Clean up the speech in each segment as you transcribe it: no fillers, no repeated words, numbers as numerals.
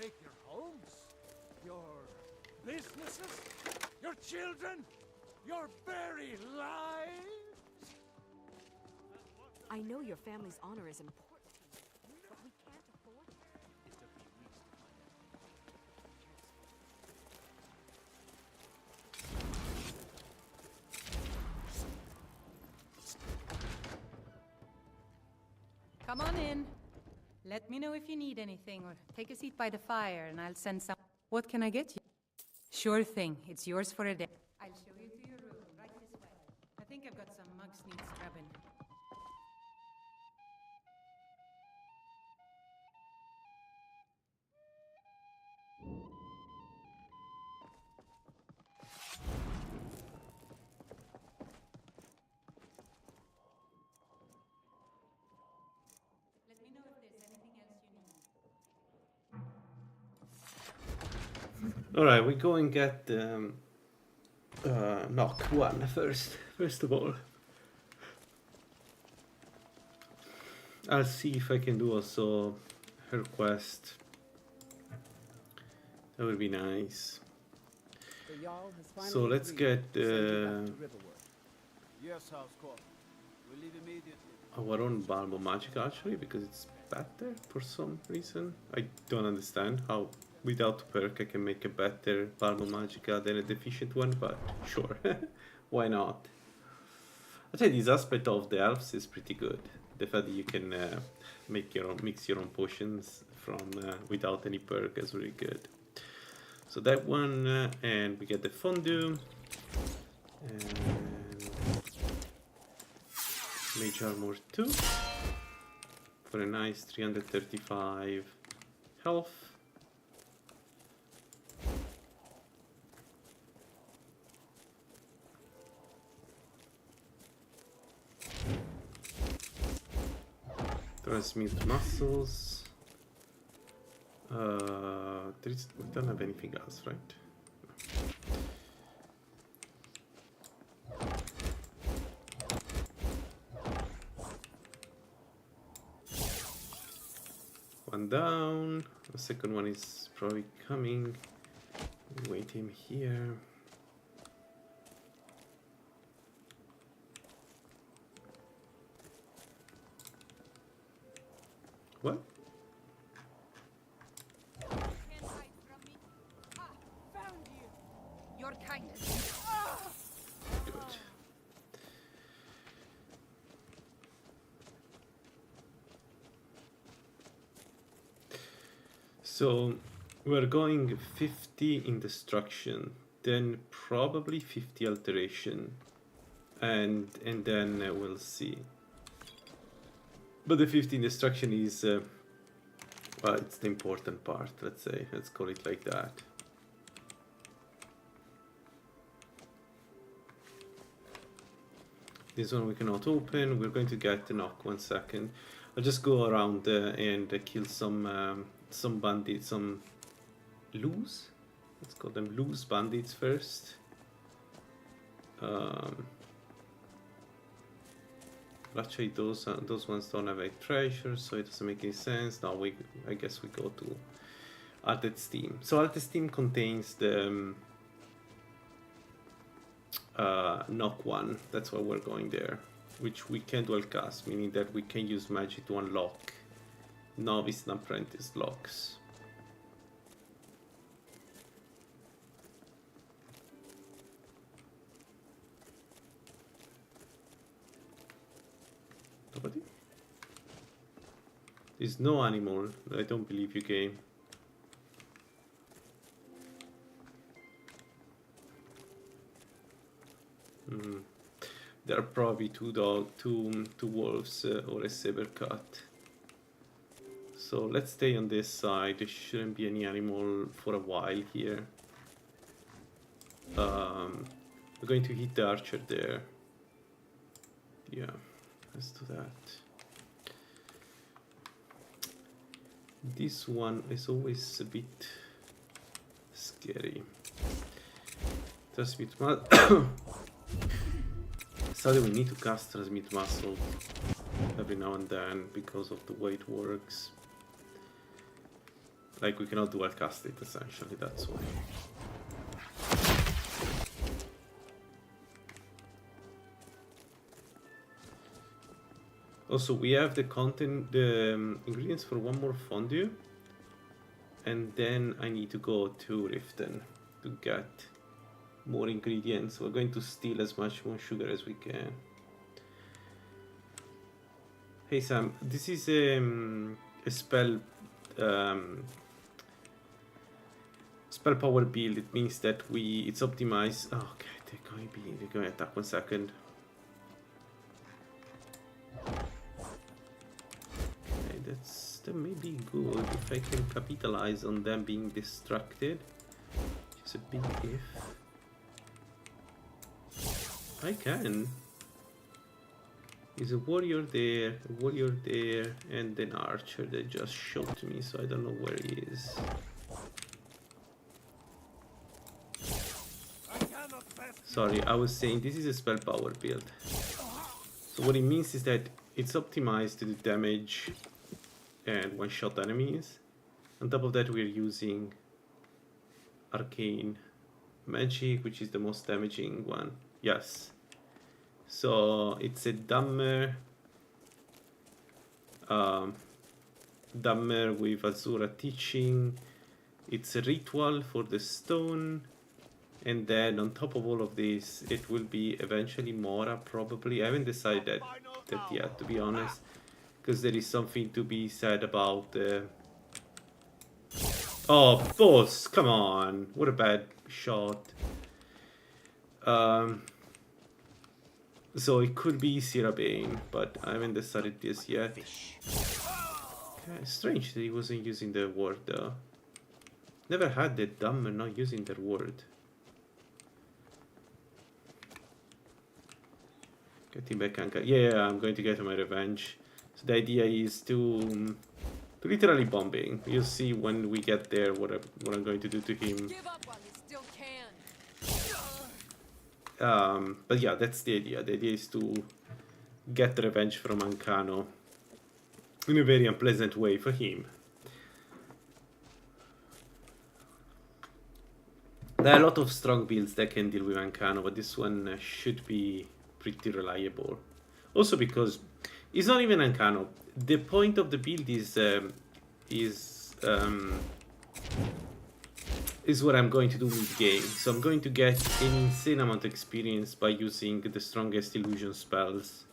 take your homes, your businesses, your children, your very lives. I know your family's honor is important to you, but we can't afford it. It took me weeks to find Come on in. Let me know if you need anything, or take a seat by the fire and I'll send some... What can I get you? Sure thing. It's yours for a day. I'll show you to your room, right this way. I think I've got some mugs need scrubbing. Let me know if there's anything else you need. Alright, we go and get knock one first of all. I'll see if I can do also her quest. That would be nice. So let's get Yes, House Call. We leave immediately. our own Balbo Magic actually, because it's better for some reason. I don't understand how without perk I can make a better Balbo Magica than a deficient one, but sure, why not? I think this aspect of the elves is pretty good. The fact that you can make your own, mix your own potions from without any perk is really good. So that one, and we get the fondue, and Mage Armor 2 for a nice 335 health. Transmute muscles. We don't have anything else, right? One down. The second one is probably coming. Wait him here. What? Can't hide from me. Ah, found you. Your kindness. Good. So we're going 50 in destruction, then probably 50 alteration, and then we'll see. But the 50 in destruction is well, it's the important part. Let's say, let's call it like that. This one we cannot open. We're going to get the knock. 1 second. I'll just go around and kill some bandits, some loose. Let's call them loose bandits first. Actually, those ones don't have a treasure, so it doesn't make any sense. Now I guess we go to Altered Steam. So Altered Steam contains the knock one. That's why we're going there, which we can dual cast, meaning that we can use magic to unlock novice and apprentice locks. Nobody? There's no animal. I don't believe you, game. There are probably two wolves or a saber cat. So let's stay on this side. There shouldn't be any animal for a while here. We're going to hit the archer there. Yeah, let's do that. This one is always a bit scary. Transmute muscle. Sadly, we need to cast Transmute Muscle every now and then because of the way it works. Like, we cannot dual cast it, essentially, that's why. Also, we have the ingredients for one more fondue. And then I need to go to Riften to get more ingredients. We're going to steal as much more sugar as we can. Hey Sam, this is a Spellpower build. It means that it's optimized. Oh, okay, they're going to attack 1 second. Okay, that may be good if I can capitalize on them being distracted. Just a big if. I can. There's a warrior there, and an archer that just shot me, so I don't know where he is. Sorry, I was saying this is a Spellpower build. So what it means is that it's optimized to do damage and one-shot enemies. On top of that, we're using arcane magic, which is the most damaging one. Yes. So it's a Dammer with Azura teaching. It's a ritual for the stone. And then on top of all of this, it will be eventually Mora, probably. I haven't decided that yet, to be honest. Because there is something to be said about... Oh, boss! Come on! What a bad shot. So it could be Sirabane, but I haven't decided this yet. Okay, strange that he wasn't using the word though. Never had the Dammer not using their word. Getting back Anka. Yeah, I'm going to get my revenge. So the idea is to literally bombing. You'll see when we get there what I'm going to do to him. Give up while you still can. But yeah, that's the idea. The idea is to get revenge from Ancano in a very unpleasant way for him. There are a lot of strong builds that can deal with Ancano, but this one should be pretty reliable. Also because it's not even Ancano. The point of the build is what I'm going to do mid-game. So I'm going to get an insane amount of experience by using the strongest illusion spells.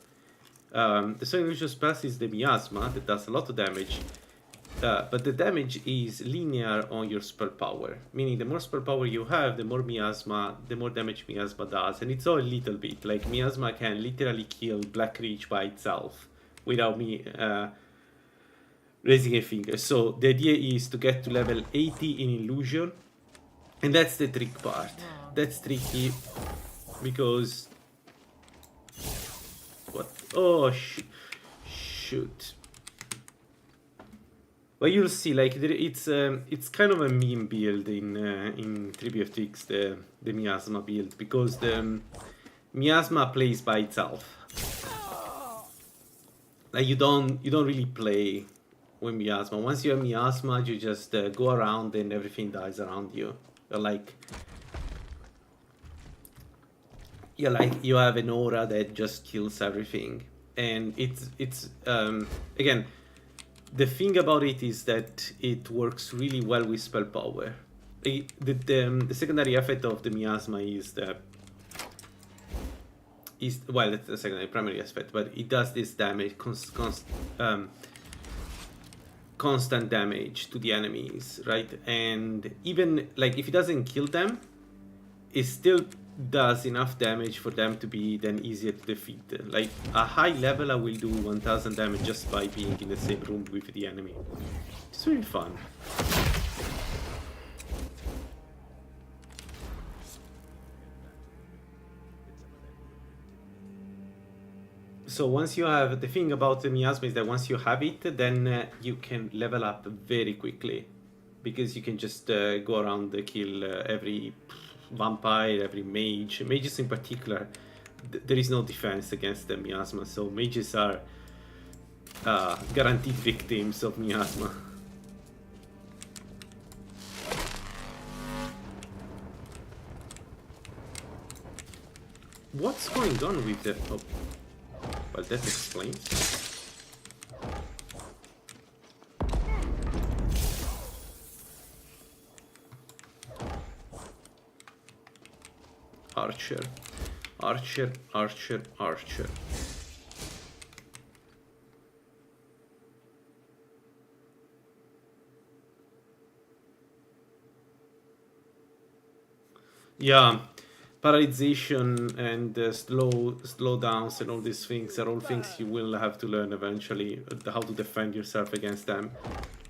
The strongest illusion spells is the Miasma that does a lot of damage. But the damage is linear on your spell power. Meaning the more spell power you have, the more damage Miasma does. And it's all a little bit. Like Miasma can literally kill Black Reach by itself without me raising a finger. So the idea is to get to level 80 in illusion. And that's the trick part. That's tricky because... What? Oh, shoot. Well, you'll see, like, it's kind of a meme build in Tribute of Tricks, the Miasma build, because the Miasma plays by itself. Like, you don't really play with Miasma. Once you have Miasma, you just go around and everything dies around you. You have an aura that just kills everything, and it's again, the thing about it is that it works really well with spell power. The secondary effect of the Miasma is well, it's the secondary primary aspect, but it does this damage, constant damage to the enemies, right? And even like if it doesn't kill them, it still does enough damage for them to be then easier to defeat. Like a high level I will do 1000 damage just by being in the same room with the enemy. It's really fun. So once you have, the thing about the Miasma is that once you have it, then you can level up very quickly. Because you can just go around and kill every vampire, every mage. Mages in particular, there is no defense against the Miasma, so mages are guaranteed victims of Miasma. What's going on with the... Oh, well, that explains. Archer. Archer, archer, archer. Yeah, paralyzation and slow downs and all these things are all things you will have to learn eventually, how to defend yourself against them.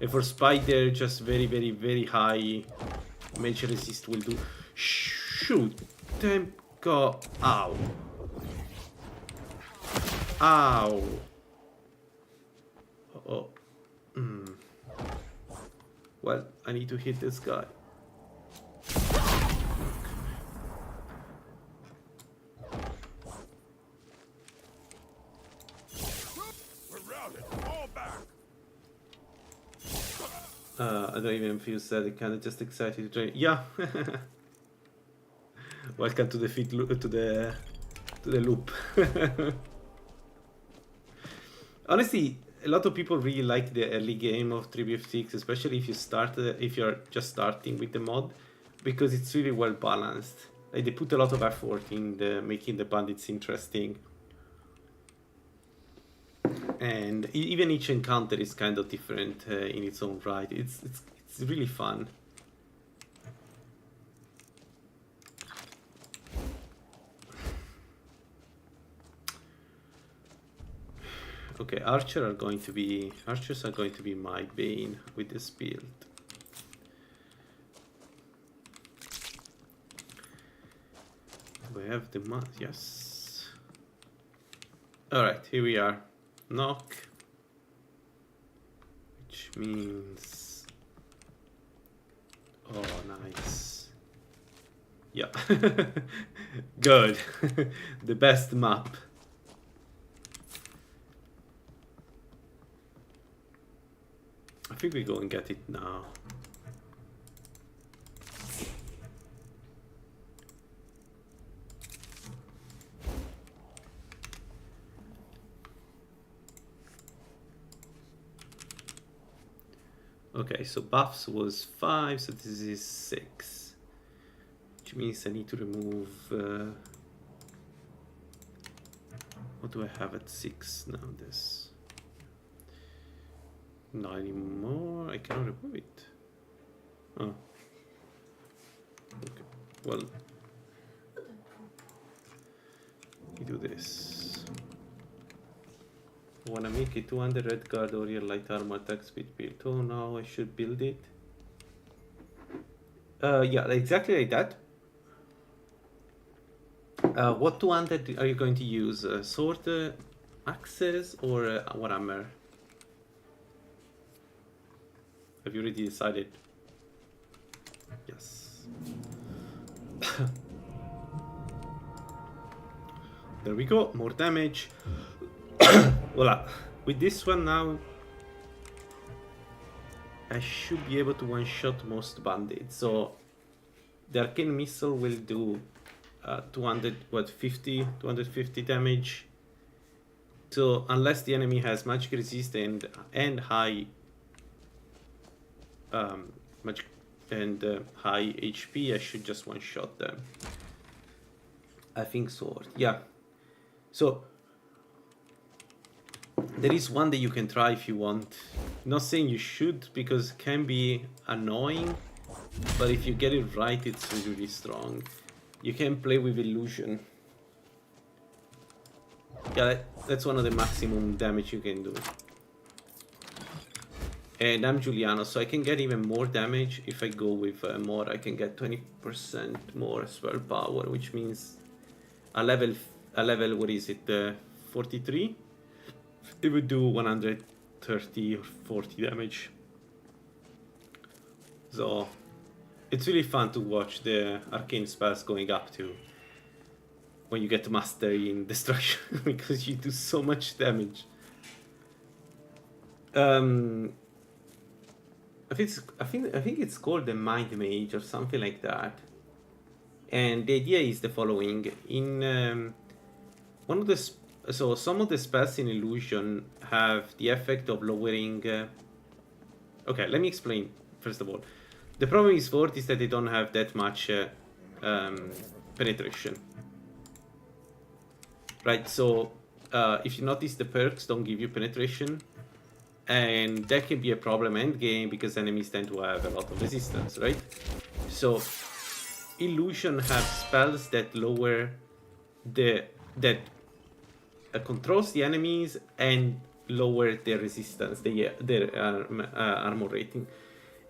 And for spider, just very, very, very high mage resist will do. Shoot them, go. Ow. Ow. Oh. Well, I need to hit this guy. I don't even feel sad. I'm kind of just excited to train. Yeah. Welcome to the to the loop. Honestly, a lot of people really like the early game of 3v6, especially if you're just starting with the mod, because it's really well balanced. Like, they put a lot of effort in making the bandits interesting. And even each encounter is kind of different in its own right. It's really fun. Okay, archers are going to be my bane with this build. We have the yes. All right, here we are. Knock, which means, oh, nice. Yeah, good. The best map. I think we go and get it now. Okay, so buffs was 5, so this is 6. Which means I need to remove... what do I have at 6 now? This. Not anymore. I cannot remove it. Oh. Okay. Well. We do this. I wanna make it 200 red guard or your light armor attack speed build. Oh, now I should build it. Yeah, exactly like that. What 200 are you going to use? Sword axes or Warhammer? Have you already decided? Yes. There we go, more damage. Voila. With this one now, I should be able to one-shot most bandits. So the arcane missile will do 250 damage. So unless the enemy has magic resist and high high HP, I should just one-shot them. I think sword. Yeah. So there is one that you can try if you want. Not saying you should, because it can be annoying, but if you get it right, it's really, really strong. You can play with illusion. Yeah, that's one of the maximum damage you can do. And I'm Giuliano, so I can get even more damage if I go with more. I can get 20% more Spellpower, which means a level, what is it, 43? It would do 130 or 40 damage. So it's really fun to watch the arcane spells going up to when you get mastery in destruction, because you do so much damage. I think it's called the Mind Mage or something like that. And the idea is the following: in one of the so some of the spells in illusion have the effect of lowering. Okay, let me explain first of all. The problem with sword is that they don't have that much penetration. Right, so if you notice, the perks don't give you penetration, and that can be a problem endgame because enemies tend to have a lot of resistance, right? So illusion have spells that lower that controls the enemies and lower their resistance, their armor rating.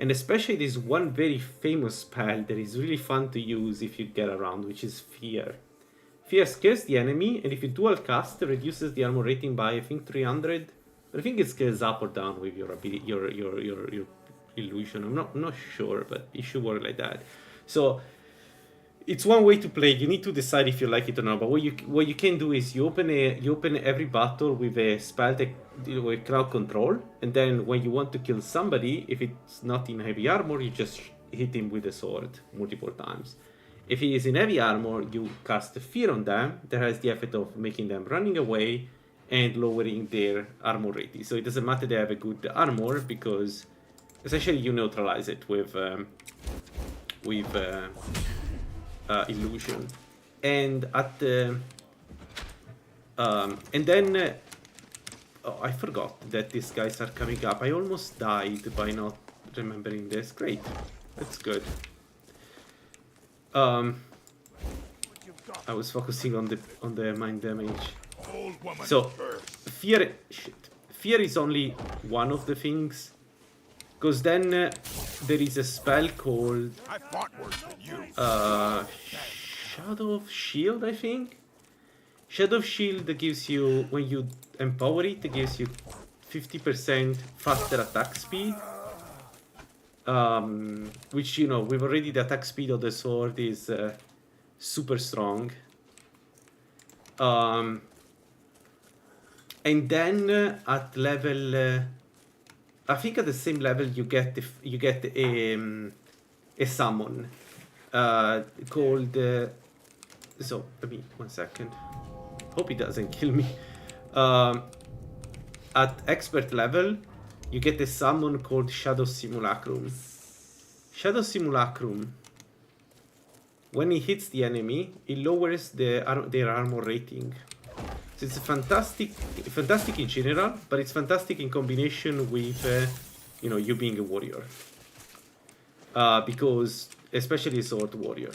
And especially this one very famous spell that is really fun to use if you get around, which is Fear. Fear scares the enemy, and if you dual cast, it reduces the armor rating by, I think, 300. But I think it scales up or down with your ability, your illusion. I'm not sure, but it should work like that. So it's one way to play. You need to decide if you like it or not. But what you can do is you open every battle with a spell that with crowd control, and then when you want to kill somebody, if it's not in heavy armor, you just hit him with a sword multiple times. If he is in heavy armor, you cast Fear on them. That has the effect of making them running away and lowering their armor rating. So it doesn't matter they have a good armor, because essentially you neutralize it with illusion. And at the and then oh, I forgot that these guys are coming up. I almost died by not remembering this. Great, that's good. I was focusing on the mind damage. So fear is only one of the things, because then there is a spell called Shadow of Shield, I think. Shadow of Shield that gives you, when you empower it, it gives you 50% faster attack speed. Which, you know, with already the attack speed of the sword is super strong. And then at level, I think at the same level you get a summon called. So let me 1 second. Hope it doesn't kill me. At expert level, you get a summon called Shadow Simulacrum. Shadow Simulacrum, when it hits the enemy, it lowers their armor rating. So it's fantastic in general, but it's fantastic in combination with, you know, you being a warrior. Because, especially a sword warrior.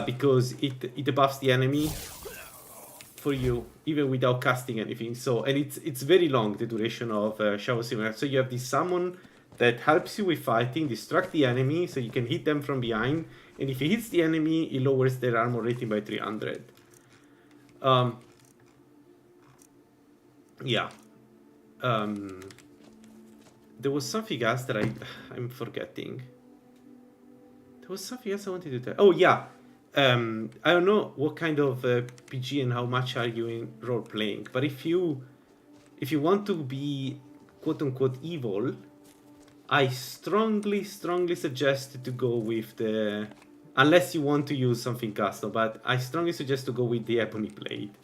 Because it debuffs the enemy for you, even without casting anything. So, and it's very long, the duration of Shadow Simulacrum. So you have this summon that helps you with fighting, distract the enemy, so you can hit them from behind. And if it hits the enemy, it lowers their armor rating by 300. Yeah. There was something else that I'm forgetting. There was something else I wanted to tell. Oh yeah. I don't know what kind of PG and how much are you in role playing, but if you want to be quote unquote evil, I strongly suggest to go with the, unless you want to use something custom, but I strongly suggest to go with the Ebony Blade.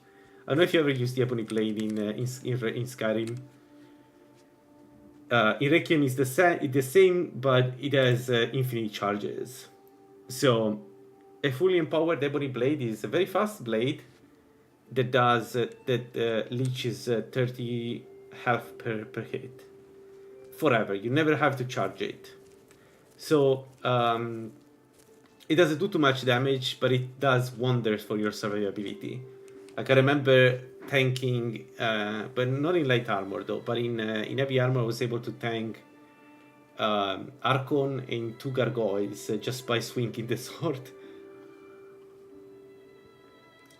I don't know if you ever used the Ebony Blade in Skyrim. In Requiem is the same, but it has infinite charges. So a fully empowered Ebony Blade is a very fast blade that does leeches 30 health per hit forever. You never have to charge it. So it doesn't do too much damage, but it does wonders for your survivability. I can remember tanking, but not in light armor though, but in heavy armor I was able to tank Archon and 2 gargoyles just by swinging the sword.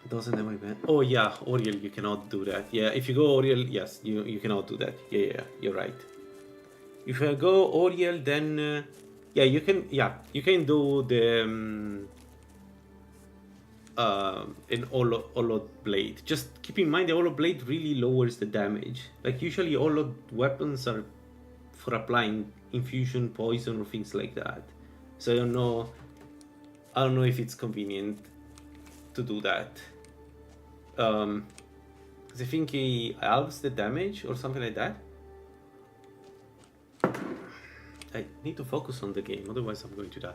Doesn't have my man. Oh yeah, Oriel, you cannot do that. Yeah, if you go Oriel, yes, you cannot do that. Yeah, you're right. If you go Oriel, then yeah, you can do the an Hollow Blade. Just keep in mind the Hollow Blade really lowers the damage. Like usually Hollow weapons are for applying infusion, poison, or things like that. So I don't know I don't know if it's convenient to do that. Because I think he halves the damage or something like that. I need to focus on the game, otherwise I'm going to die.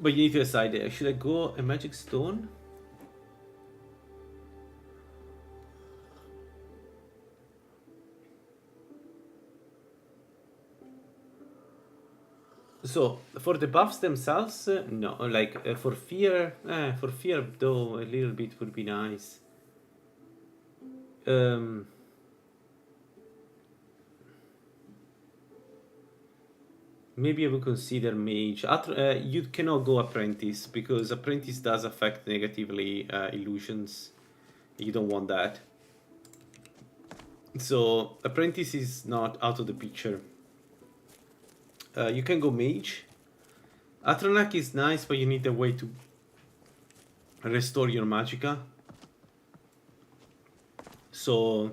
But you need to decide there. Should I go a magic stone? So for the buffs themselves, no. Like for fear though a little bit would be nice. Maybe I would consider mage. You cannot go apprentice because apprentice does affect negatively illusions. You don't want that. So apprentice is not out of the picture. You can go mage. Atronak is nice, but you need a way to restore your magicka. So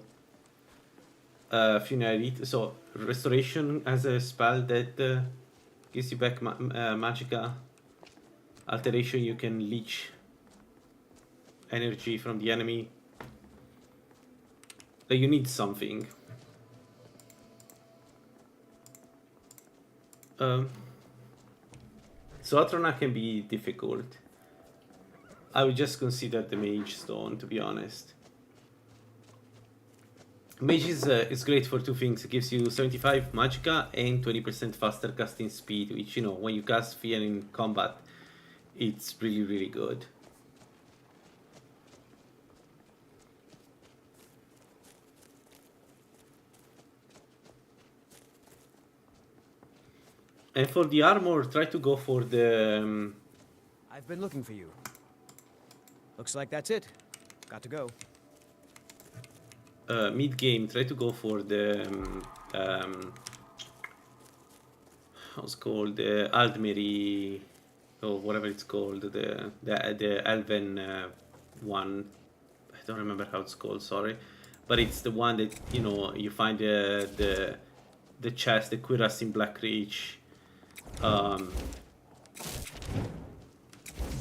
Funerite. So restoration as a spell that gives you back magicka. Alteration, you can leech energy from the enemy. Like you need something. So Atronak can be difficult. I would just consider the Mage Stone, to be honest. Mage is great for two things. It gives you 75 magicka and 20% faster casting speed, which, you know, when you cast Fear in combat, it's really, really good. And for the armor, try to go for the... I've been looking for you. Looks like that's it. Got to go. Mid-game, try to go for the... how's it called? The Aldmeri... or whatever it's called. The Elven one. I don't remember how it's called, sorry. But it's the one that, you know, you find the chest, the cuirass in Black Reach.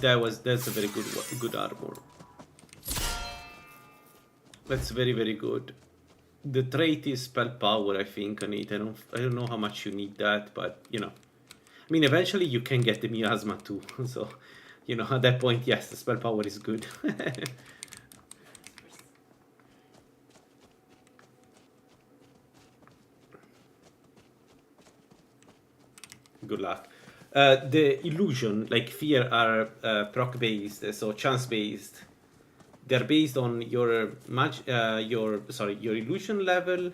That's a very good armor. That's very, very good. The trait is Spellpower, I think, on it. I don't know how much you need that, but you know, I mean, eventually you can get the miasma too. So, you know, at that point, yes, the Spellpower is good. Good luck. The illusion, like fear, are proc based, so chance based. They're based on your illusion level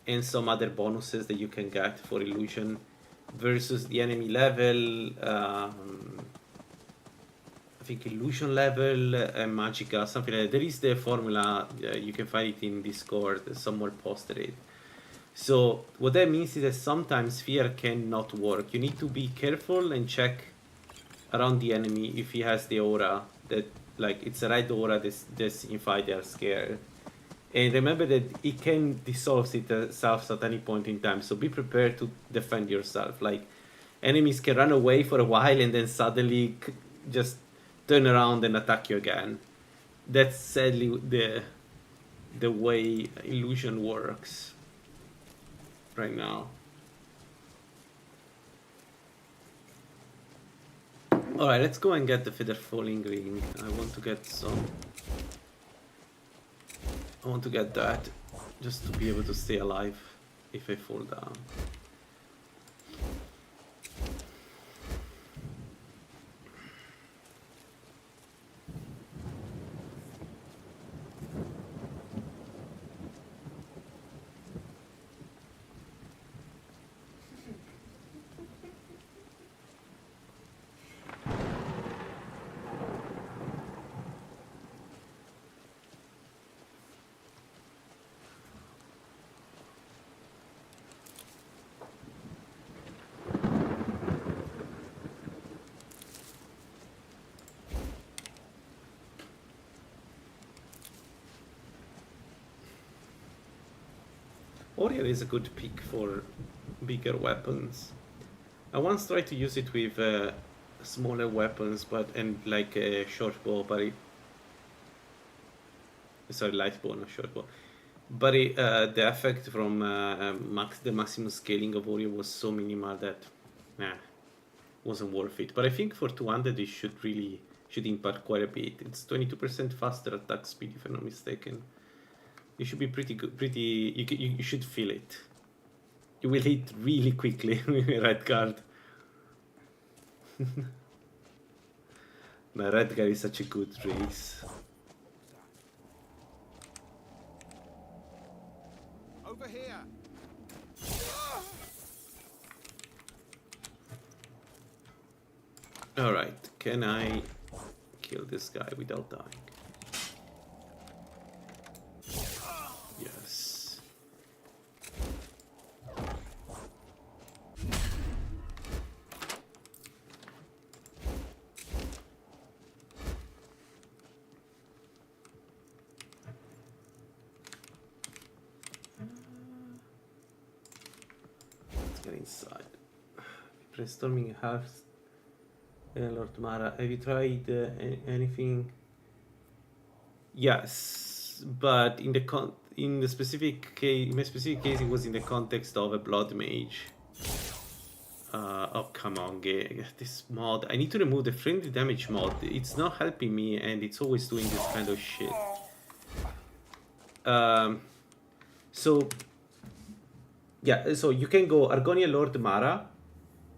and some other bonuses that you can get for illusion versus the enemy level. I think illusion level and magicka, something like that. There is the formula. You can find it in Discord. Somewhere posted it. So what that means is that sometimes fear cannot work. You need to be careful and check around the enemy if he has the aura that, like, it's a red aura that's inside they are scared. And remember that it can dissolve itself at any point in time. So be prepared to defend yourself. Like, enemies can run away for a while and then suddenly just turn around and attack you again. That's sadly the way illusion works right now. Alright, let's go and get the feather falling ring. I want to get that just to be able to stay alive if I fall down. Warrior is a good pick for bigger weapons. I once tried to use it with smaller weapons, but and like a short bow, but sorry, light bow, not short bow. But the effect from the maximum scaling of Warrior was so minimal that, nah, wasn't worth it. But I think for 200 it should impact quite a bit. It's 22% faster attack speed, if I'm not mistaken. You should be pretty good. You should feel it. You will hit really quickly with a red card. My red guy is such a good race. Over here. Alright, can I kill this guy without dying? Yes. Let's get inside. Brainstorming halves. Lord Mara, have you tried anything? Yes, but in my specific case, it was in the context of a blood mage. Oh come on, this mod. I need to remove the friendly damage mod. It's not helping me, and it's always doing this kind of shit. So yeah, so you can go Argonian Lord Mara.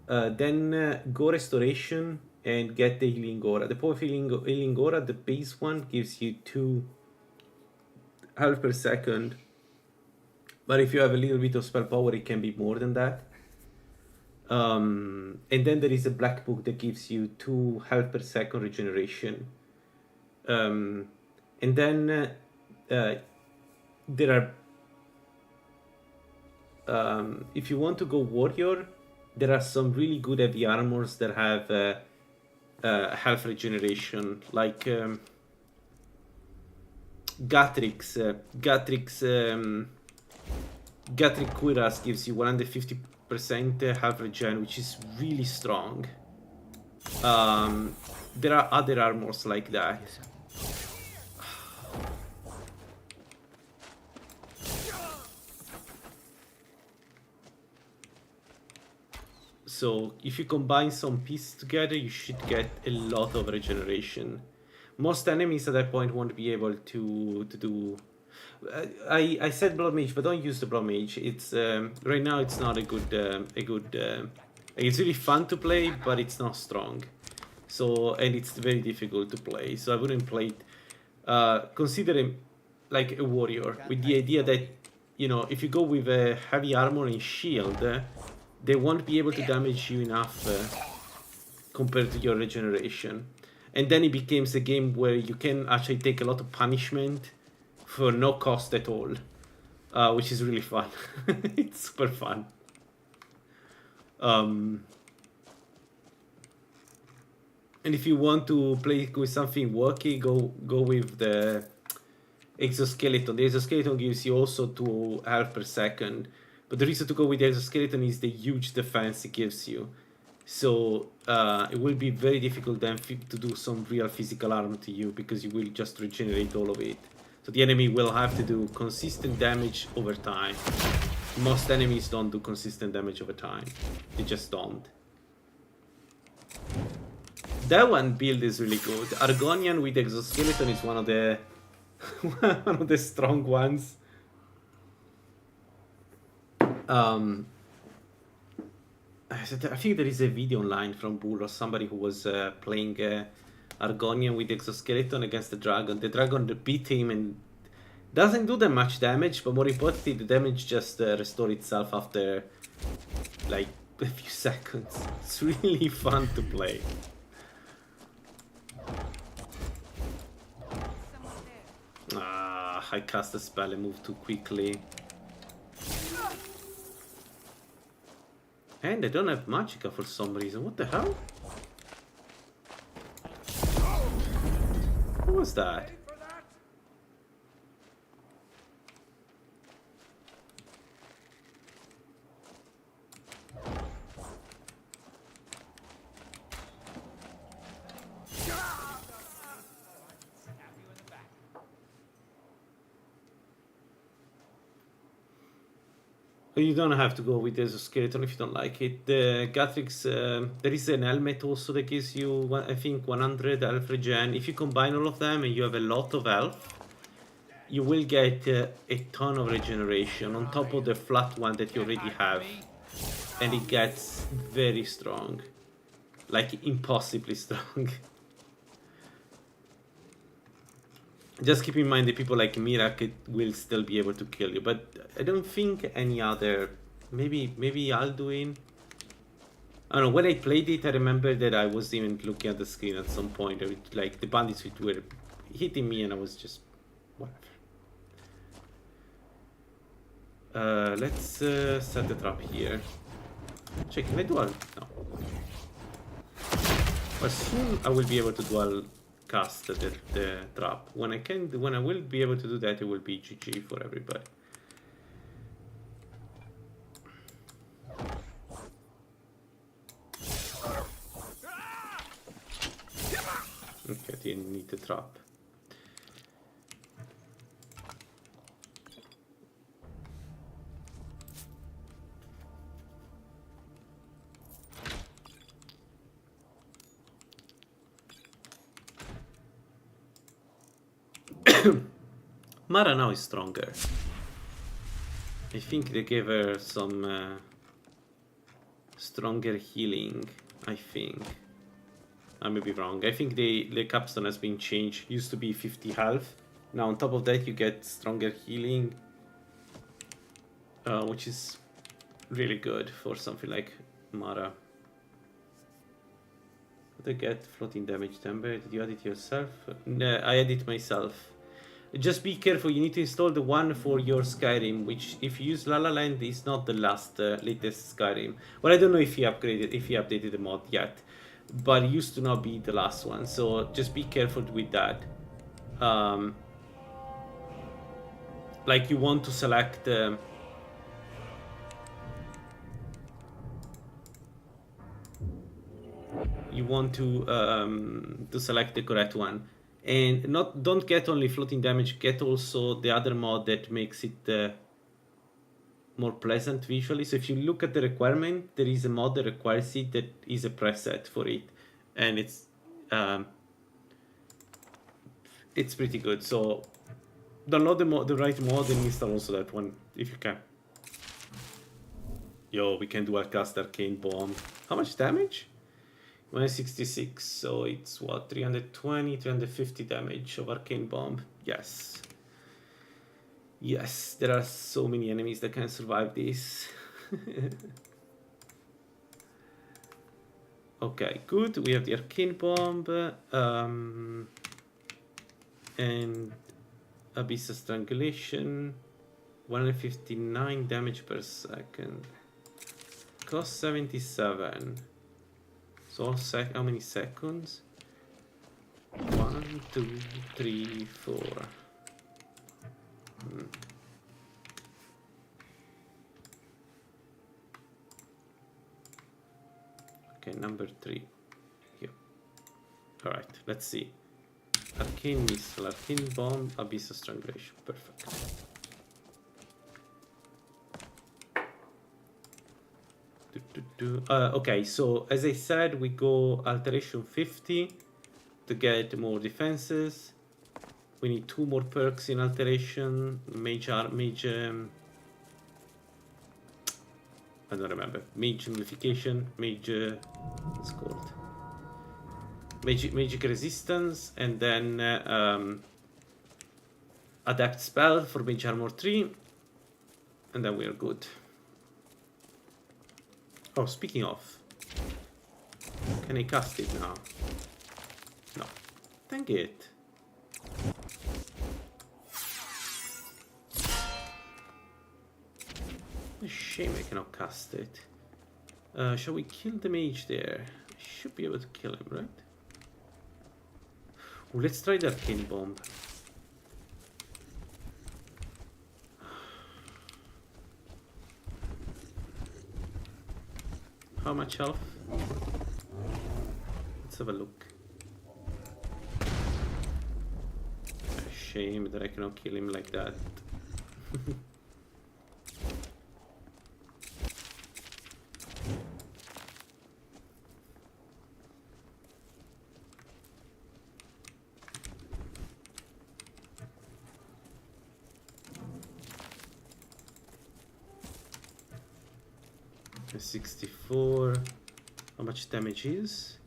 Then go Restoration and get the Healing Aura. The power of Healing Aura, the base one, gives you 2 health per second. But if you have a little bit of spell power, it can be more than that. And then there is a Black Book that gives you 2 health per second regeneration. And then there are... if you want to go Warrior, there are some really good heavy armors that have health regeneration, like Gatrix. Gatrix Cuirass gives you 150% health regen, which is really strong. There are other armors like that. So if you combine some pieces together, you should get a lot of regeneration. Most enemies at that point won't be able to do. I said Blood Mage, but don't use the Blood Mage. It's right now it's not a good it's really fun to play, but it's not strong. So and it's very difficult to play. So I wouldn't play it. Consider him like a warrior with the idea that, you know, if you go with a heavy armor and shield, they won't be able to damage you enough compared to your regeneration. And then it becomes a game where you can actually take a lot of punishment for no cost at all, which is really fun. It's super fun. And if you want to play with something worky, go with the exoskeleton. The exoskeleton gives you also 2 health per second. But the reason to go with the exoskeleton is the huge defense it gives you. So it will be very difficult then to do some real physical harm to you, because you will just regenerate all of it. So the enemy will have to do consistent damage over time. Most enemies don't do consistent damage over time. They just don't. That one build is really good. Argonian with exoskeleton is one of the one of the strong ones. I think there is a video online from Bull or somebody who was playing Argonian with exoskeleton against the dragon. The dragon beat him and doesn't do that much damage, but more importantly, the damage just restores itself after like a few seconds. It's really fun to play. Ah, I cast a spell and moved too quickly. And I don't have Magicka for some reason. What the hell? What was that? You don't have to go with the skeleton if you don't like it. The Gatrix, there is an helmet also that gives you, I think, 100 health regen. If you combine all of them and you have a lot of health, you will get a ton of regeneration on top of the flat one that you already have. And it gets very strong. Like, impossibly strong. Just keep in mind that people like Mirak will still be able to kill you, but I don't think any other... Maybe Alduin? I don't know, when I played it, I remember that I was even looking at the screen at some point. Like, the bandits were hitting me and I was just... whatever. Let's set the trap here. Check, can I dual? No. But soon I will be able to dual cast the trap. When I will be able to do that, it will be GG for everybody. Okay, I didn't need the trap. Mara now is stronger. I think they gave her some stronger healing, I think. I may be wrong. I think the capstone has been changed. Used to be 50 health. Now on top of that you get stronger healing. Which is really good for something like Mara. What I get? Floating damage temper. Did you add it yourself? No, I added it myself. Just be careful, you need to install the one for your Skyrim, which if you use LaLaLand is not the latest Skyrim. Well, I don't know if he updated the mod yet, but it used to not be the last one, so just be careful with that. Like you want to select select the correct one. And don't get only floating damage, get also the other mod that makes it more pleasant visually. So if you look at the requirement, there is a mod that requires it that is a preset for it. And it's pretty good. So download the right mod and install also that one if you can. Yo, we can dual cast Arcane Bomb. How much damage? 166, so it's what, 320, 350 damage of Arcane Bomb. Yes. Yes, there are so many enemies that can survive this. Okay, good. We have the Arcane Bomb. And Abyssal Strangulation. 159 damage per second. Cost 77. So how many seconds? 1, 2, 3, 4. Okay, number 3. Here. Alright, let's see. Arcane Missile, Arcane Bomb, Abyssal Strangulation. Perfect. Okay, so as I said, we go Alteration 50 to get more defenses. We need 2 more perks in Alteration. Mage, I don't remember. Mage Amplification, Mage, what's it called? Magic Resistance, and then Adapt Spell for Mage Armor 3, and then we are good. Oh, speaking of, can I cast it now? No. Dang it. A shame I cannot cast it. Shall we kill the mage there? I should be able to kill him, right? Oh, let's try the Arcane Bomb. How much health? Let's have a look. A shame that I cannot kill him like that. A 64. How much damage is?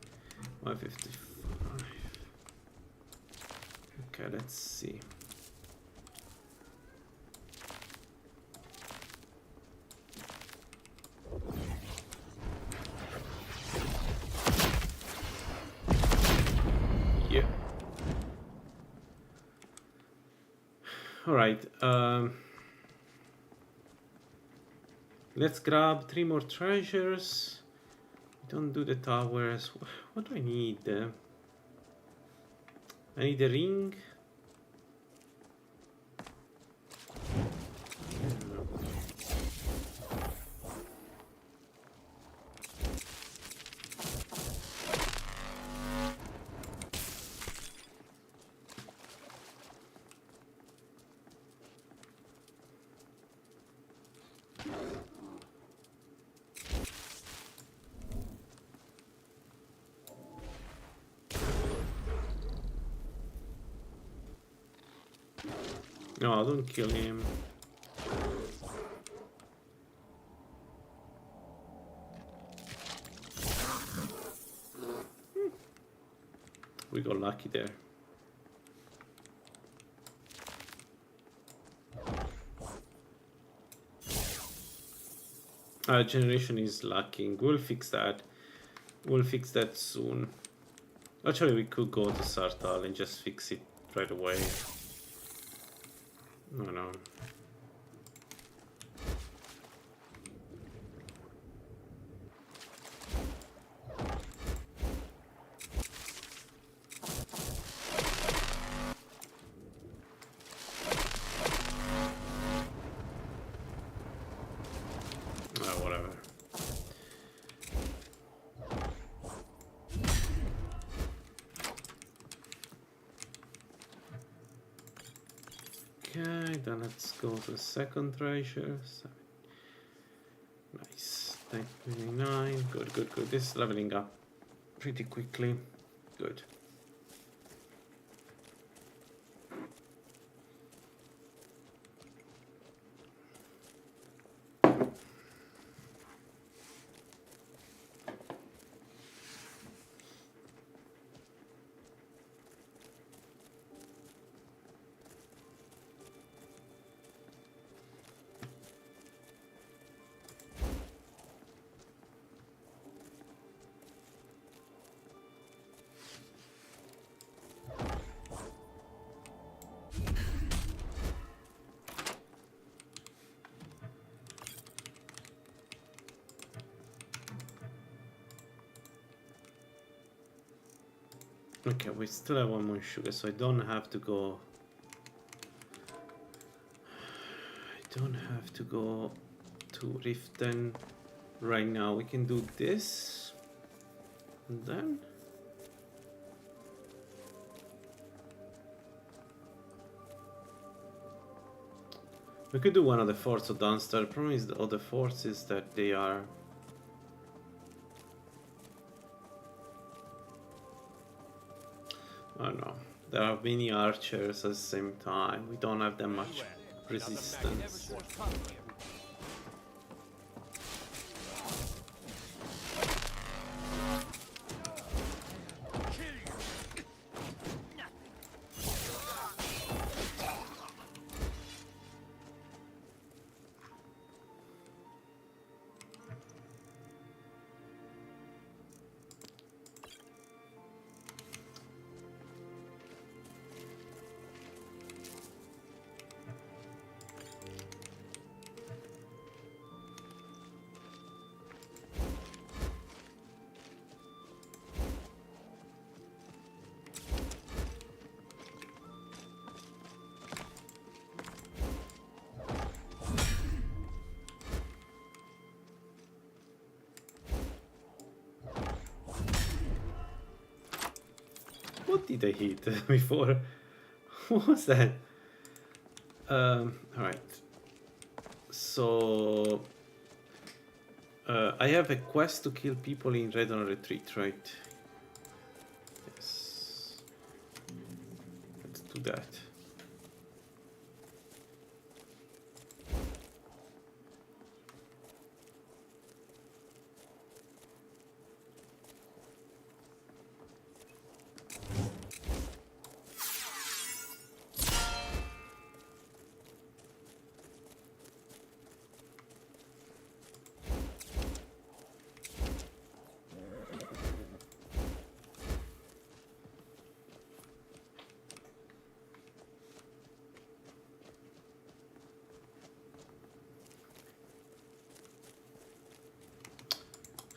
155. Okay, let's see. Yeah. All right. Let's grab 3 more treasures. Don't do the towers. What do I need? I need a ring. No, don't kill him. We got lucky there. Our generation is lacking. We'll fix that. We'll fix that soon. Actually, we could go to Sartal and just fix it right away. No. Whatever. Okay, then let's go to the second treasure. Nice. 29. Good. This is leveling up pretty quickly. Good. Okay, we still have 1 more sugar, so I don't have to go. I don't have to go to Riften right now. We can do this, and then we could do one of the forts of Dunstar. The problem is the other forts is that they are. Oh no, there are many archers at the same time. We don't have that much resistance. What did I hit before? What was that? Alright. So I have a quest to kill people in Red on Retreat, right? Yes. Let's do that.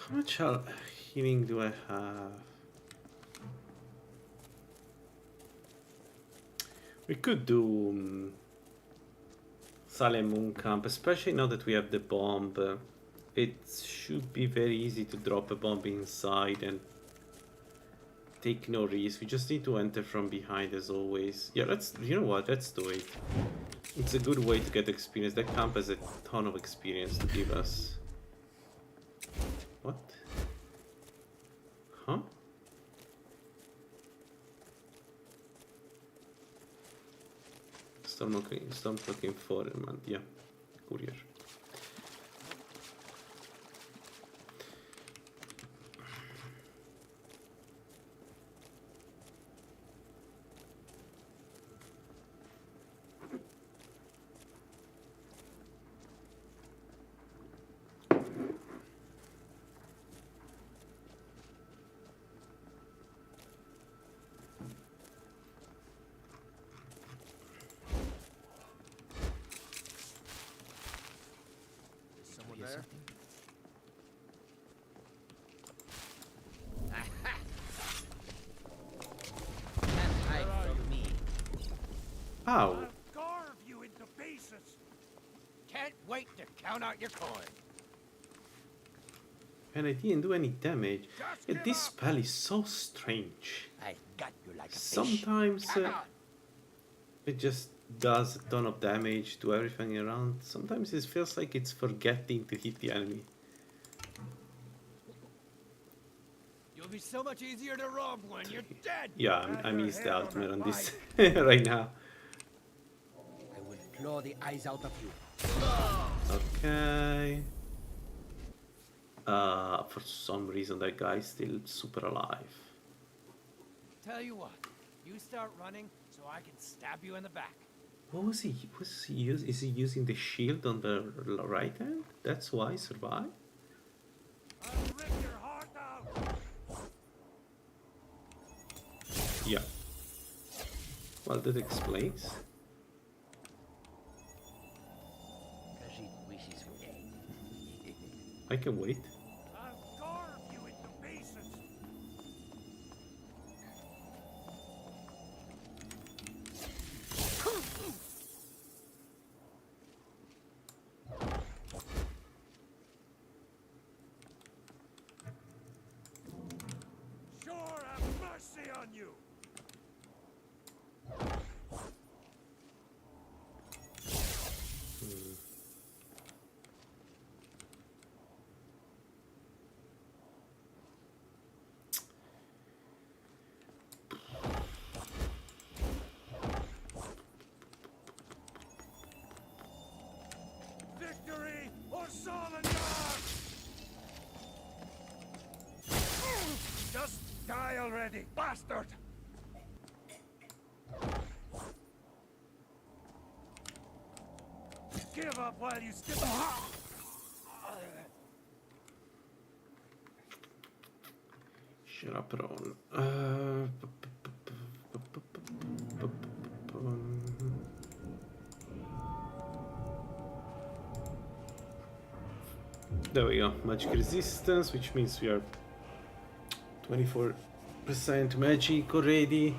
How much healing do I have? We could do Salem Moon Camp, especially now that we have the bomb. It should be very easy to drop a bomb inside and take no risk. We just need to enter from behind as always. Yeah, you know what, let's do it. It's a good way to get experience. That camp has a ton of experience to give us. What? Huh? Storm looking for a man. Yeah, courier. Someone there? Ow! I'll carve you into pieces. Can't wait to count out your coin. And I didn't do any damage. Just Yeah, give this up. spell is so strange. I got you like a fish. Sometimes Come on. it just does a ton of damage to everything around. Sometimes it feels like it's forgetting to hit the enemy. You'll be so much easier to rob when you're dead. Yeah, I your missed the head on ultimate a on this right now. I will claw the eyes out of you. Okay. For some reason that guy is still super alive. Tell you what, you start running so I can stab you in the back. What was he? Is he using the shield on the right hand? That's why he survived? I'll rip your heart out. Yeah. Well, that explains. I can wait. I'll carve you into pieces. Sure have mercy on you. Victory or Solidar! Just die already, bastard! Give up while you still... Shut up, Ron. There we go. Magic resistance, which means we are 24% magic already.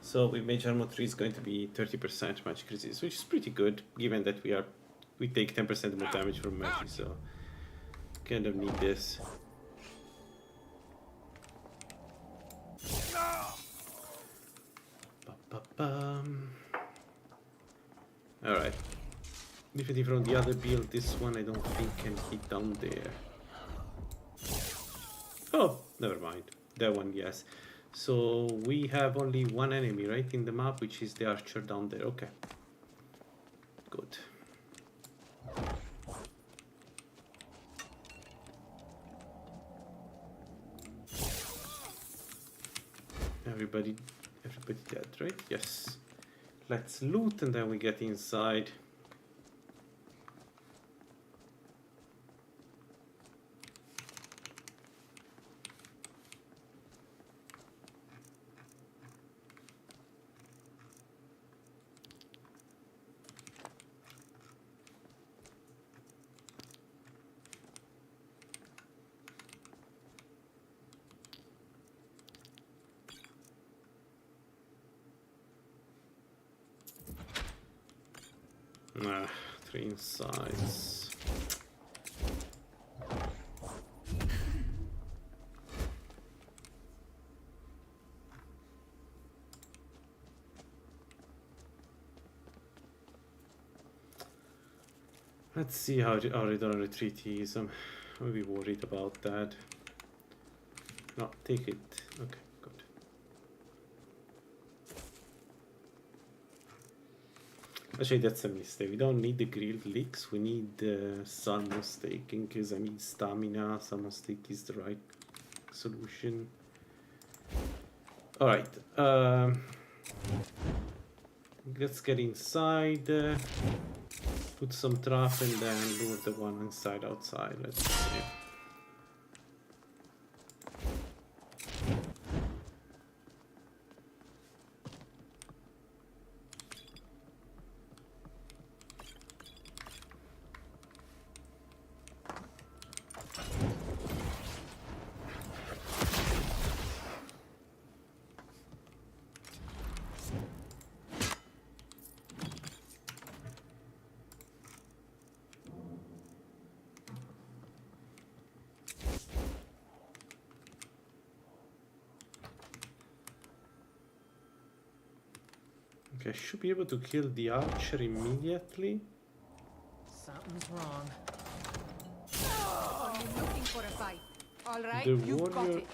So with Mage Armor 3 is going to be 30% magic resistance, which is pretty good, given that we take 10% more damage from magic, so kind of need this. Alright. Differently from the other build, this one I don't think can hit down there. Oh, never mind. That one, yes. So we have only one enemy, right, in the map, which is the archer down there. Okay. Good. Everybody dead, right? Yes. Let's loot and then we get inside. Ah, 3 insides. Let's see how our retreat is. I'm maybe worried about that. No, take it. Okay, good. Actually, that's a mistake. We don't need the grilled leeks. We need salmon steak in case I need stamina. Salmon steak is the right solution. All right. Let's get inside. Put some trap and then lure the one inside outside. Let's see. Okay, I should be able to kill the archer immediately. Something's wrong. Oh, you're looking for a fight. All right, The you've got warrior- it.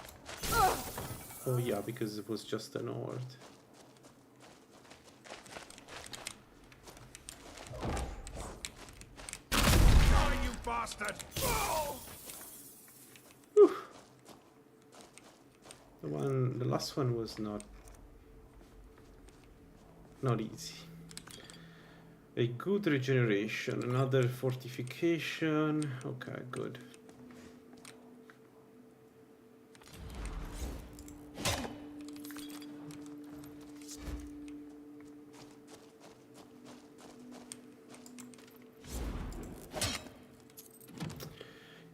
Oh yeah, because it was just an horde. Die, you bastard! The last one was not easy. A good regeneration, another fortification. Okay, good.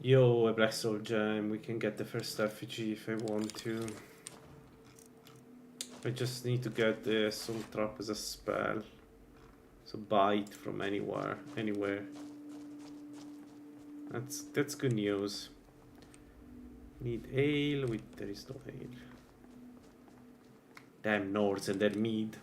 Yo, a black soul gem. We can get the first effigy if I want to. I just need to get the soul trap as a spell. So bite from anywhere. That's good news. Need ale there is no ale. Damn Nords and their mead.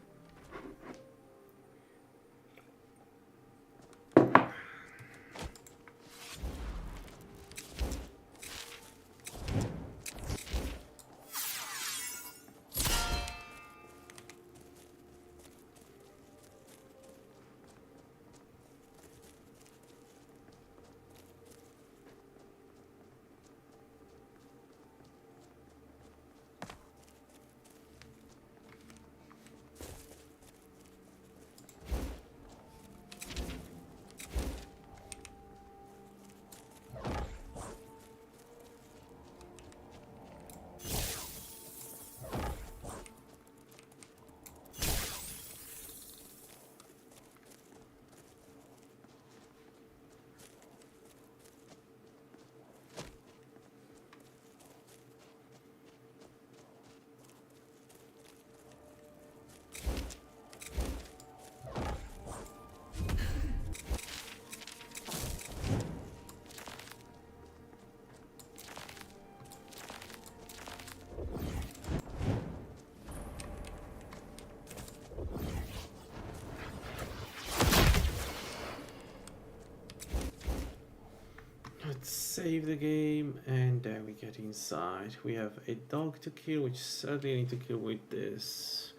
Let's save the game and then we get inside. We have a dog to kill, which certainly I need to kill with this.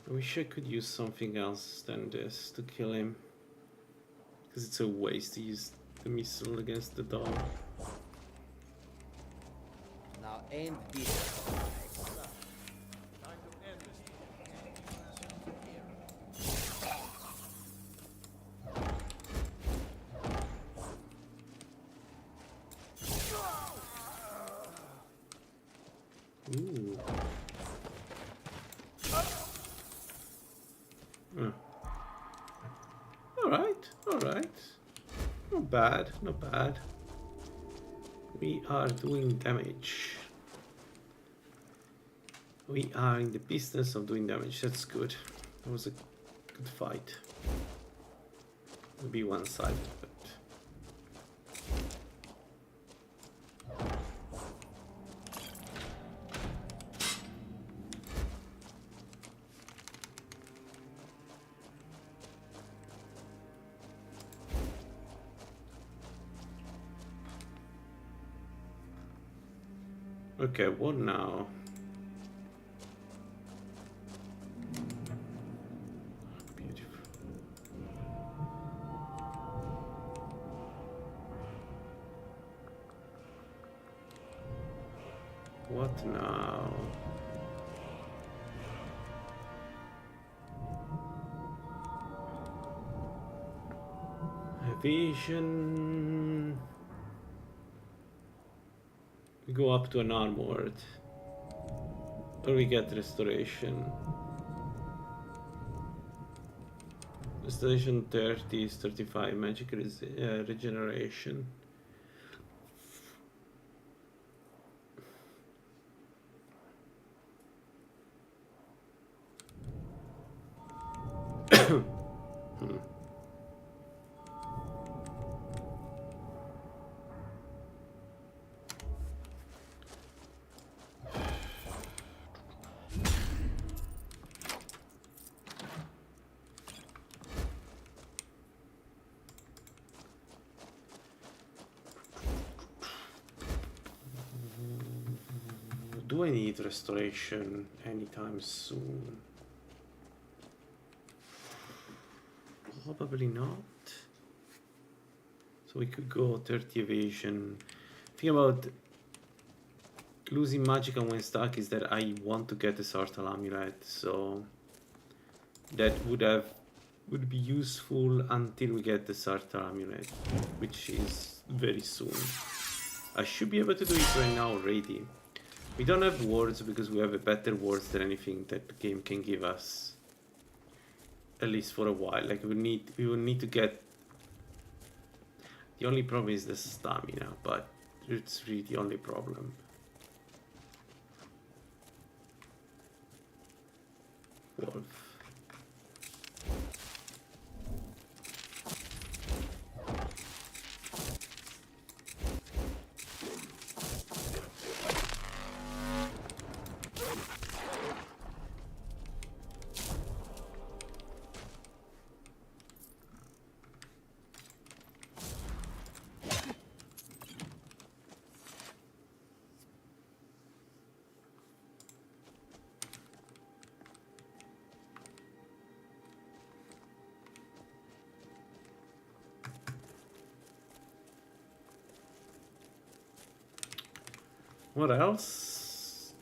I wish I could use something else than this to kill him, because it's a waste to use the missile against the dog. Now end this. Ooh. Alright. Not bad. We are doing damage. We are in the business of doing damage. That's good. That was a good fight. Be one-sided, but okay, what now? Beautiful. What now? Vision. We go up to an armored. Or we get restoration. Restoration 30 is 35 magic regeneration. Do I need restoration anytime soon? Probably not. So we could go 30 evasion. Thing about losing magic on when stuck is that I want to get the Sartal amulet, so that would be useful until we get the Sartal amulet, which is very soon. I should be able to do it right now already. We don't have wards because we have a better wards than anything that the game can give us. At least for a while. Like we will need to get. The only problem is the stamina, but it's really the only problem. Wolf. What else?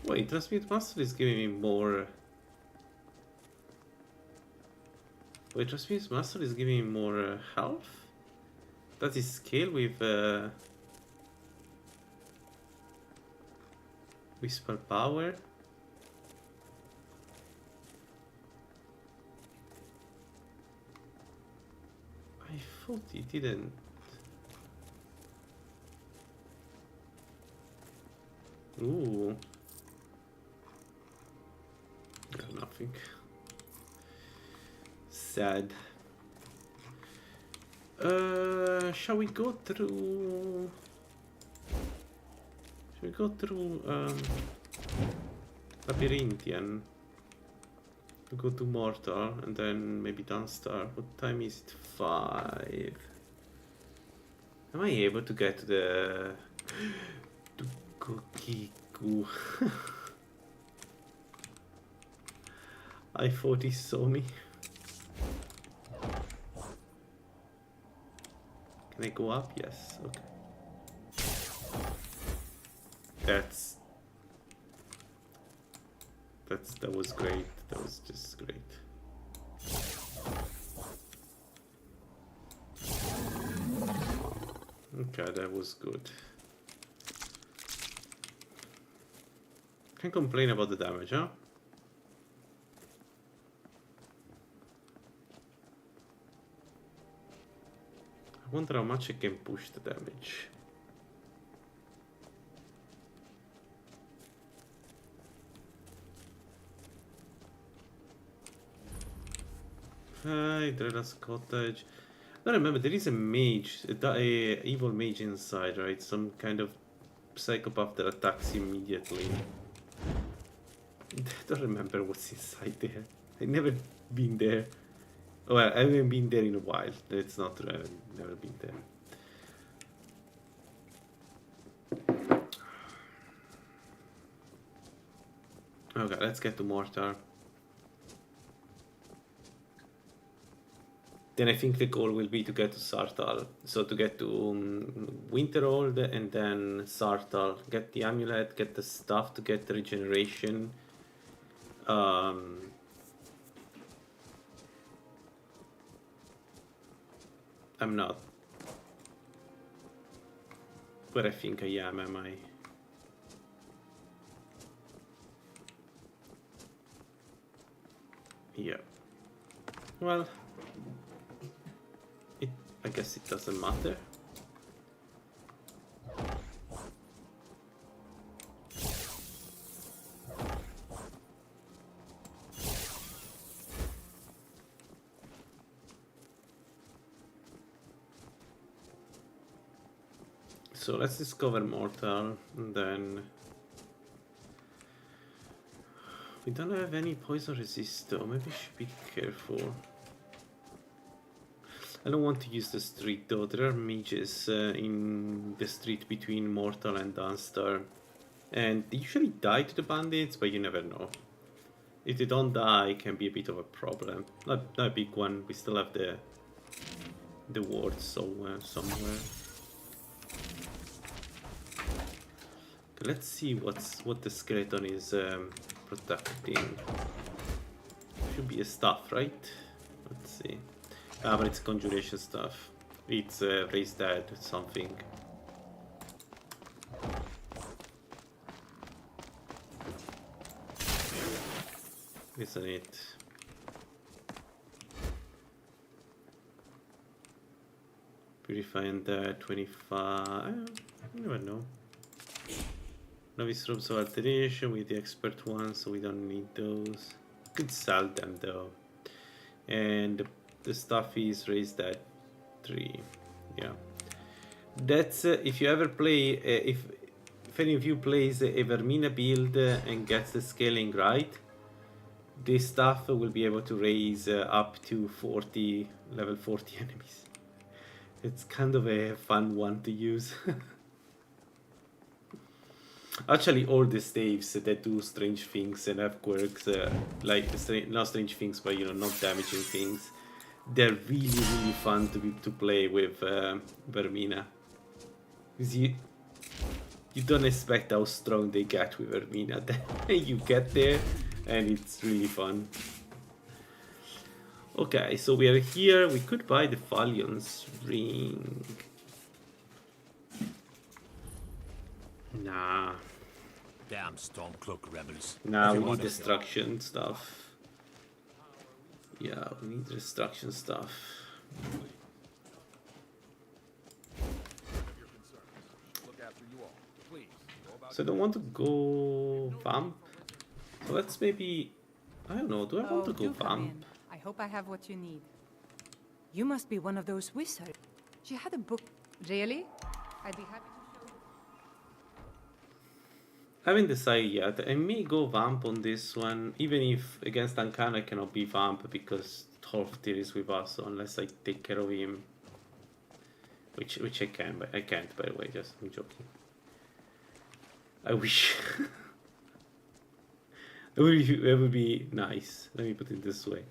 Wait, Transmute Master is giving me more. Wait, Transmute Master is giving me more health? Does it scale with Spellpower? I thought it didn't. Ooh. Got nothing. Sad. Shall we go through? Shall we go through Labyrinthian? We go to Mortal and then maybe Dunstar. What time is it? 5. Am I able to get to the to Kokiku? I thought he saw me. Can I go up? Yes. Okay. That was great. That was just great. Okay, that was good. Can't complain about the damage, huh? I wonder how much I can push the damage. Hydra's cottage. I don't remember, there is a mage, a evil mage inside, right? Some kind of psychopath that attacks immediately. I don't remember what's inside there. I've never been there. Well, I haven't been there in a while. That's not true, I've never been there. Okay, let's get to Mortar. Then I think the goal will be to get to Sartal. So to get to Winterhold and then Sartal. Get the amulet, get the stuff to get the regeneration. I'm not where I think I am I? Yeah. Well, I guess it doesn't matter. So let's discover Mortal, and then we don't have any poison resist though. Maybe we should be careful. I don't want to use the street though. There are mages in the street between Mortal and Dunstar, and they usually die to the bandits, but you never know. If they don't die, it can be a bit of a problem. Not a big one. We still have the wards somewhere. Okay, let's see what the skeleton is protecting. Should be a staff, right? Let's see. Ah, but it's conjuration stuff. It's raise dead something. Isn't it? Purify and 25. You never know. Novice robes of alteration with the expert ones, so we don't need those. Could sell them though. And the stuff is raised at 3. Yeah, that's if you ever play if any of you plays a Vermina build and gets the scaling right, this stuff will be able to raise up to 40 level 40 enemies. It's kind of a fun one to use. Actually, all the staves that do strange things and have quirks, like not strange things, but you know, not damaging things, they're really fun to play with Vermina. Because you don't expect how strong they get with Vermina. Then you get there, and it's really fun. Okay, so we are here. We could buy the Fallion's ring. Nah. Damn Stormcloak rebels. Nah, we need destruction stuff. Yeah, we need destruction stuff. So I don't want to go vamp. So let's maybe, I don't know, do I want to go do come vamp? in. I hope I have what you need. You must be one of those wizards. She had a book. Really? I'd be happy to show you. I haven't decided yet. I may go vamp on this one, even if against Uncanny I cannot be vamp because Thorftir is with us, so unless I take care of him. Which I can, but I can't, by the way, just I'm joking. I wish. It would be nice. Let me put it this way.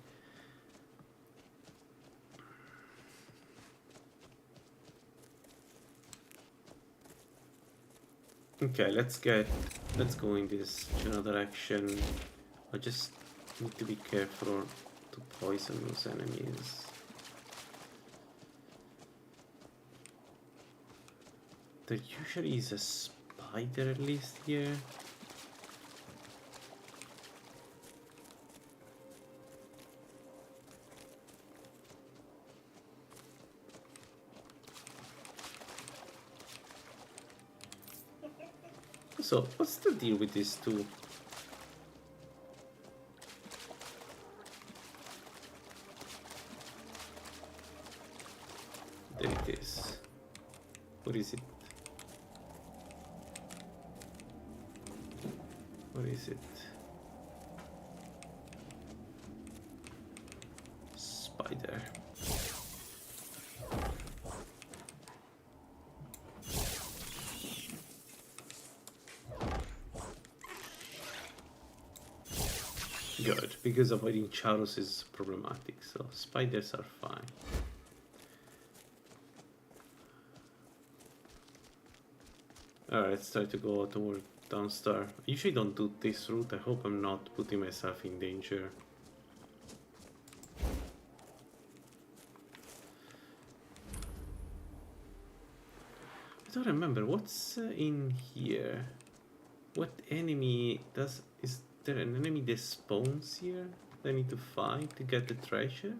Okay, let's go in this general direction. I just need to be careful to poison those enemies. There usually is a spider at least here. So, what's the deal with these two? What is it? What is it? Spider. Good, because avoiding Charos is problematic, so spiders are fine. Alright, let's try to go toward downstairs. I usually don't do this route. I hope I'm not putting myself in danger. I don't remember what's in here. What enemy does... Is there an enemy that spawns here that I need to fight to get the treasure?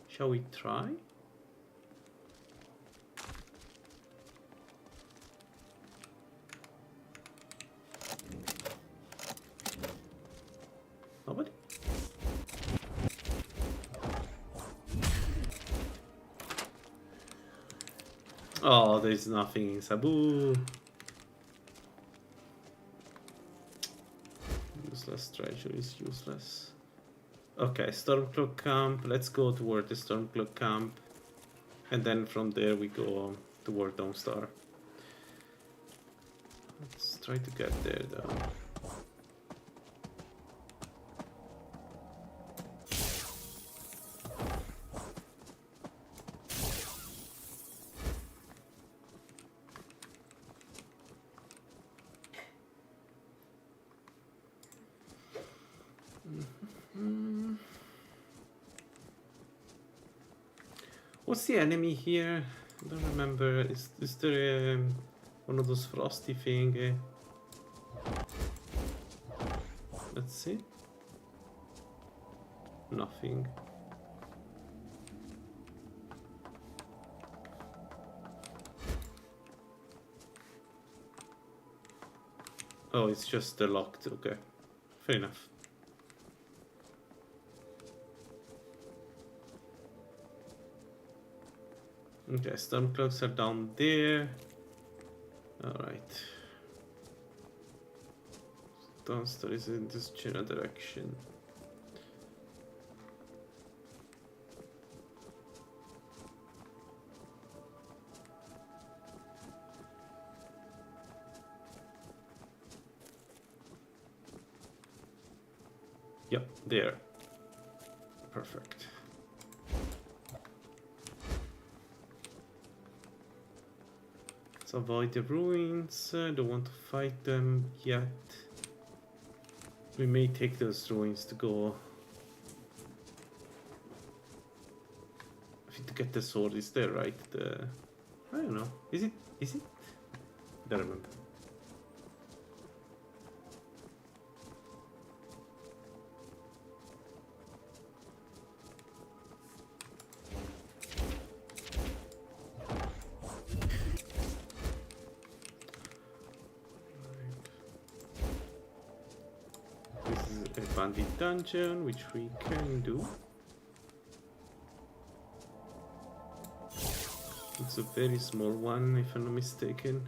Shall we try? Nobody? Oh, there's nothing in Sabu. Useless treasure is useless. Okay, Stormcloak camp. Let's go toward the Stormcloak camp. And then from there we go toward Dawnstar. Let's try to get there though. What's the enemy here? I don't remember. Is there one of those frosty thing? Let's see. Nothing. Oh, it's just locked. Okay, fair enough. Okay, Stormcloaks are down there. Alright. Dawnstar is in this general direction. Yep, there. Perfect. Let's avoid the ruins. Don't want to fight them yet. We may take those ruins to go. I think to get the sword is there, right? I don't know. Is it? Is it? I don't remember. Bandit dungeon, which we can do. It's a very small one, if I'm not mistaken.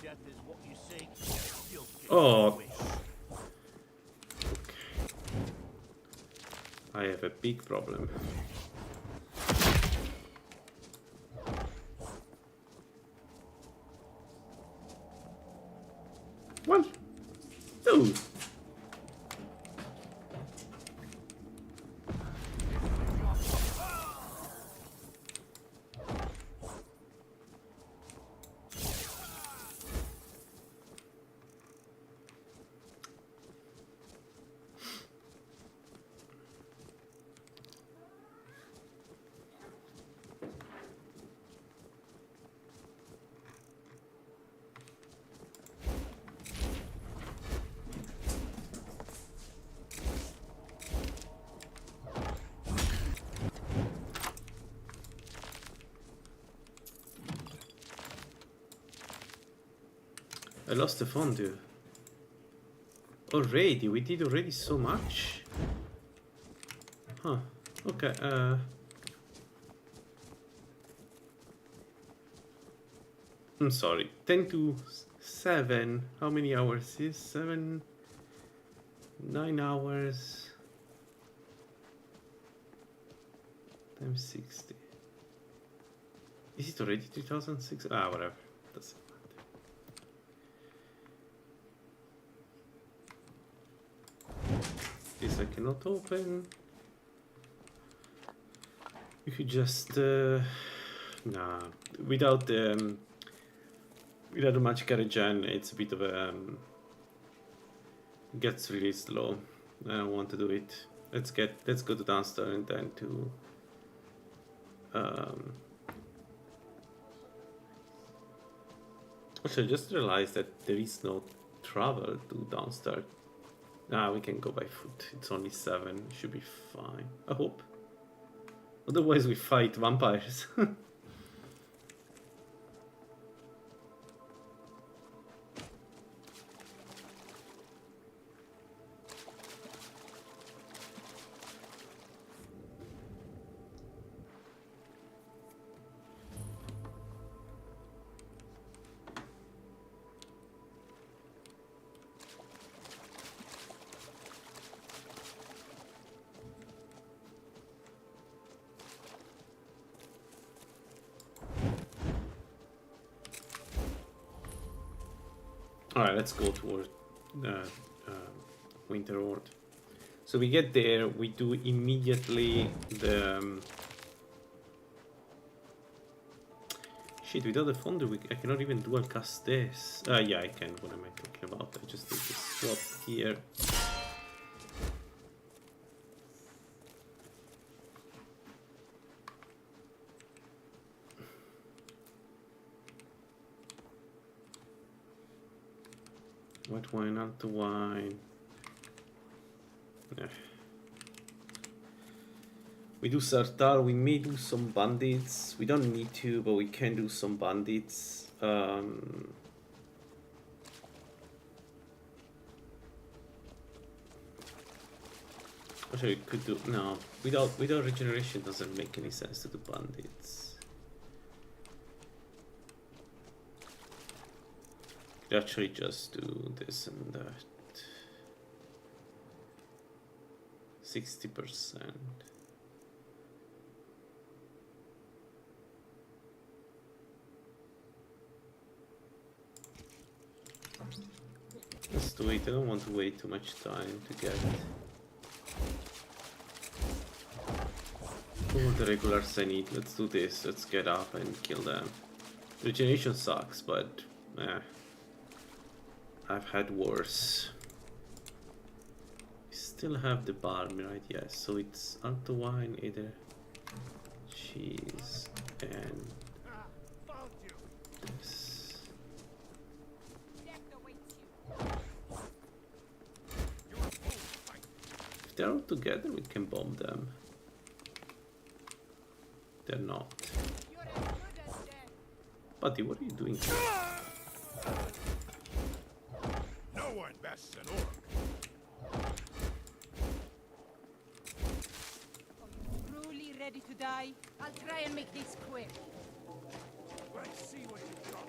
Death is what you seek. You'll get Oh. your wish. I have a big problem. What? Dude. I lost the fondue. Already? We did already so much? Huh. Okay, I'm sorry. 10 to 7. How many hours is 7? 9 hours. Times 60. Is it already 2006? Ah, whatever. Doesn't matter. This I cannot open. You could just nah. Without the magic regen, it's a bit of a gets really slow. I don't want to do it. Let's go to downstairs and then to also, I just realized that there is no travel to downstairs. Nah, we can go by foot. It's only 7. Should be fine. I hope. Otherwise, we fight vampires. Alright, let's go toward Winterhold. So we get there, we do immediately the... shit, without the founder, I cannot even dual cast this. Yeah, I can. What am I talking about? I just need to swap here. White wine, not wine. Yeah. We do Sartar, we may do some bandits. We don't need to, but we can do some bandits. Actually, we could do no. Without regeneration, doesn't make any sense to do bandits. Actually, just do this and that. 60%. Let's do it. I don't want to wait too much time to get all the regulars I need. Let's do this. Let's get up and kill them. Regeneration sucks, but I've had worse. We still have the balm, right? Yes. So it's alto wine, either cheese and this. If they're all together, we can bomb them. They're not. Buddy, what are you doing here? No one bests an orc. Truly ready to die? I'll try and make this quick. Let's see what you got.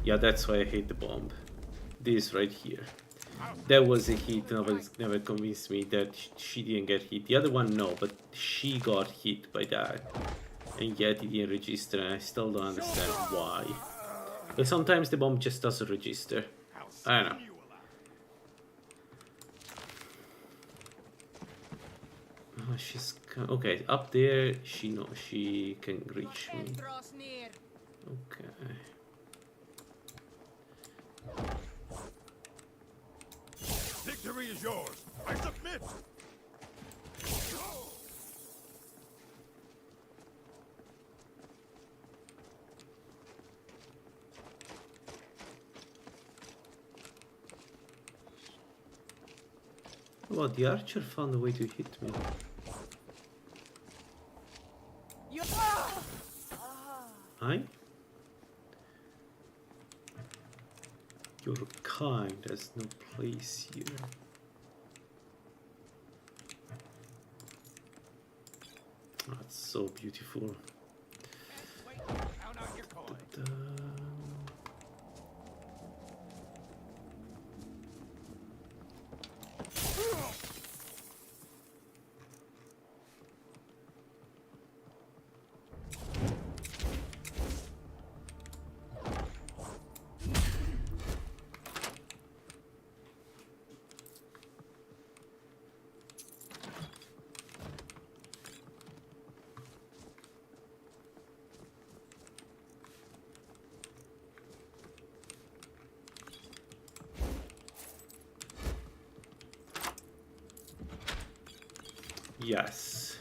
Yeah, that's why I hate the bomb. This right here. That was a hit. Nobody's never convinced me that she didn't get hit. The other one, no, but she got hit by that. And yet it didn't register, and I still don't understand why. But sometimes the bomb just doesn't register. I don't know. Oh, she's okay. Up there, she can reach me. Okay. Victory is yours. I submit. Well, the archer found a way to hit me. Hi? Your kind has no place here. That's so beautiful. Wait, count out your coin. Yes.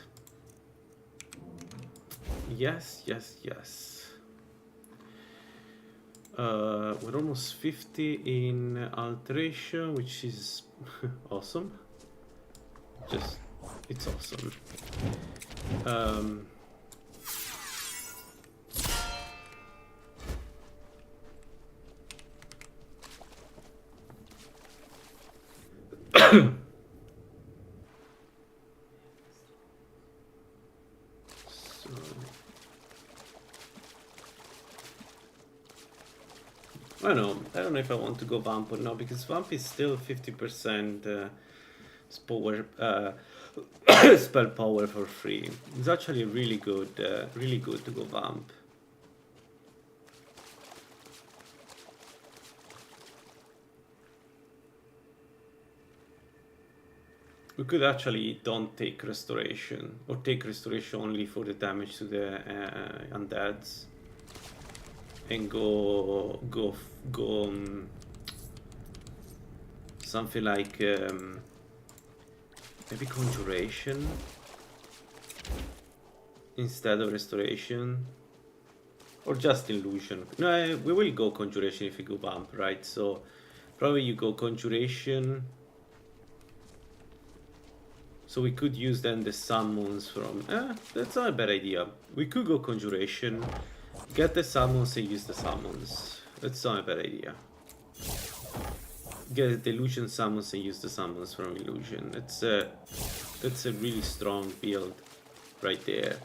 Yes, yes, yes. We're almost 50 in alteration, which is awesome. Just, it's awesome. I don't know if I want to go Vamp or not, because Vamp is still 50% spell power for free. It's actually really good to go Vamp. We could actually don't take restoration, or take restoration only for the damage to the undeads, and go something like maybe conjuration instead of restoration, or just illusion. No, we will go conjuration if we go Vamp, right? So probably you go conjuration. So we could use then the summons from... that's not a bad idea. We could go conjuration, get the summons and use the summons. That's not a bad idea. Get the illusion summons and use the summons from illusion. That's a really strong build right there.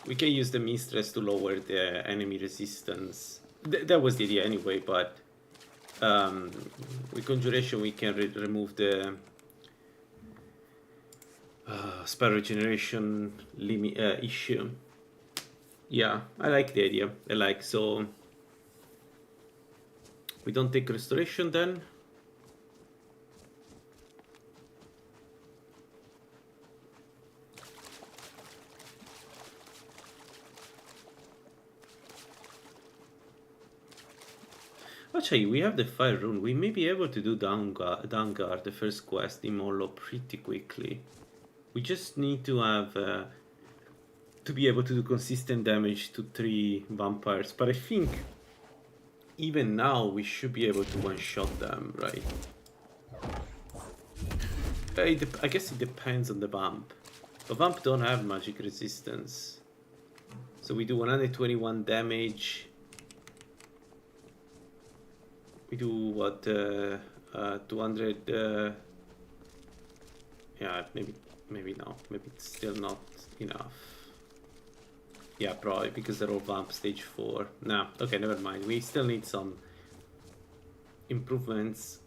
We can use the mistress to lower the enemy resistance. That was the idea anyway, but with conjuration we can remove the spell regeneration issue. Yeah, I like the idea. So we don't take restoration then. Actually, we have the fire rune. We may be able to do Dawnguard, the first quest in Molo, pretty quickly. We just need to have to be able to do consistent damage to 3 vampires. But I think even now we should be able to one-shot them, right? I guess it depends on the vamp. But vamp don't have magic resistance. So we do 121 damage. We do what? 200. Yeah, maybe no. Maybe it's still not enough. Yeah, probably because they're all vamp stage 4. Nah, okay, never mind. We still need some improvements.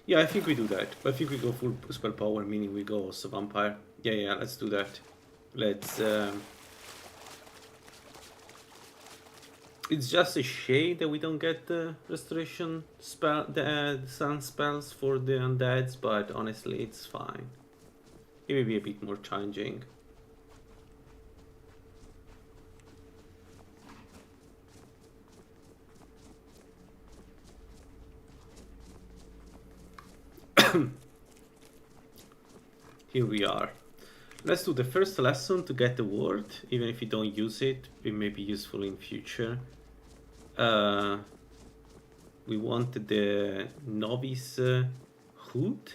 Yeah, I think we do that. I think we go full spell power, meaning we go also vampire. Yeah, let's do that. Let's... It's just a shame that we don't get the restoration spell, the sun spells for the undeads, but honestly, it's fine. It may be a bit more challenging. Here we are. Let's do the first lesson to get the word. Even if you don't use it, it may be useful in future. we want the novice hood,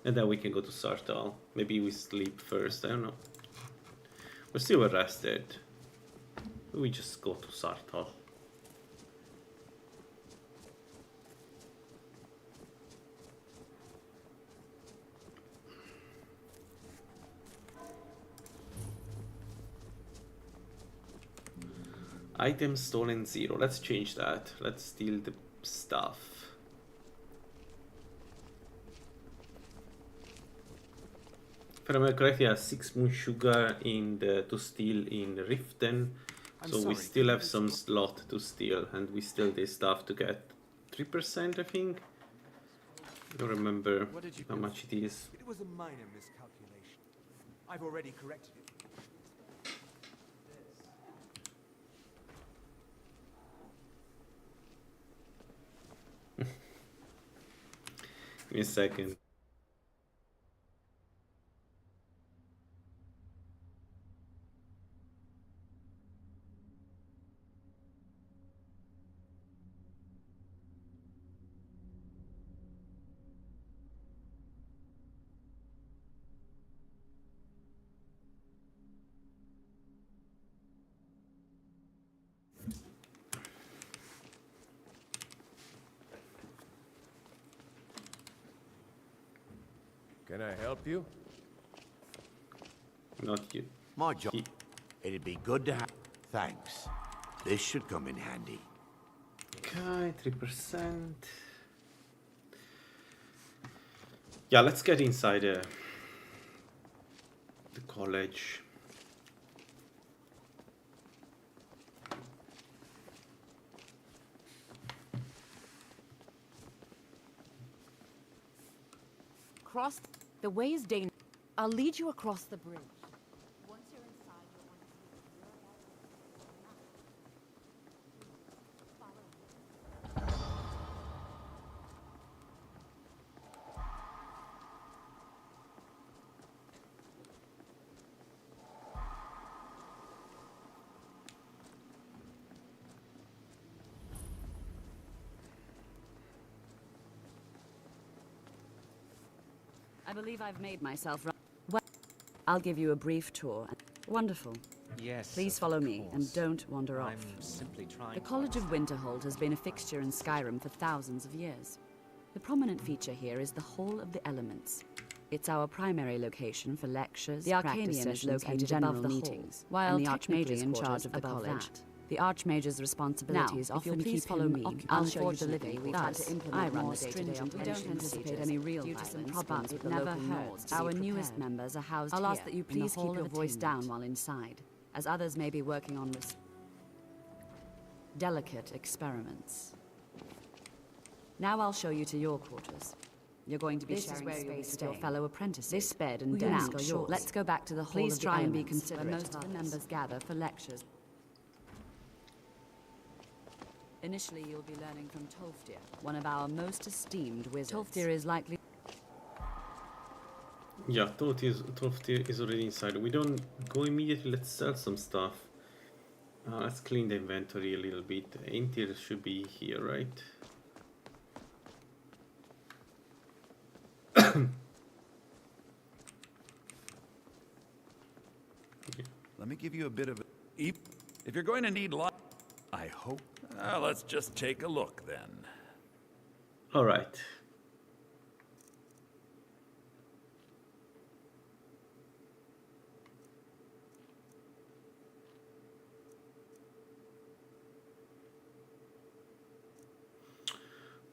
and then we can go to Sartal. Maybe we sleep first, I don't know. We're still rested. We just go to Sartal. Item stolen 0. Let's change that. Let's steal the stuff. If I remember correctly, I have 6 moon sugar in the, to steal in Riften. So we still have some slot to steal, and we steal this stuff to get 3%, I think. I don't remember how much it is. It was a minor miscalculation. I've already corrected it. Give me a second. Can I help you? Not you. My job. It'd be good to have. Thanks. This should come in handy. Okay, 3%. Yeah, let's get inside the college. Cross. The way is dangerous. I'll lead you across the bridge. Once you're inside, you'll want to follow me. I believe I've made myself right. Well, I'll give you a brief tour. Wonderful. Yes. Please follow me and don't wander off. I'm simply trying. The College of Winterhold has been a fixture in Skyrim for thousands of years. The prominent feature here is the Hall of the Elements. It's our primary location for lectures, the Arcanium is located above the meetings, while the Archmage is in charge of the college. The Archmage's responsibilities often keep follow me. I'll show you the living we've had to implement more stringent. We don't anticipate any real violence, but it never hurts. Our newest members are housed here. I'll ask that you please keep your voice down while inside, as others may be working on delicate experiments. Now I'll show you to your quarters. You're going to be sharing space with your fellow apprentices. This bed and desk are yours. Let's go back to the hall. Please try and be considerate. Where most of the members gather for lectures. Initially, you'll be learning from Tolfdir, one of our most esteemed wizards. Tolfdir is likely... Yeah, Tolfdir is already inside. We don't go immediately, let's sell some stuff. Let's clean the inventory a little bit. Aintir should be here, right? Let me give you a bit of... If you're going to need light, I hope... let's just take a look, then. All right.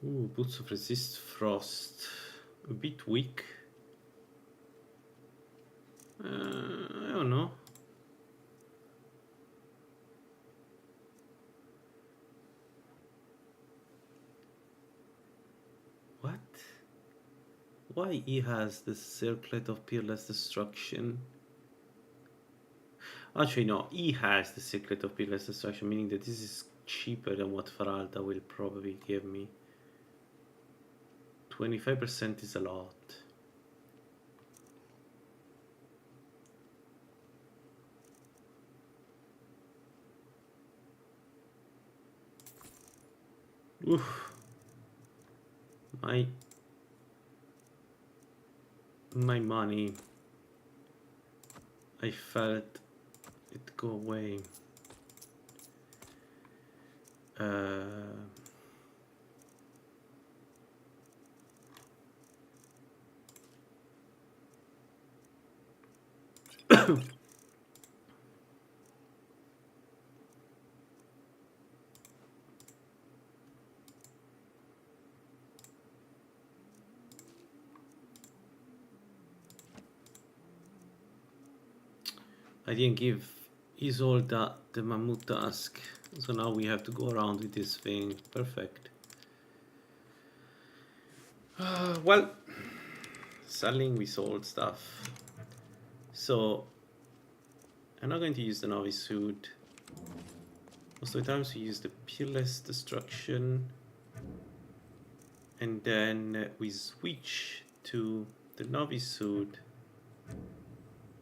Ooh, boots of resist frost. A bit weak. I don't know. What? Why he has the circlet of peerless destruction? Actually, no, he has the circlet of peerless destruction, meaning that this is cheaper than what Faralda will probably give me. 25% is a lot. Oof. my money. I felt it go away. I didn't give Isolda the mammoth task, so now we have to go around with this thing. Perfect. Well, selling, we sold stuff. So, I'm not going to use the novice suit. Most of the times we use the peerless destruction. And then we switch to the novice suit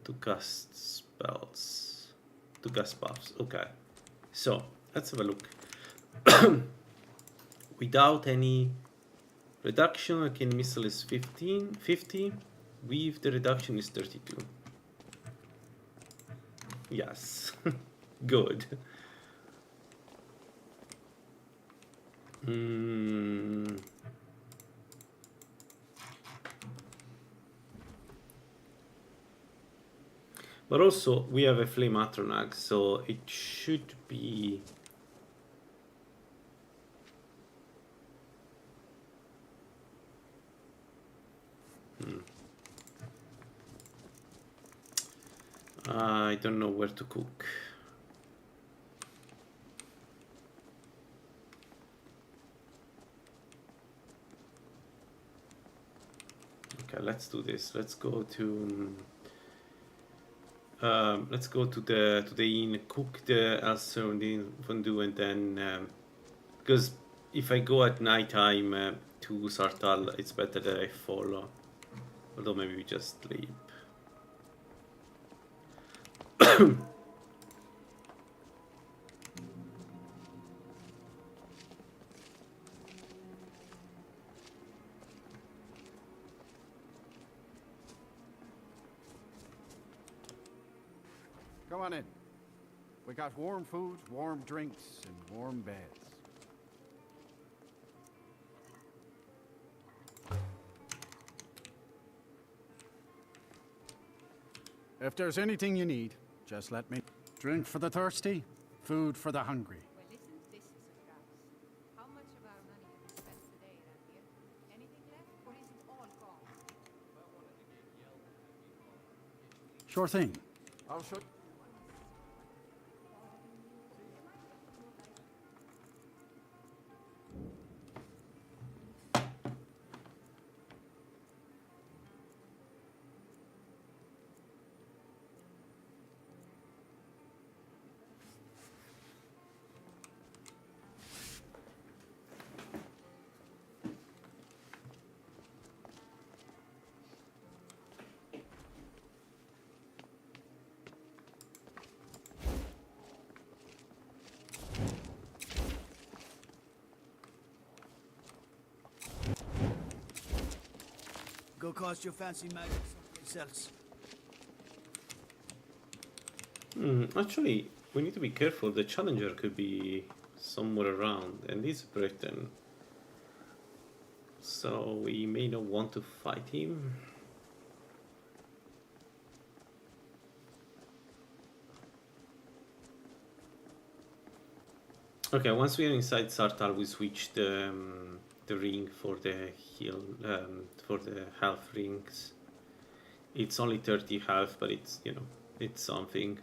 to cast spells, to cast buffs. Okay, so let's have a look. Without any reduction, arcane missile is 50. With the reduction is 32. Yes, good. But also, we have a Flame Atronach, so it should be... I don't know where to cook. Okay, let's do this. Let's go to... the inn, cook the ulcer fondue, and then because if I go at night time to Sartal, it's better that I follow. Although maybe we just sleep. Come on in. We got warm food, warm drinks, and warm beds. If there's anything you need, just let me. Drink for the thirsty, food for the hungry. Well, listen, this is a price. How much of our money have we spent today, Ramir? Anything left, or is it all gone? Sure thing. I'll show. Go cast your fancy magic someplace else. Actually, we need to be careful. The challenger could be somewhere around, and he's Britain. So we may not want to fight him. Okay, once we are inside Sartal, we switch the ring for the heal, for the health rings. It's only 30 health, but it's, you know, it's something.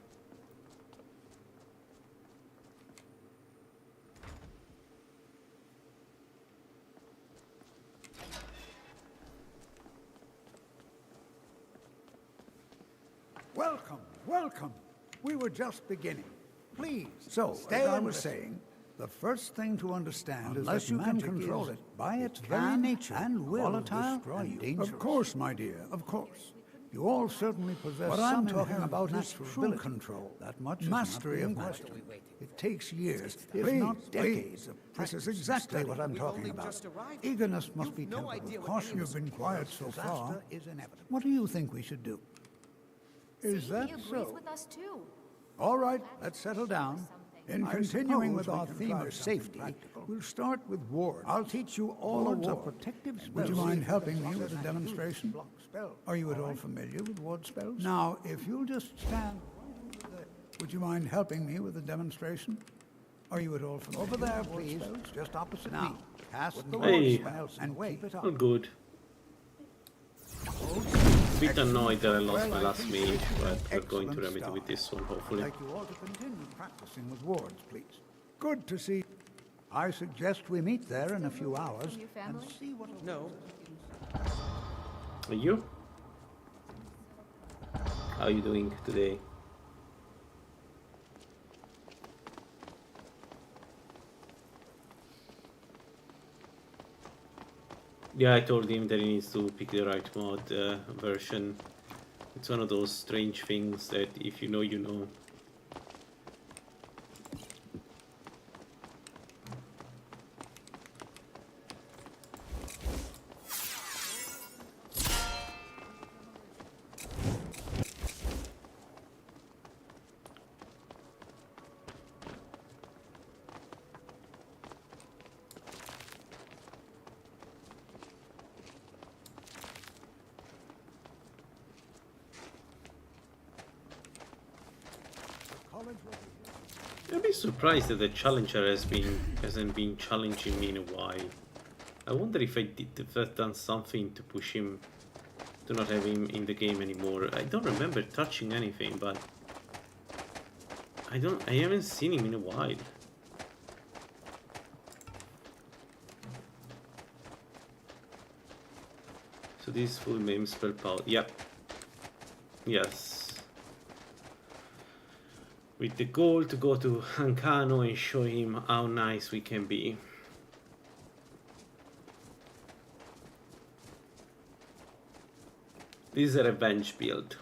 Welcome, welcome. We were just beginning. Please, So, stay as I and was listen. saying, the first thing to understand Unless is you that can magic control is, it by its it very can nature, and will volatile destroy and you. dangerous. Of course, my dear, of course. You all certainly possess What some I'm talking inherent about is natural true ability. control. That much is Mastery not of being mastery. questioned. It takes years, if Please, not decades, of This practice is and exactly study. what I'm talking about. Eagerness must be tempered with caution. You've been quiet so far. Is inevitable. What do you think we should do? Is that so? with us too. All right, let's settle down. In continuing with our theme of safety, we'll start with wards. I'll teach you all wards are protective spells. Would you mind helping me with a demonstration? Are you at all familiar with ward spells? Now, if you'll just stand right over there. Would you mind helping me with a demonstration? Are you at all familiar? Over there, please, just opposite me. Now, cast the ward spell and keep it up. Not good. A bit annoyed that I lost my last mage, but we're going to remedy with this one, hopefully. I'd like you all to continue practicing with wards, please. Good to see. I suggest we meet there in a few hours and see what... No. Are you? How are you doing today? Yeah, I told him that he needs to pick the right mod version. It's one of those strange things that if you know, you know. I'd be surprised that the challenger hasn't been challenging me in a while. I wonder if I've done something to push him to not have him in the game anymore. I don't remember touching anything, but I haven't seen him in a while. So this full name Spellpower. Yep. Yes. With the goal to go to Ancano and show him how nice we can be. This is a revenge build.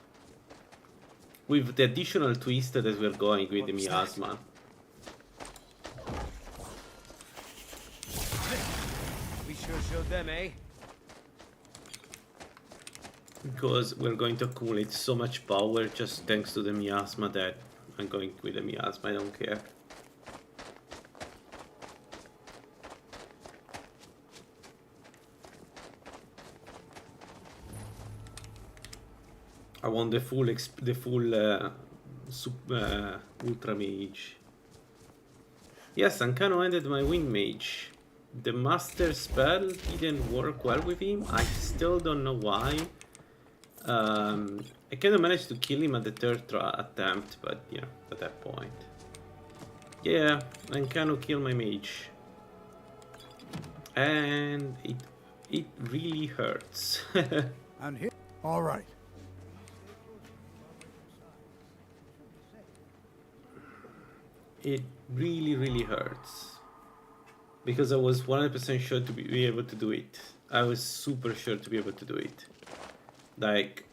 With the additional twist that we're going with the miasma. We sure showed them, eh? Because we're going to accumulate so much power just thanks to the miasma that I'm going with the miasma, I don't care. I want the full ultra mage. Yes, Ancano ended my wind mage. The master spell didn't work well with him. I still don't know why. I kind of managed to kill him at the third attempt, but yeah, at that point. Yeah, Ancano killed my mage. And it really hurts. And here... All right. It really hurts. Because I was 100% sure to be able to do it. I was super sure to be able to do it. Like,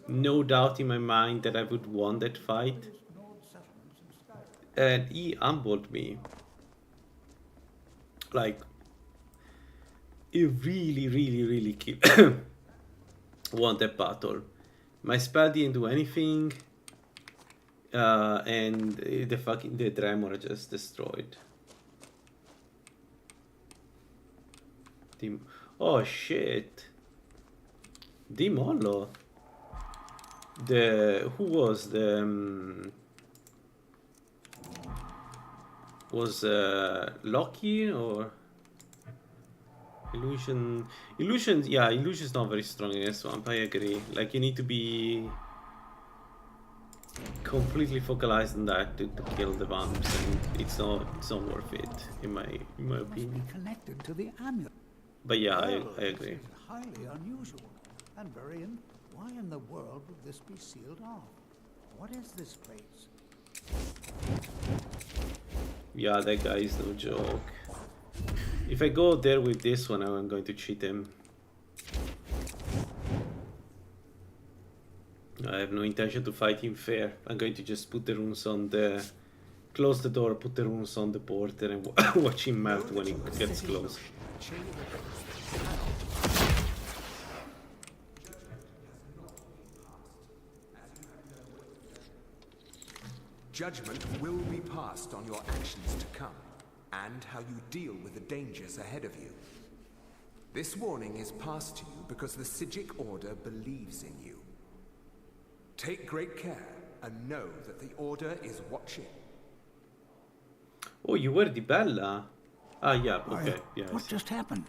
no doubt in my mind that I would won that fight. And he humbled me. Like, he really won that battle. My spell didn't do anything. And the Tremor just destroyed. Oh shit. Dimolo. Who was the was Loki or Illusion? Yeah, Illusion's not very strong against Swamp, I agree. Like, you need to be completely focalized on that to kill the vamps, and it's not worth it in my opinion. Connected to the amulet. But yeah, I agree. This is highly unusual and very why in the world would this be sealed off? What is this place? Yeah, that guy is no joke. If I go there with this one, I'm going to cheat him. I have no intention to fight him fair. I'm going to just put the runes on the... Close the door, put the runes on the porter, and watch him melt when he gets close. Judgment will be passed on your actions to come, and how you deal with the dangers ahead of you. This warning is passed to you because the Psijic Order believes in you. Take great care, and know that the Order is watching. Oh, you were the Bella? Ah, yeah, okay. Yeah, what just happened?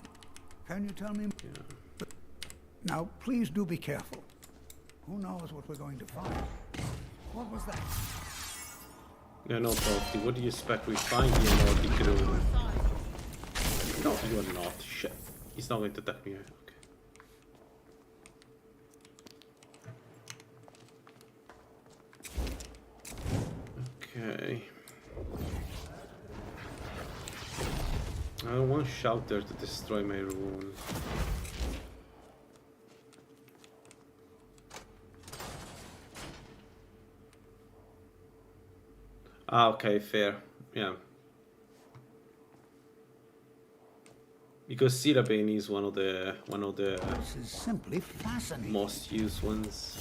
Can you tell me? Yeah. Now, please do be careful. Who knows what we're going to find? What was that? Yeah, no, Tofty. What do you expect we find here, Nordic room? No, you are not. Shit. He's not going to attack me. Okay. Okay. I don't want Shouter to destroy my rune. Ah, okay, fair. Yeah. Because Sirabane is one of the this is simply fascinating. Most used ones.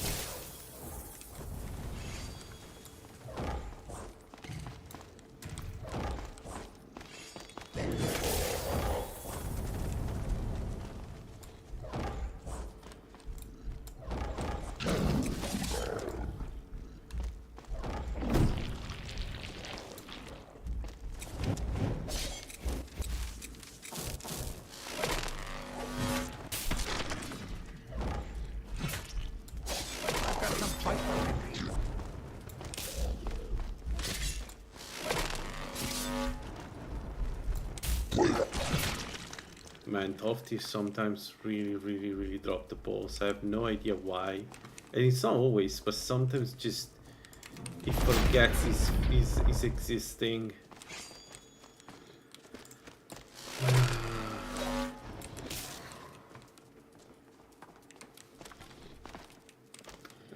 Man, Tofty sometimes really drop the balls. I have no idea why. And it's not always, but sometimes just he forgets he's existing.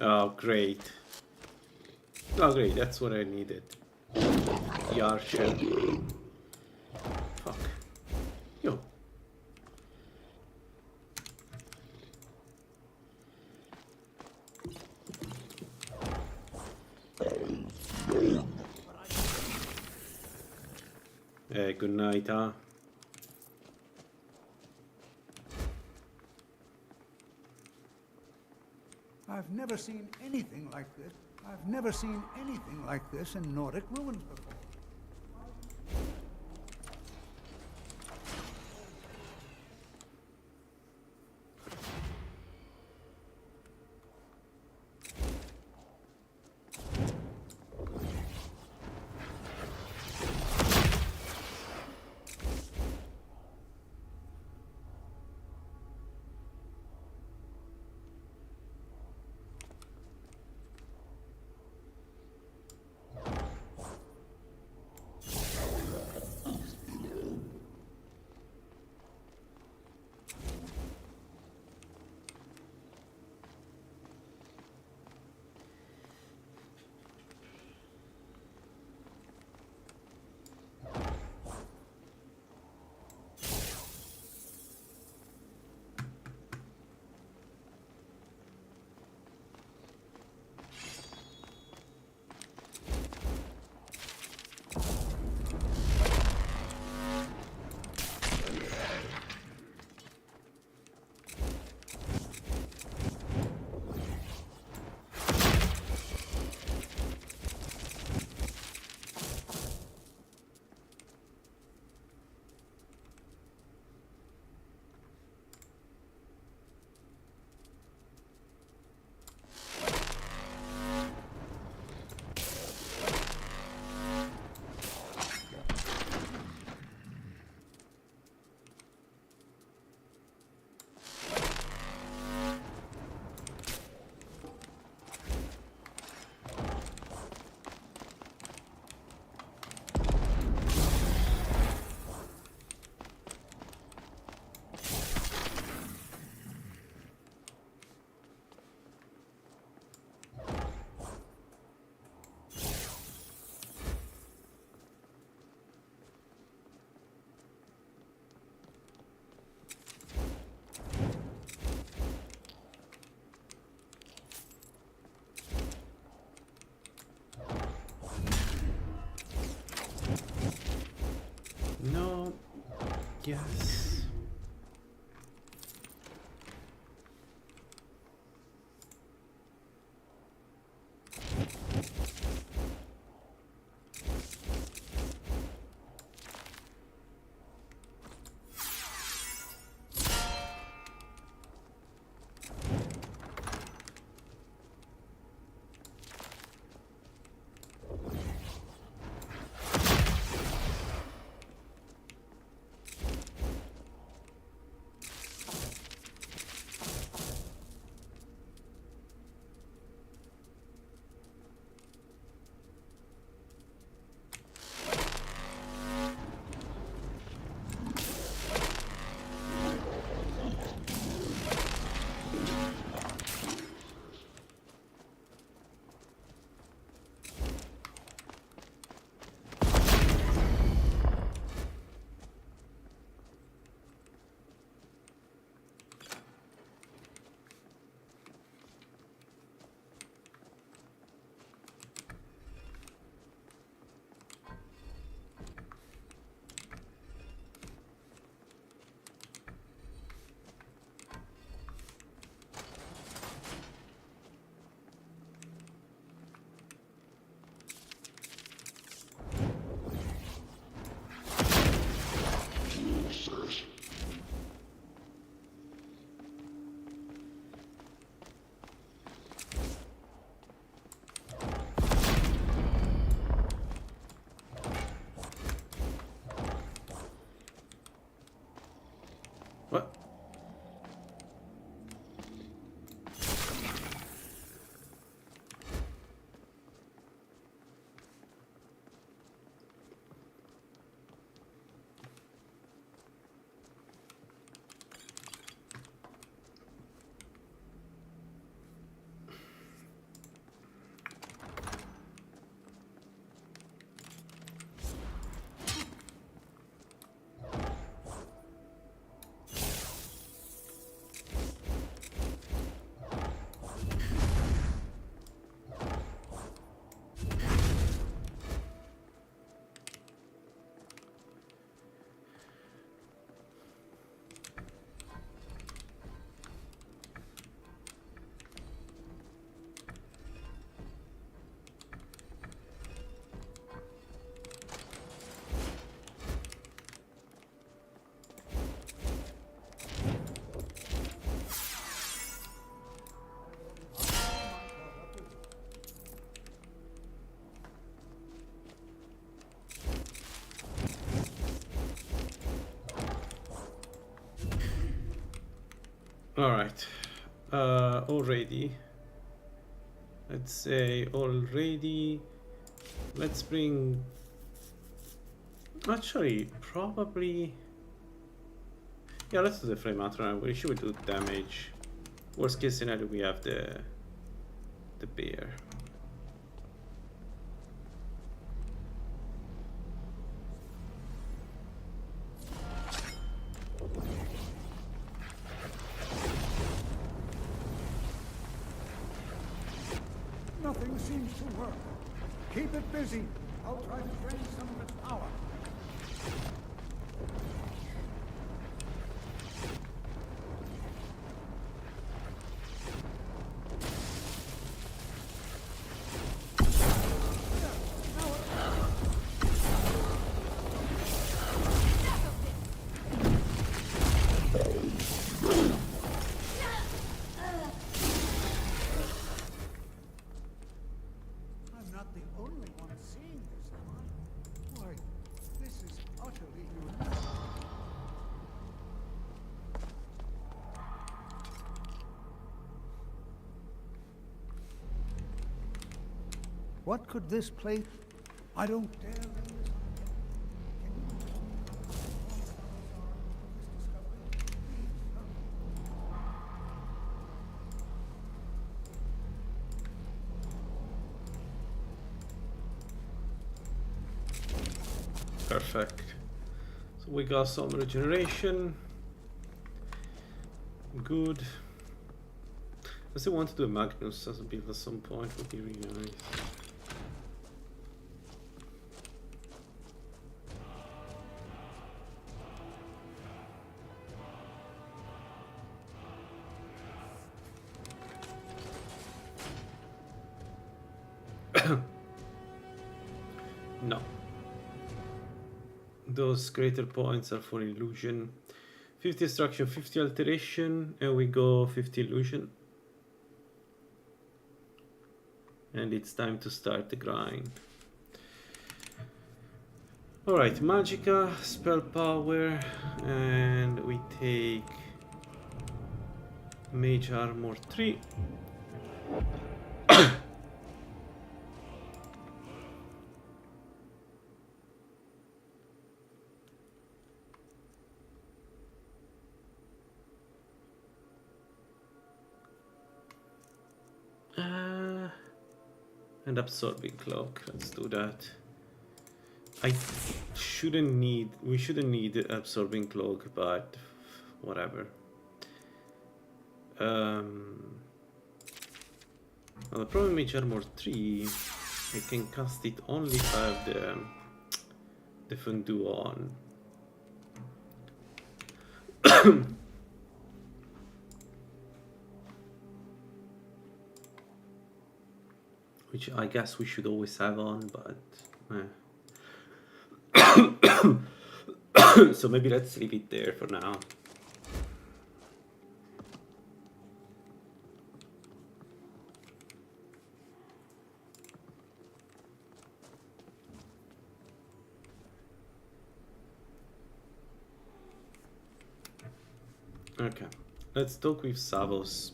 Oh, great. Oh, great, that's what I needed. The archer. Fuck. Yo. Hey, good night, huh? I've never seen anything like this. I've never seen anything like this in Nordic ruins before. guess. What? Alright, already, let's say already, let's bring, actually, probably, yeah, let's do the flame out. We should do damage. Worst case scenario, we have the bear. Nothing seems to work. Keep it busy. I'll try to drain some of its power. What could this plate? I don't dare. Perfect. So we got some regeneration. Good. I still want to do a Magnus as a build at some point, would be really nice. Those greater points are for illusion. 50 destruction, 50 alteration, and we go 50 illusion. And it's time to start the grind. Alright, Magicka, Spellpower, and we take Mage Armor 3. And Absorbing Cloak, let's do that. We shouldn't need Absorbing Cloak, but whatever. Well, the problem with Armor 3, I can cast it only if I have the Fondue on. Which I guess we should always have on, but... So maybe let's leave it there for now. Okay, let's talk with Savos.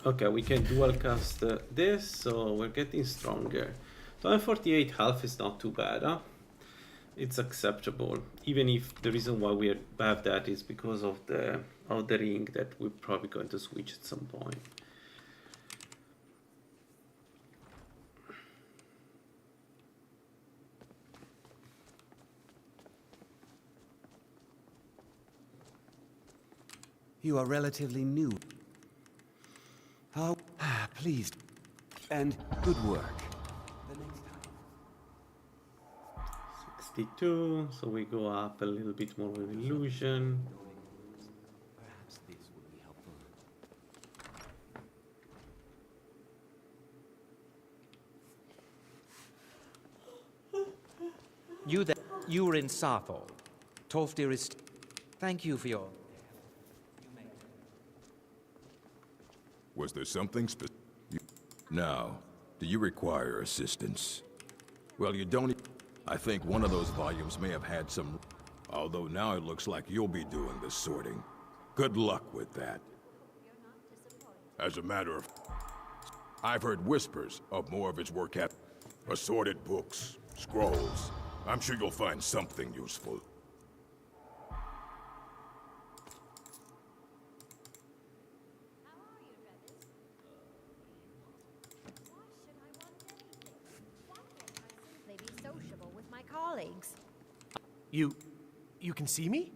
Okay, we can dual cast this, so we're getting stronger. 248 health is not too bad, huh? It's acceptable, even if the reason why we have that is because of the ring that we're probably going to switch at some point. You are relatively new. How pleased. And good work. The next time. 62, so we go up a little bit more with illusion. Perhaps this will be helpful. You were in Sappho. Tolfdir is... Thank you for your... Was there something Now, do you require assistance? Well, you don't... I think one of those volumes may have had some... Although now it looks like you'll be doing the sorting. Good luck with that. As a matter of... I've heard whispers of more of his work at... Assorted books, scrolls. I'm sure you'll find something useful. You can see me?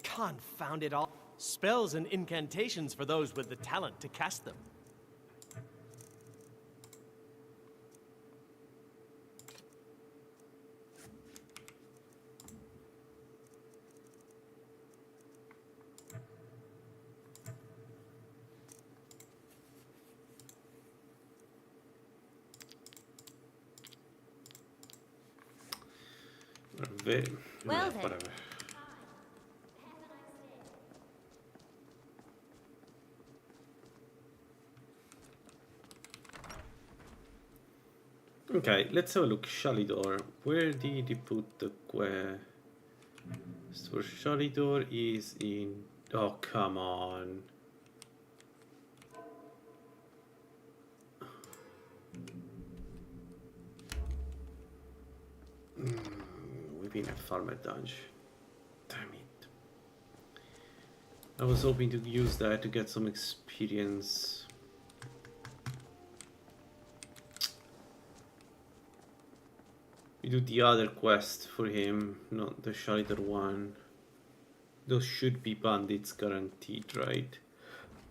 Confound it all. Spells and incantations for those with the talent to cast them. Well then. Whatever. Okay, let's have a look. Shalidor. Where did he put the quest? So Shalidor is in... Oh, come on. We've been at Farmer Dungeon. Damn it. I was hoping to use that to get some experience. We do the other quest for him, not the Shalidor one. Those should be bandits guaranteed, right?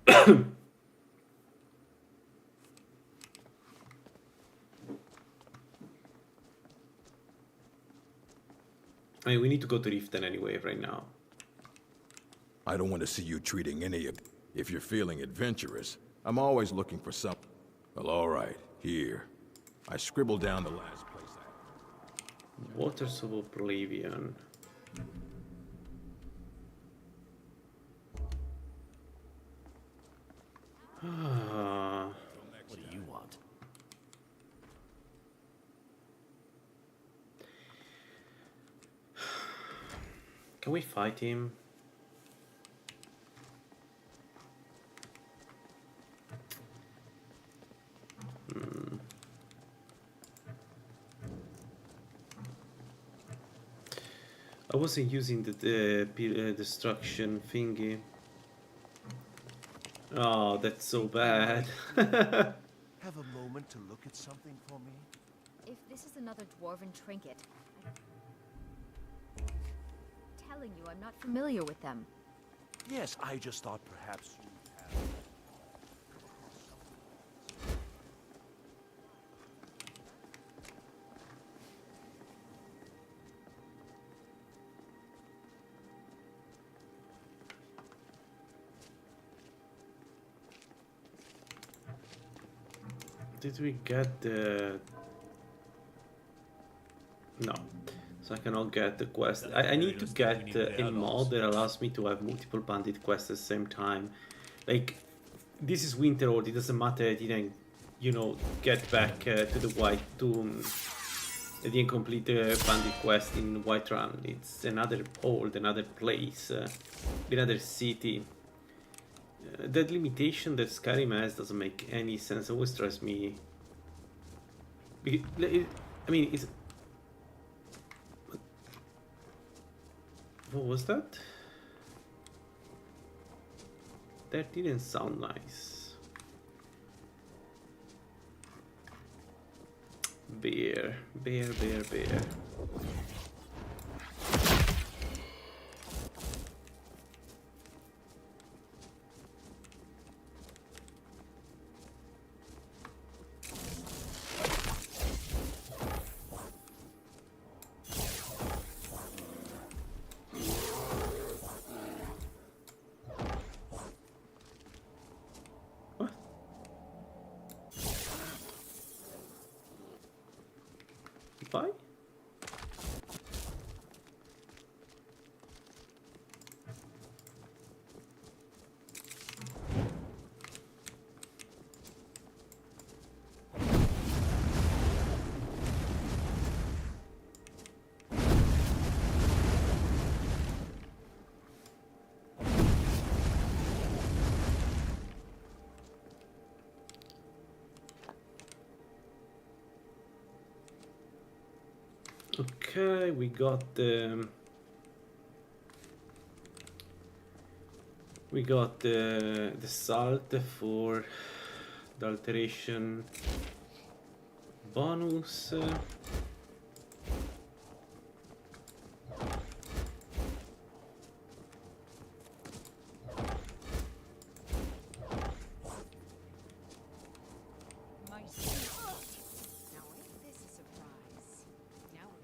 I mean, we need to go to Riften anyway right now. I don't want to see you treating any of... If you're feeling adventurous, I'm always looking for something. Well, all right, here. I scribbled down the last place I... Waters of Oblivion. Ah. What do you want? Can we fight him? I wasn't using the destruction thingy. Oh, that's so bad. Have a moment to look at something for me? If this is another dwarven trinket, telling you I'm not familiar with them. Yes, I just thought perhaps you have. Did we get the... No. So I cannot get the quest. I need to get a mod that allows me to have multiple bandit quests at the same time. Like, this is Winterhold, it doesn't matter I didn't, you know, get back to the White... I didn't complete the bandit quest in Whiterun. It's another hold, another place, another city. That limitation that Skyrim has doesn't make any sense. It always drives me... I mean, it's... What was that? That didn't sound nice. Bear. Bye. Okay, we got the salt for the alteration bonus.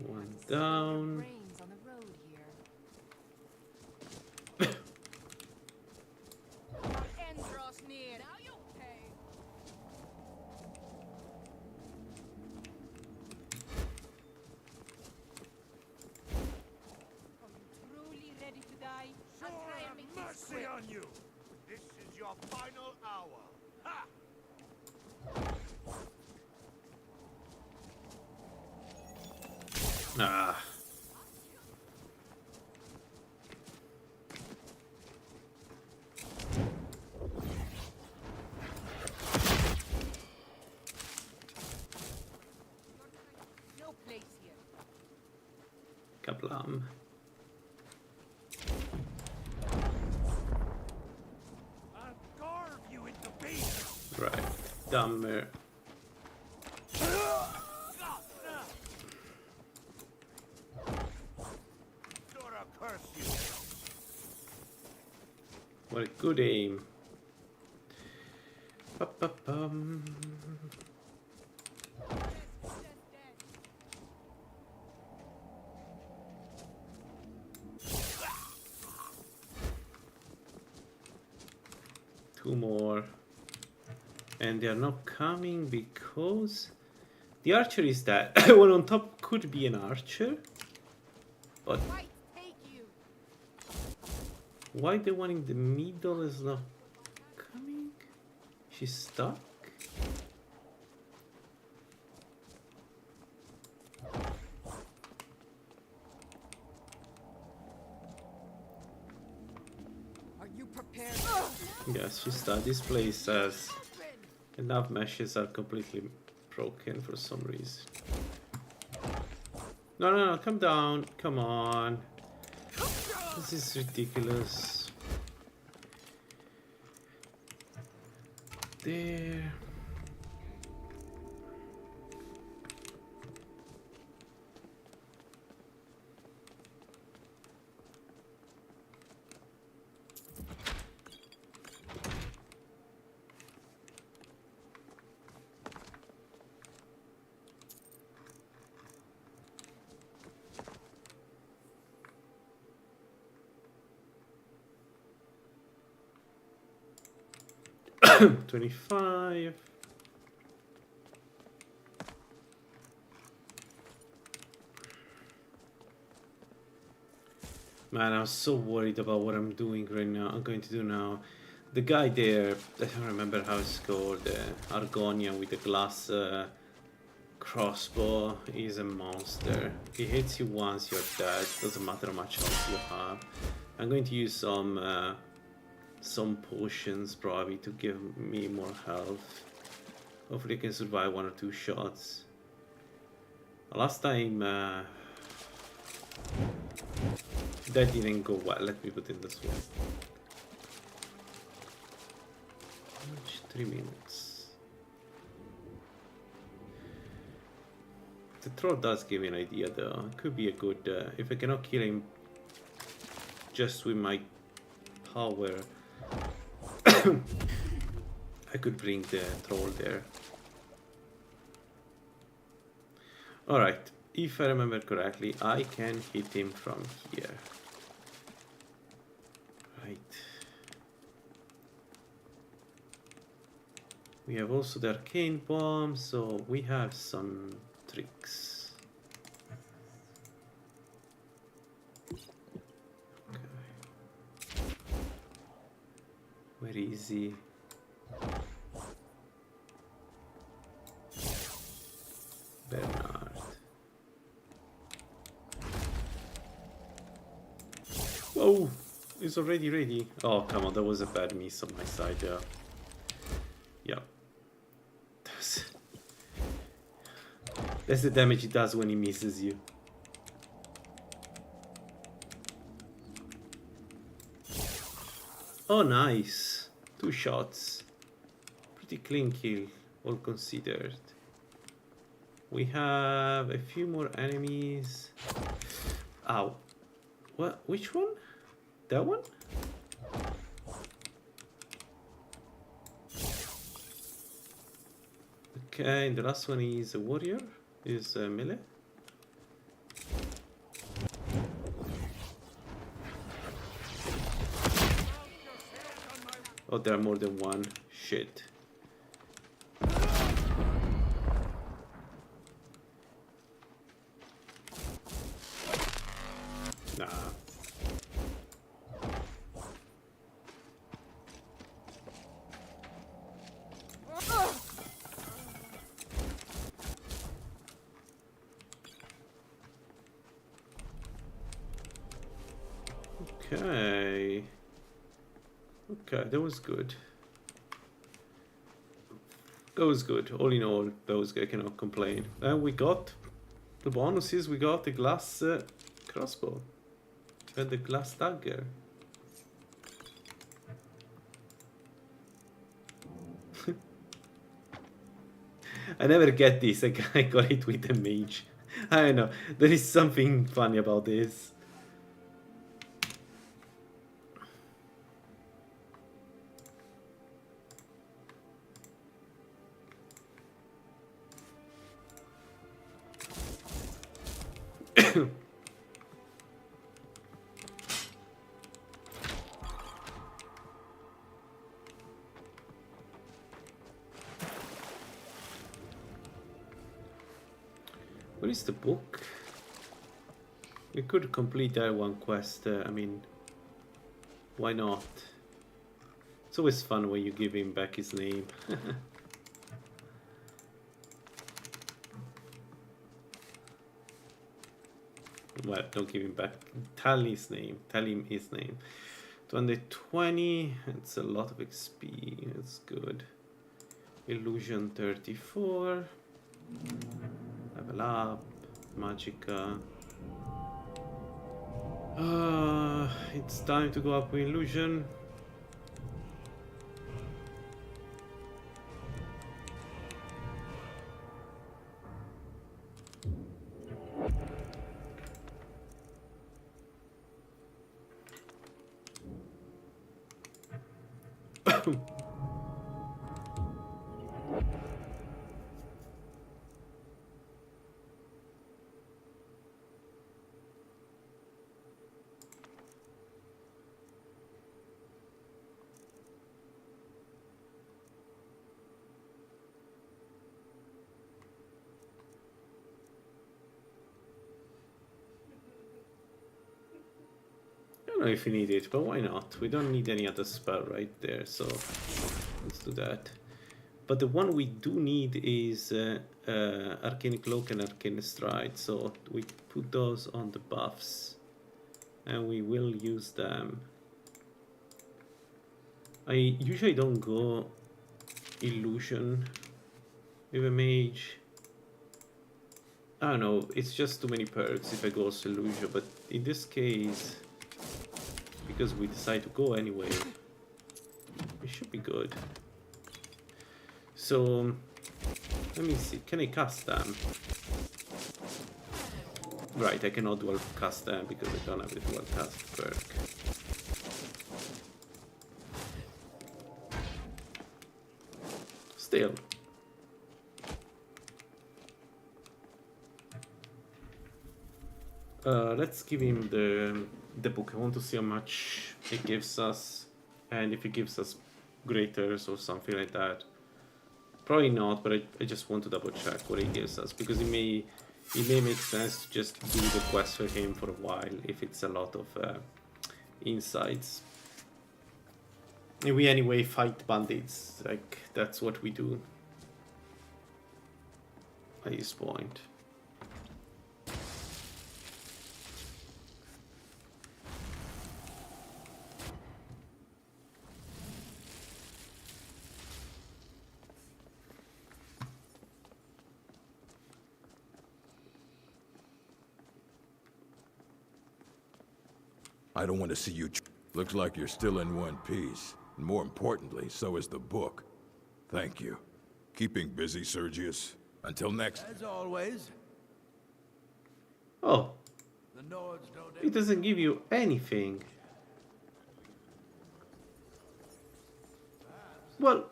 One down. Mercy on you! This is your final hour. Ha! Ah. No place here. Kablam. Right, dummer. What a good aim. Ba-ba-bum. 2 more. And they are not coming because the archer is dead. One on top could be an archer. But why the one in the middle is not coming? She's stuck? Are you prepared? Yes, she's stuck. This place has enough meshes are completely broken for some reason. No, no, no, come down. Come on. This is ridiculous. There. $25. Man, I'm so worried about what I'm doing right now. I'm going to do now. The guy there, I don't remember how it's called, Argonian with the glass crossbow, is a monster. He hits you once, you're dead. Doesn't matter how much health you have. I'm going to use some potions probably to give me more health. Hopefully I can survive 1 or 2 shots. Last time that didn't go well, let me put it this way. 3 minutes. The troll does give me an idea though. It could be a good, if I cannot kill him just with my power, I could bring the troll there. Alright, if I remember correctly, I can hit him from here. Right. We have also the arcane bomb, so we have some tricks. Okay. Where is he? Bernard. Whoa! He's already ready. Oh, come on, that was a bad miss on my side, yeah. Yeah. That's the damage he does when he misses you. Oh, nice. 2 shots. Pretty clean kill, all considered. We have a few more enemies. Ow. What? Which one? That one? Okay, and the last one is a warrior. Is melee. Oh, there are more than one. Shit. Nah. Okay. Okay, that was good. That was good. All in all, those guys cannot complain. And we got the bonuses. We got the glass crossbow and the glass dagger. I never get this. I got it with the mage. I don't know. There is something funny about this. What is the book? We could complete that one quest. I mean, why not? It's always fun when you give him back his name. Well, don't give him back. Tell his name. Tell him his name. 220. It's a lot of XP. That's good. Illusion 34. Level up. Magica. It's time to go up with illusion. I don't know if we need it, but why not? We don't need any other spell right there, so let's do that. But the one we do need is Arcane Cloak and Arcane Stride, so we put those on the buffs and we will use them. I usually don't go illusion with a mage. I don't know, it's just too many perks if I go illusion, but in this case, because we decide to go anyway, it should be good. So, let me see, can I cast them? Right, I cannot dual cast them because I don't have the dual cast perk. Still. Let's give him the book. I want to see how much it gives us, and if it gives us greaters or something like that. Probably not, but I just want to double check what it gives us, because it may make sense to just do the quest for him for a while if it's a lot of insights. And we anyway fight bandits, like that's what we do at this point. I don't want to see you. Looks like you're still in one piece. And more importantly, so is the book. Thank you. Keeping busy, Sergius. Until next. As always. Oh. The Nords don't. It doesn't give you anything. Well,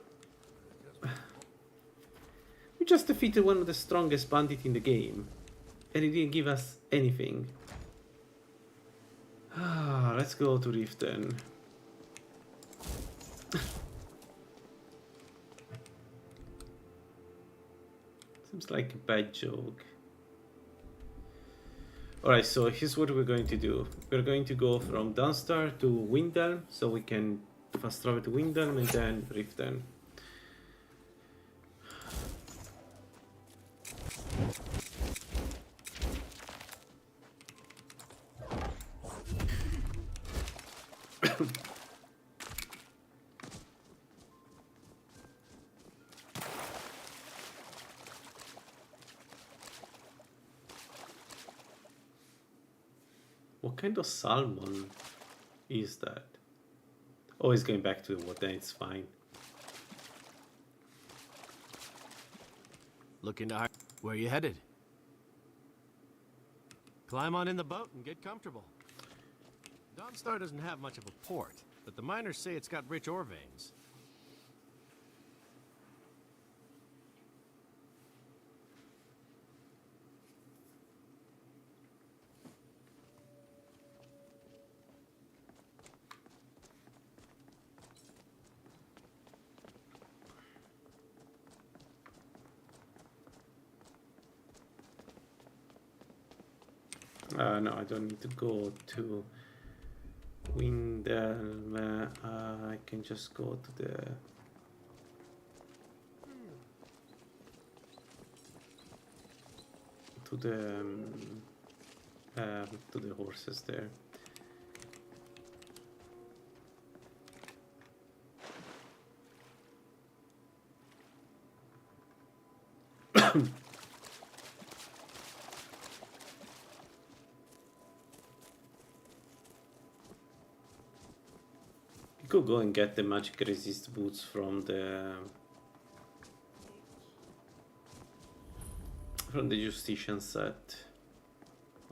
we just defeated one of the strongest bandits in the game, and it didn't give us anything. Let's go to Riften. Seems like a bad joke. Alright, so here's what we're going to do. We're going to go from Dunstar to Windhelm, so we can fast travel to Windhelm and then Riften. What kind of salmon is that? Oh, he's going back to the water, it's fine. Looking to where you headed? Climb on in the boat and get comfortable. Dawnstar doesn't have much of a port, but the miners say it's got rich ore veins. No, I don't need to go to Windhelm. I can just go to the horses there. You could go and get the magic resist boots from the Justician set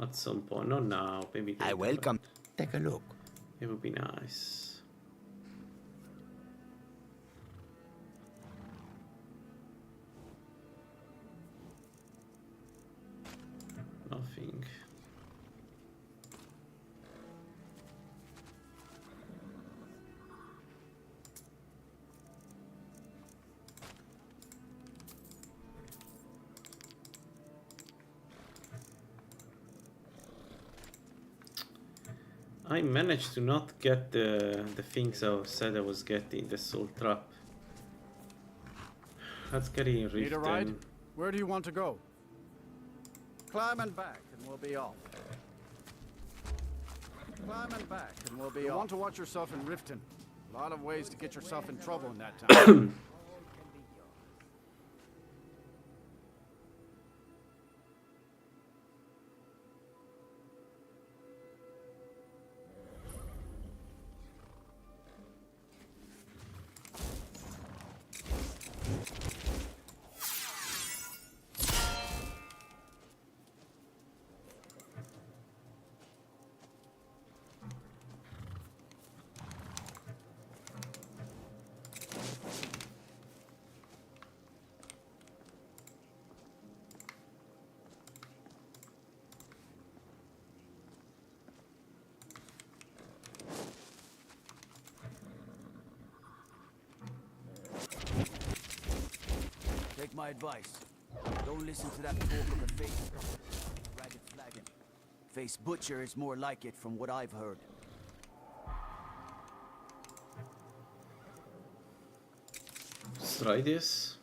at some point. Not now, maybe later, I welcome. Take a look. It would be nice. Nothing. I managed to not get the things I said I was getting, the soul trap. Let's get in Need a ride? Riften. Where do you want to go? Climb and back, and we'll be off. Climb and back, and we'll be off. You want to watch yourself in Riften. A lot of ways to get yourself in trouble in that town. Take my advice. Don't listen to that talk of a face. Ragged flagon. Face butcher is more like it from what I've heard. Let's try this.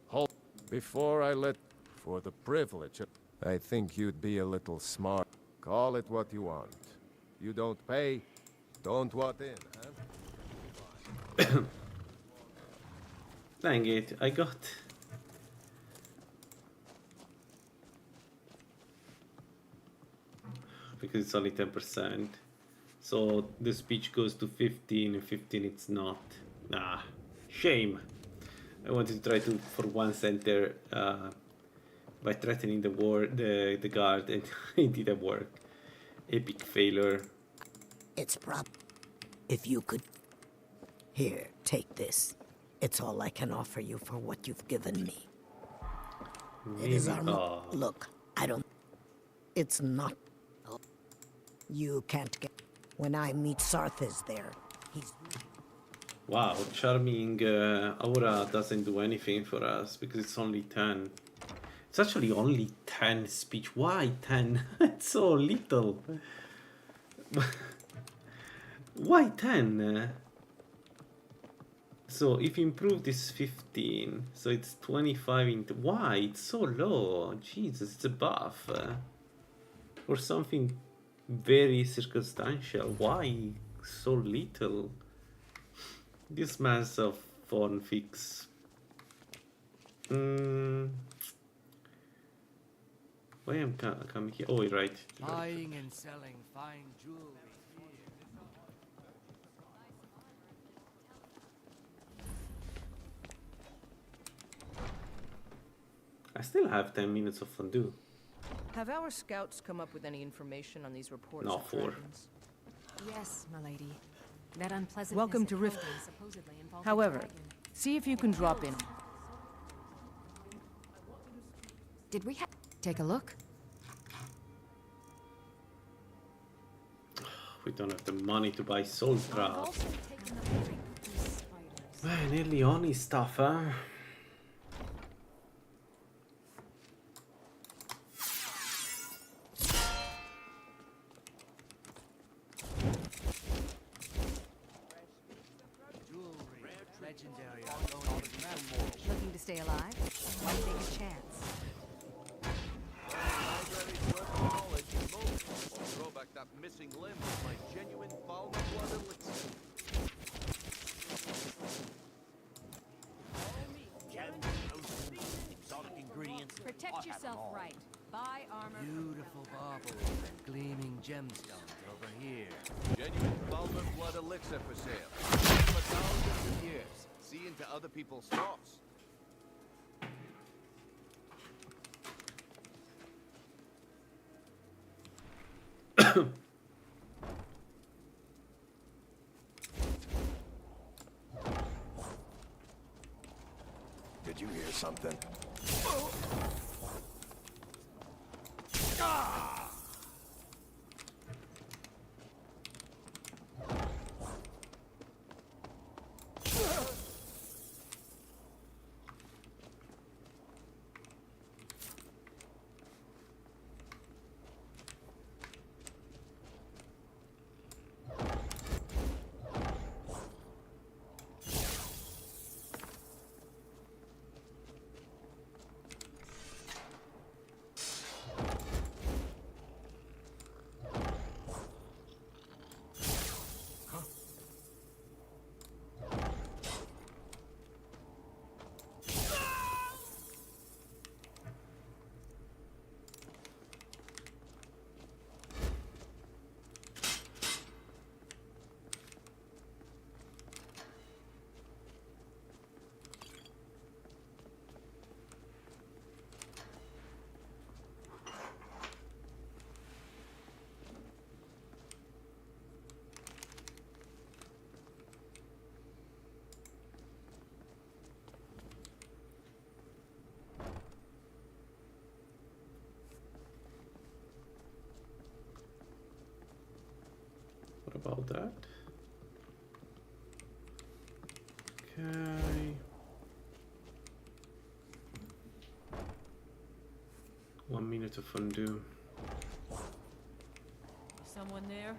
Hold. Before I let... For the privilege, I think you'd be a little smart. Call it what you want. You don't pay, don't want in, huh? Dang it, I got... Because it's only 10%. So the speech goes to 15 and 15 it's not. Nah, shame. I wanted to try to, for one center, by threatening the the guard, and it didn't work. Epic failure. It's if you could... Here, take this. It's all I can offer you for what you've given me. It is our... Look, I don't... It's not... You can't get... When I meet Sarthis there, he's... Wow, charming aura doesn't do anything for us because it's only 10. It's actually only 10 speech. Why 10? It's so little. Why 10? So if you improve this 15, so it's 25 into... Why? It's so low. Jesus, it's a buff. Or something very circumstantial. Why so little? This massive phone fix. Why am I coming here? Oh, right. Buying and selling fine jewelry. I still have 10 minutes of fondue. Have our scouts come up with any information on these reports? No, of 4. dragons? Yes, milady. That unpleasant. Welcome to Riften. However, see if you can drop in. Did we take a look? We don't have the money to buy soul trap. Man, early on is tough, huh? area. Looking to stay alive? Why take a chance? Knowledge and motion. Or throw back that missing limb with my genuine Balmer blood elixir. Exotic ingredients. Protect yourself right. Buy armor. Beautiful baubles and gleaming gemstones over here. Genuine Balmer blood elixir for sale. For thousands of years. See into other people's thoughts. Did you hear something? What about that? Okay. 1 minute of undo. Someone there?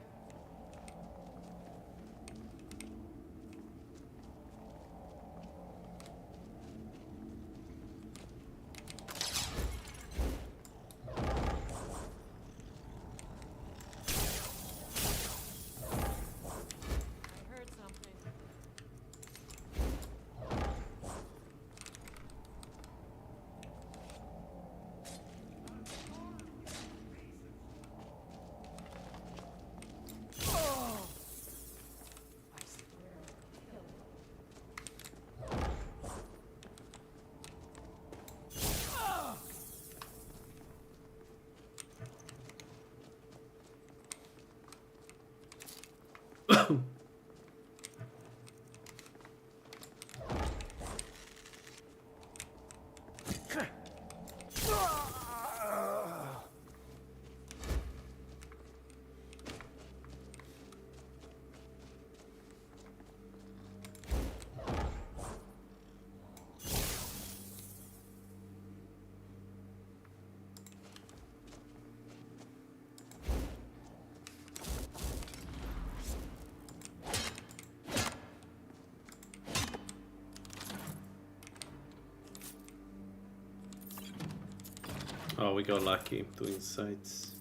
Oh, we got lucky doing sites.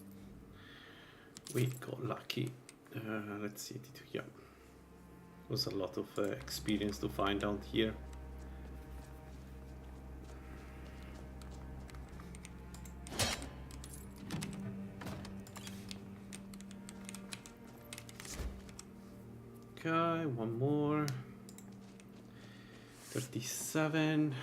We got lucky. Let's see. Yeah, was a lot of experience to find out here. Okay, one more. 37.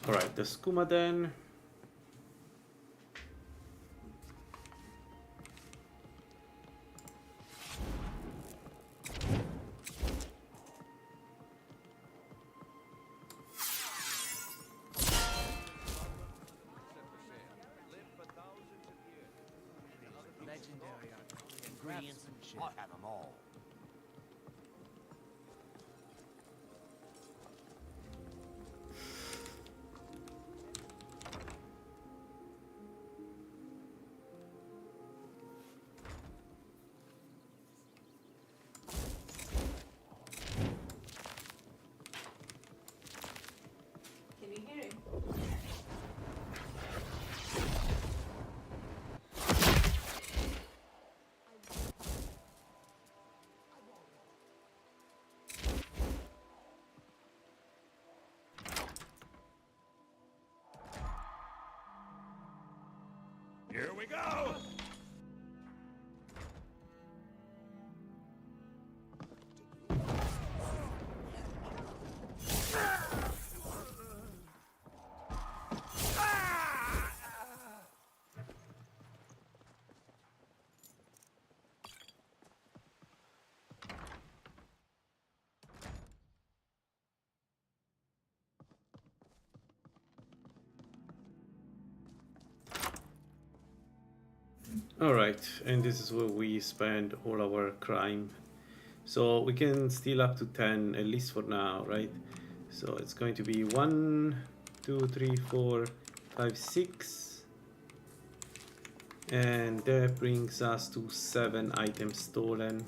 Alright, the skooma then. ingredients, I'll have them all. Can you hear him? Here we go! Alright, and this is where we spend all our crime. So we can steal up to 10, at least for now, right? So it's going to be 1, 2, 3, 4, 5, 6. And that brings us to 7 items stolen.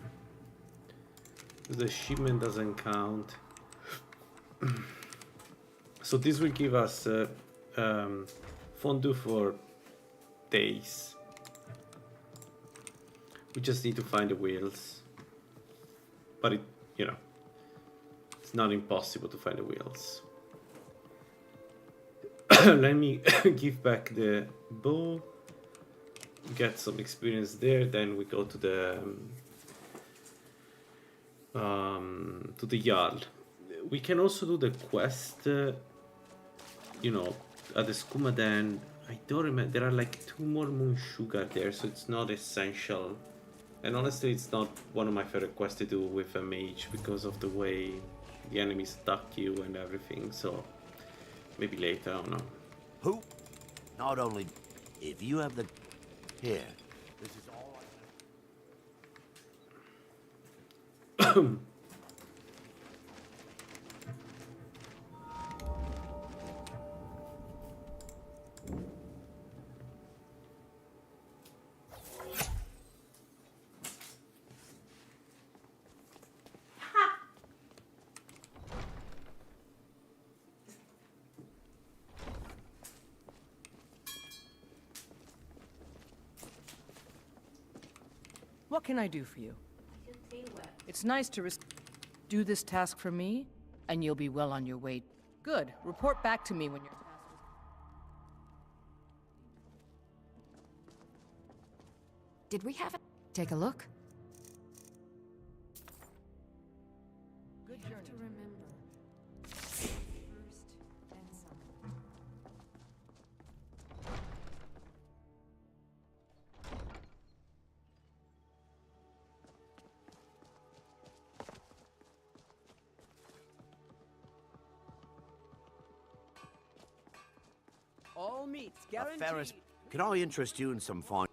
The shipment doesn't count. So this will give us fondue for days. We just need to find the wheels. But it, you know, it's not impossible to find the wheels. Let me give back the bow. Get some experience there. Then we go to the Jarl. We can also do the quest, you know, at the Skooma Den. I don't remember. There are like 2 more moon sugar there, so it's not essential. And honestly, it's not one of my favorite quests to do with a mage because of the way the enemies attack you and everything. So maybe later, I don't know. Who? Not only if you have the here. This is all I What can I do for you? It's nice to do this task for me, and you'll be well on your way. Good. Report back to me when your task is... Did we have it? Take a look. Good journey. To remember. First and some. All meats guaranteed. Ferris, can I interest you in some fine?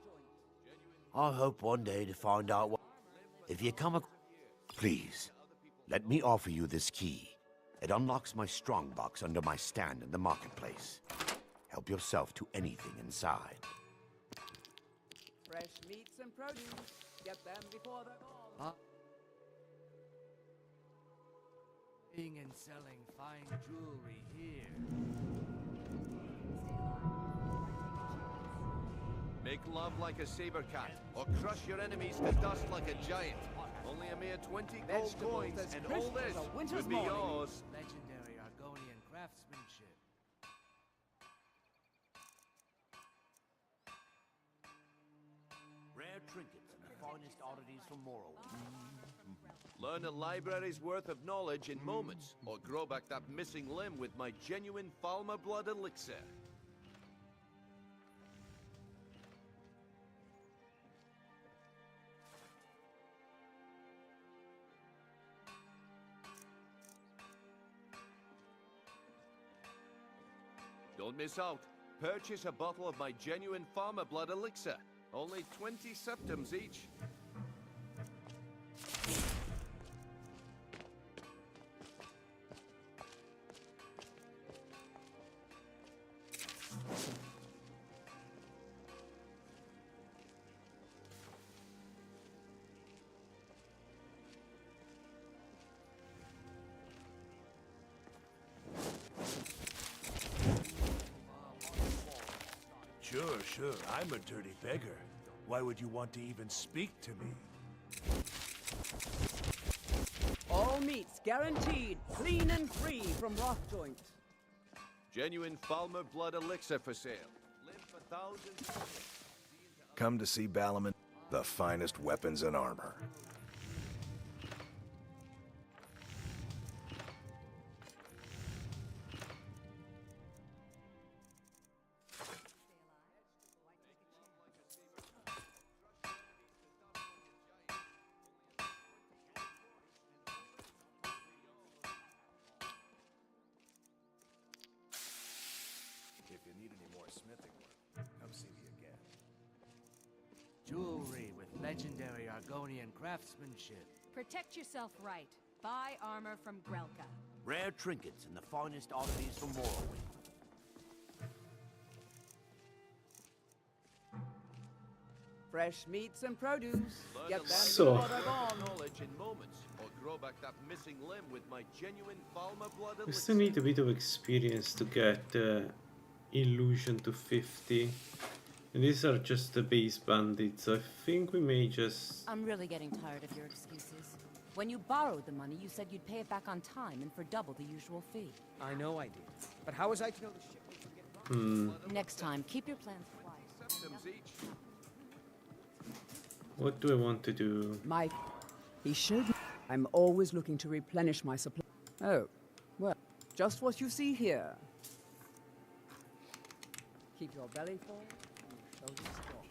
I hope one day to find out what... If you come across... Please, let me offer you this key. It unlocks my strongbox under my stand in the marketplace. Help yourself to anything inside. Fresh meats and produce. Get them before they're gone. Buying and selling fine jewelry here. Make love like a saber cat, or crush your enemies to dust like a giant. Only a mere 20 gold coins, and all this would be yours. Legendary Argonian craftsmanship. Rare trinkets and the finest oddities from Morrowind. Learn a library's worth of knowledge in moments, or grow back that missing limb with my genuine Falmer blood elixir. Don't miss out. Purchase a bottle of my genuine farmer blood elixir. Only 20 septims each. Sure, I'm a dirty beggar. Why would you want to even speak to me? All meats guaranteed, clean and free from rock joints. Genuine Falmer blood elixir for sale. Live for thousands. Come to see Balaman, the finest weapons and armor. If you need any more smithing work, come see me again. Jewelry with legendary Argonian craftsmanship. Protect yourself right. Buy armor from Grelka. Rare trinkets and the finest oddities from Morrowind. Fresh meats and produce. Learn Get a them So- to Aragon. knowledge in moments, or grow back that missing limb with my genuine Falmer blood We elixir. still need a bit of experience to get illusion to 50. And these are just the base bandits. I think we may just... I'm really getting tired of your excuses. When you borrowed the money, you said you'd pay it back on time and for double the usual fee. I know I did. But how was I to know the ship would get Next time, keep your plans quiet. Symptoms each. What do I want to do? He showed me. I'm always looking to replenish my supply. Oh, well, just what you see here. Keep your belly full and your shoulders strong.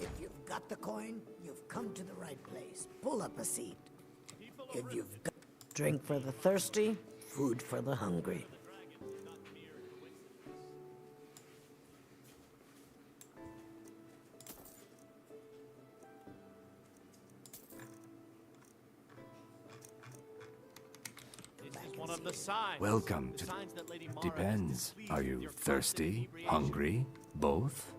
If you've got the coin, you've come to the right place. Pull up a seat. If you've got drink for the thirsty, food for the hungry. One of the signs. Welcome The to... signs that Lady Mara Depends. has Are displeased you with your thirsty, constant hungry, both?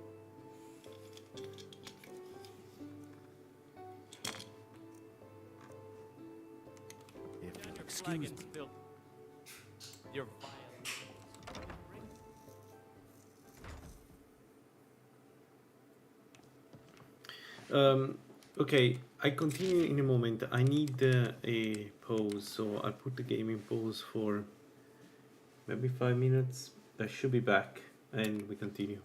If you'll Your excuse flagons me. built. Your Okay, I continue in a moment. I need a pause, so I'll put the game in pause for maybe 5 minutes. I should be back and we continue.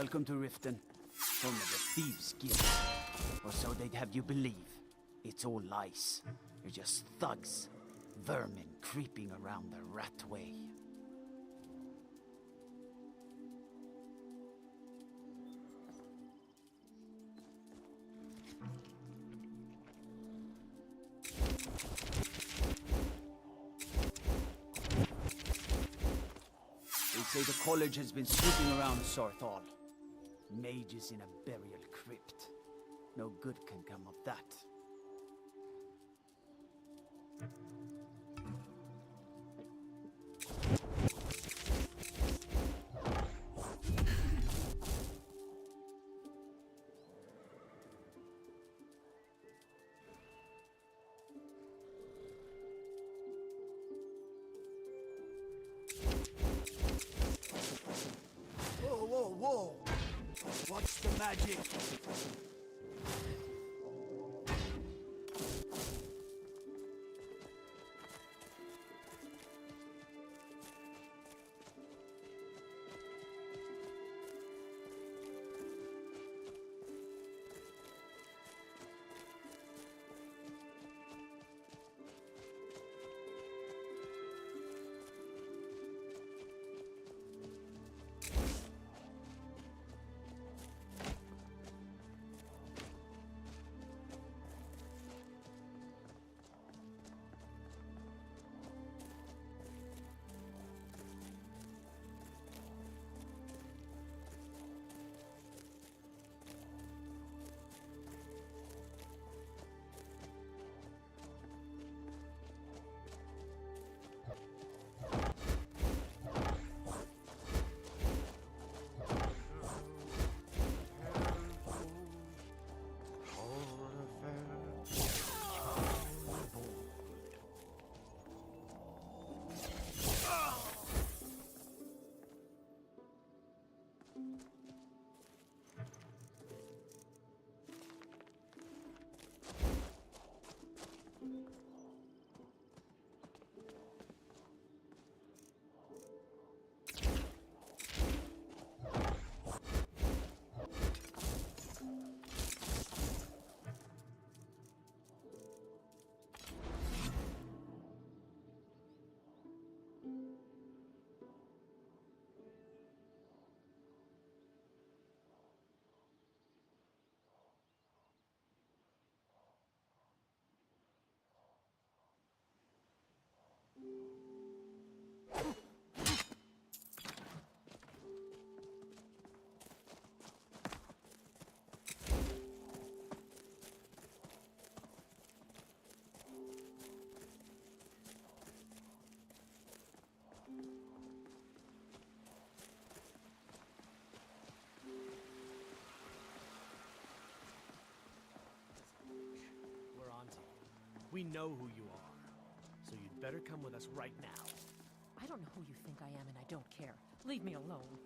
Welcome to Riften, home of the Thieves' Guild. Or so they'd have you believe. It's all lies. You're just thugs. Vermin creeping around the rat way. They say the college has been snooping around Sorthal. Mages in a burial crypt. No good can come of that. Whoa, whoa, whoa! What's the magic? We know who you are, so you'd better come with us right now. I don't know who you think I am, and I don't care. Leave me alone.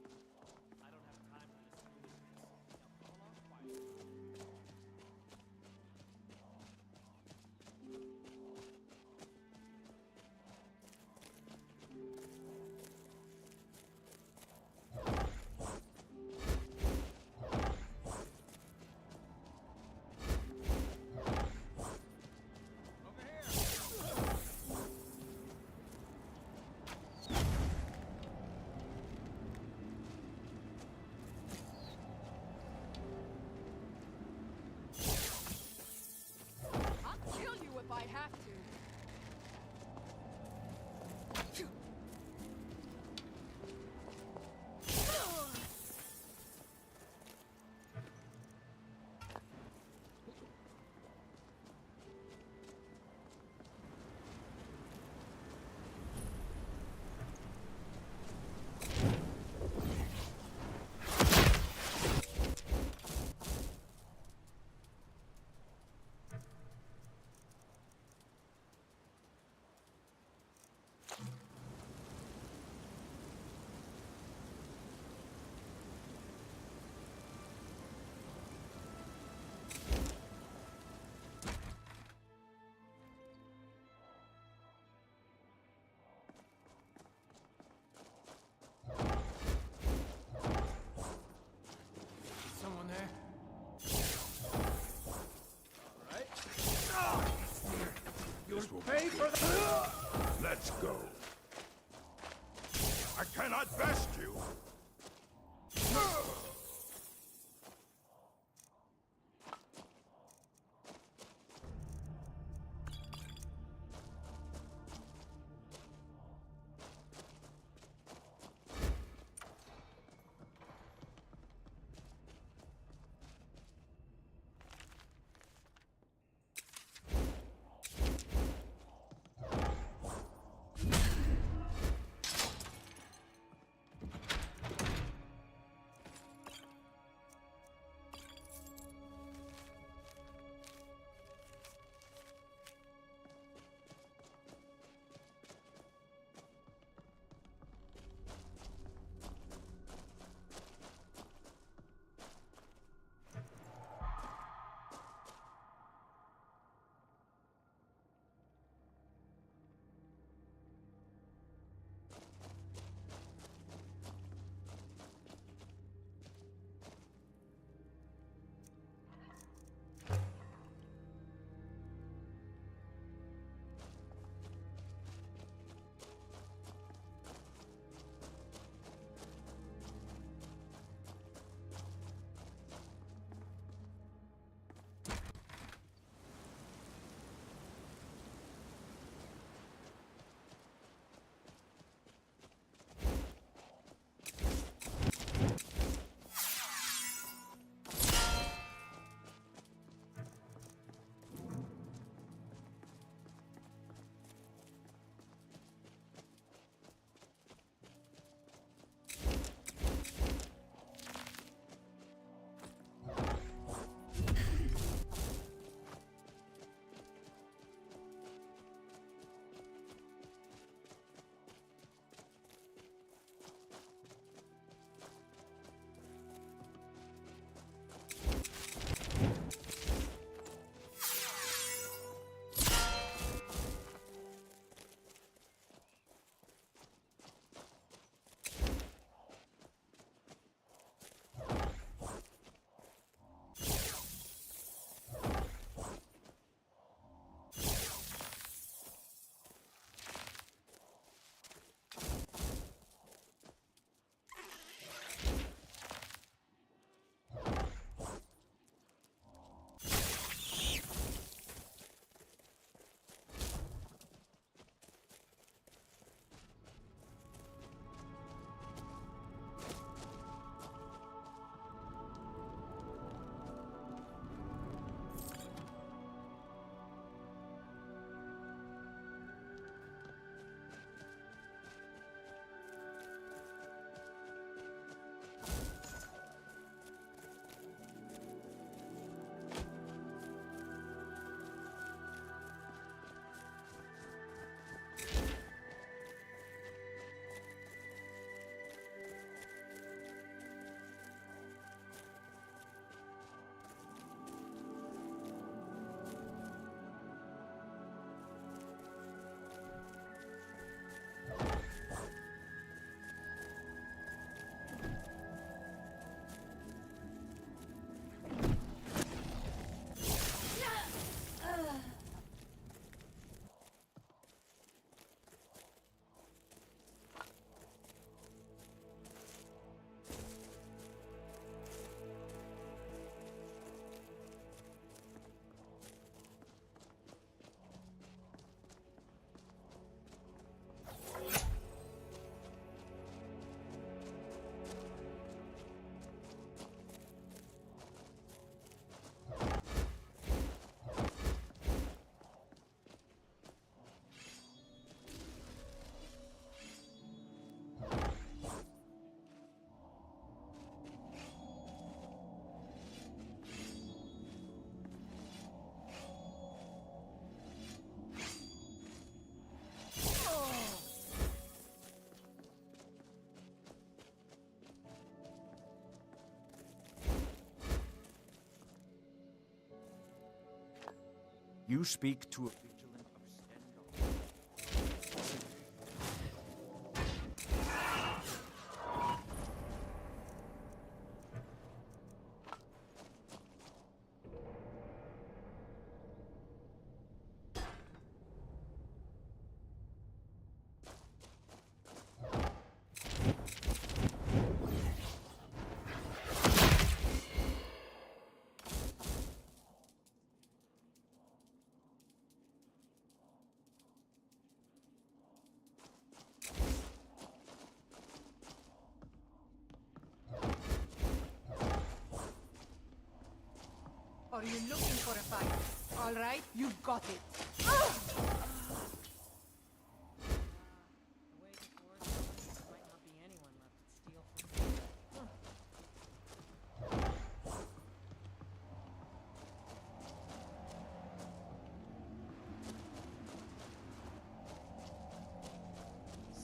You speak to a vigilant of Are you looking for a fight? All right, you got it.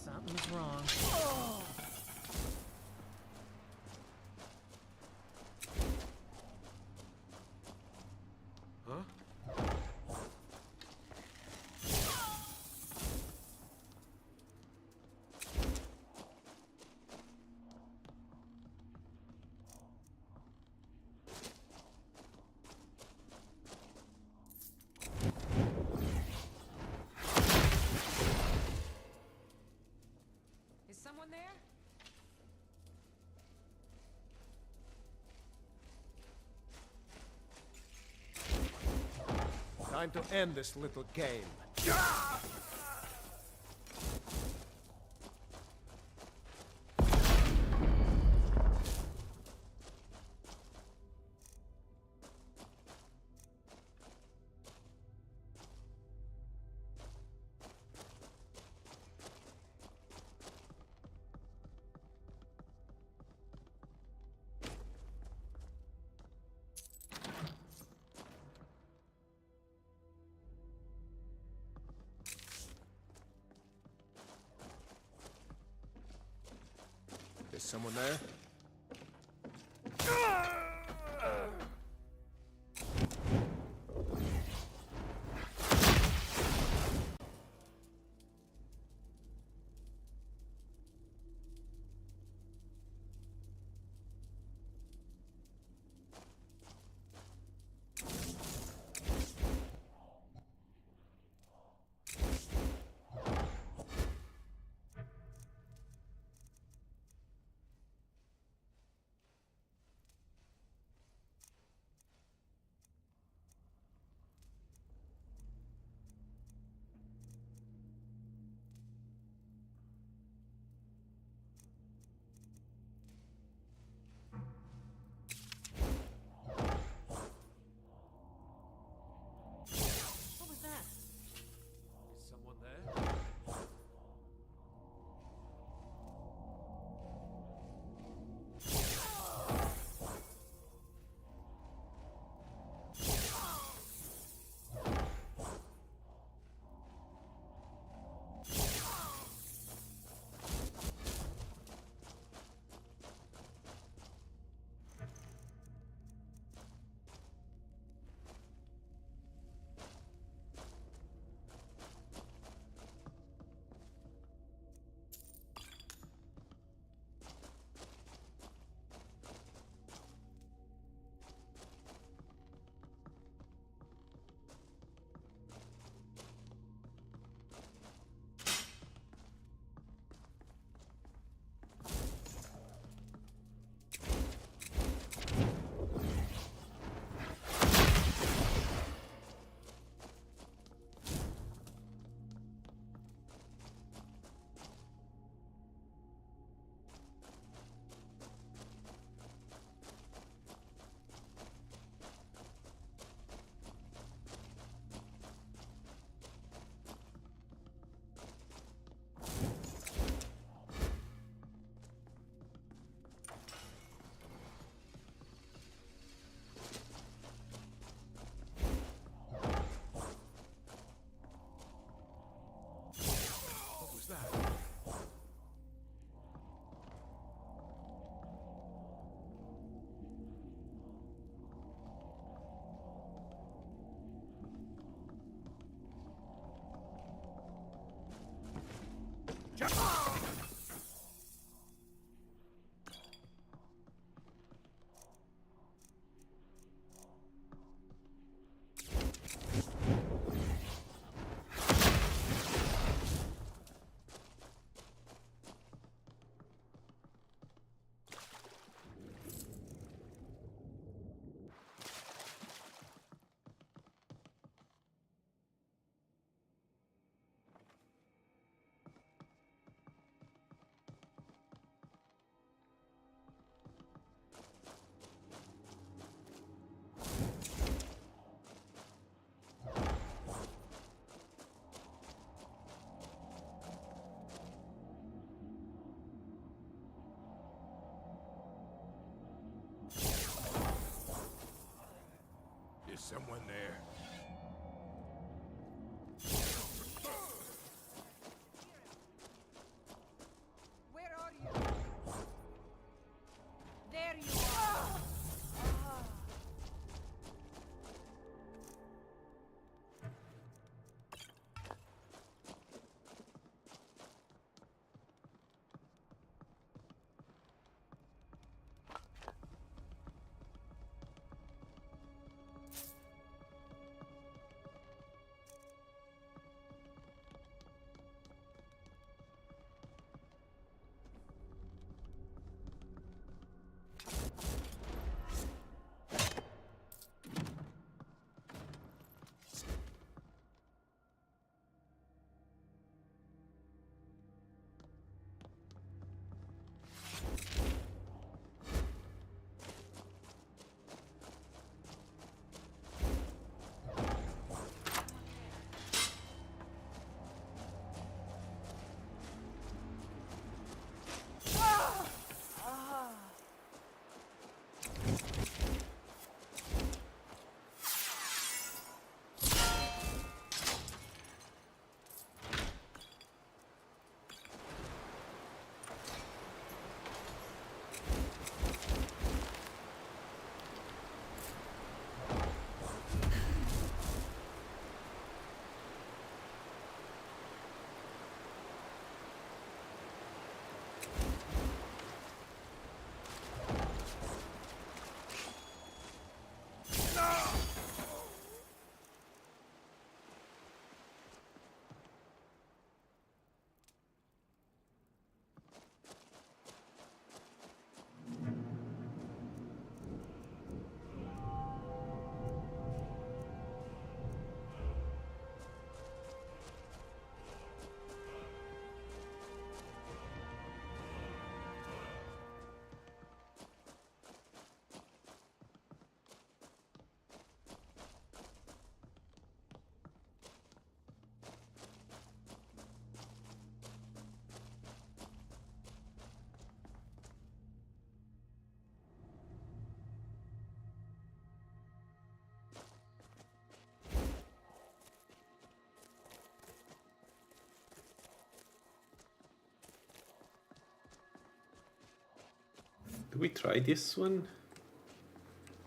Something's wrong. Huh? Is someone there? Time to end this little game. Is someone there? Is someone there? Where are you? There you are! Do we try this one?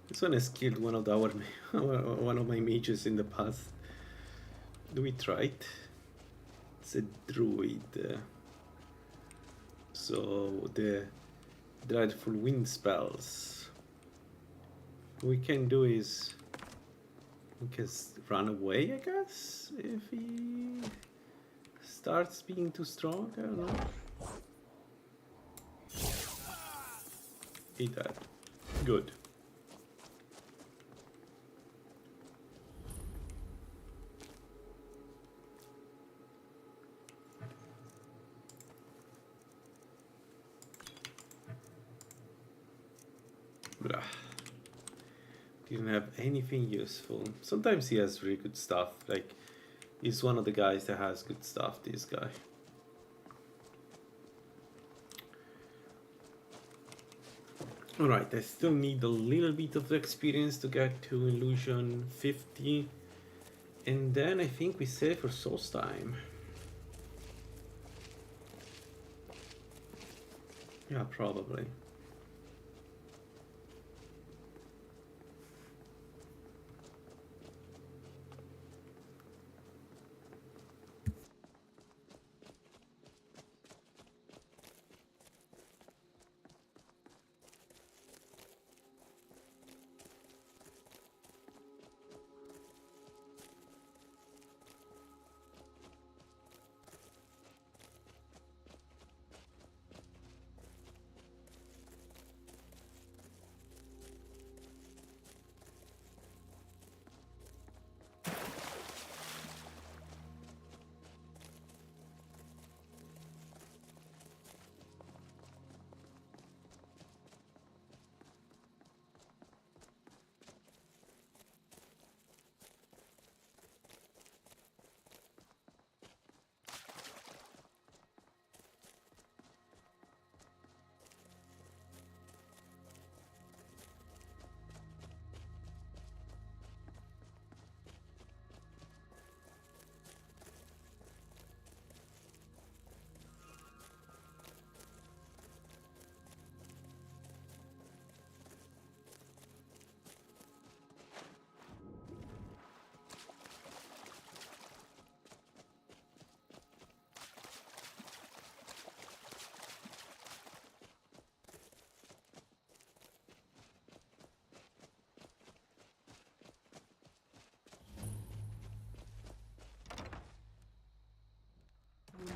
This one has killed one of our one of my mages in the past. Do we try it? It's a druid. So the dreadful wind spells. What we can do is we can run away, I guess, if he starts being too strong. I don't know. Eat that. Good. Blah. Didn't have anything useful. Sometimes he has really good stuff. Like, he's one of the guys that has good stuff, this guy. Alright, I still need a little bit of experience to get to Illusion 50. And then I think we save for Soul's Time. Yeah, probably.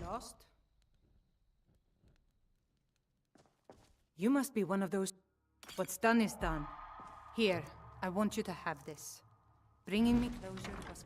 Lost? You must be one of those... What's done is done. Here, I want you to have this. Bringing me closer was...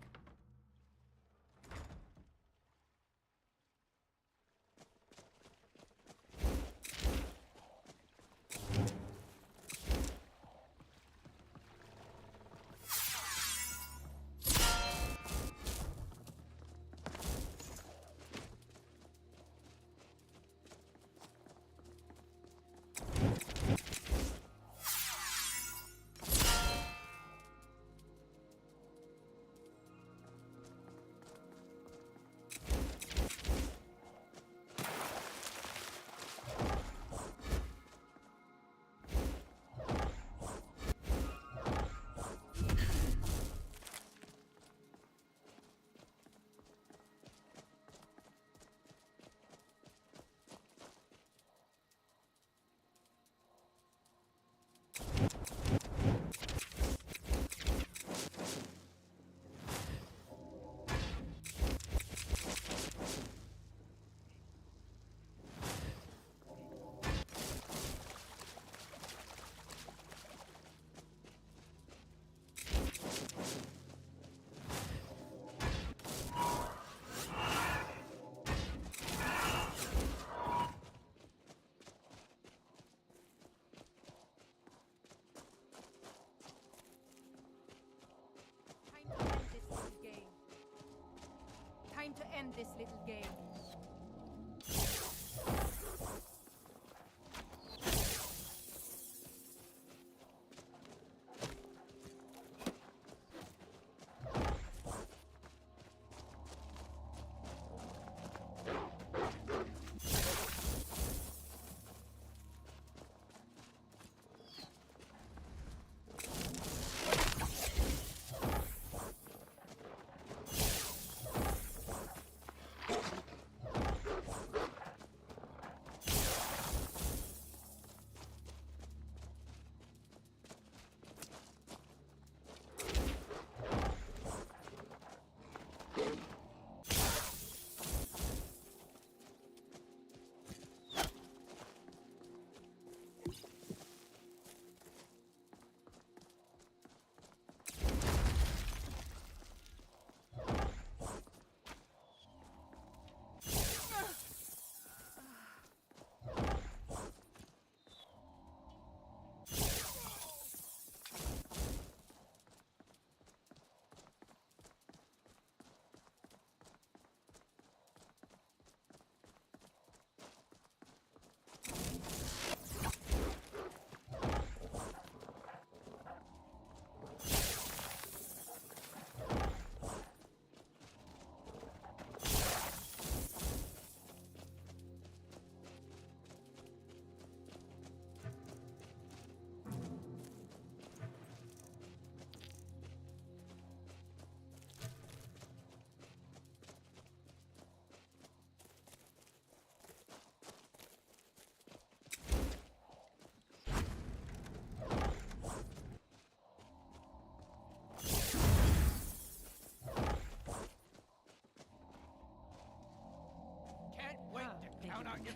Time to end this little game.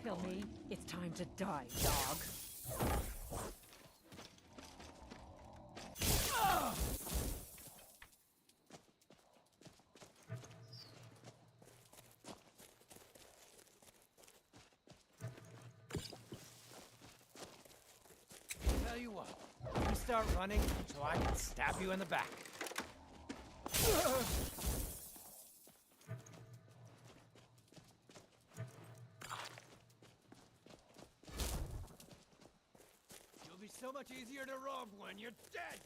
Kill me. It's time to die, dog. Tell you what, you start running so I can stab you in the back. You'll be so much easier to rob when you're dead.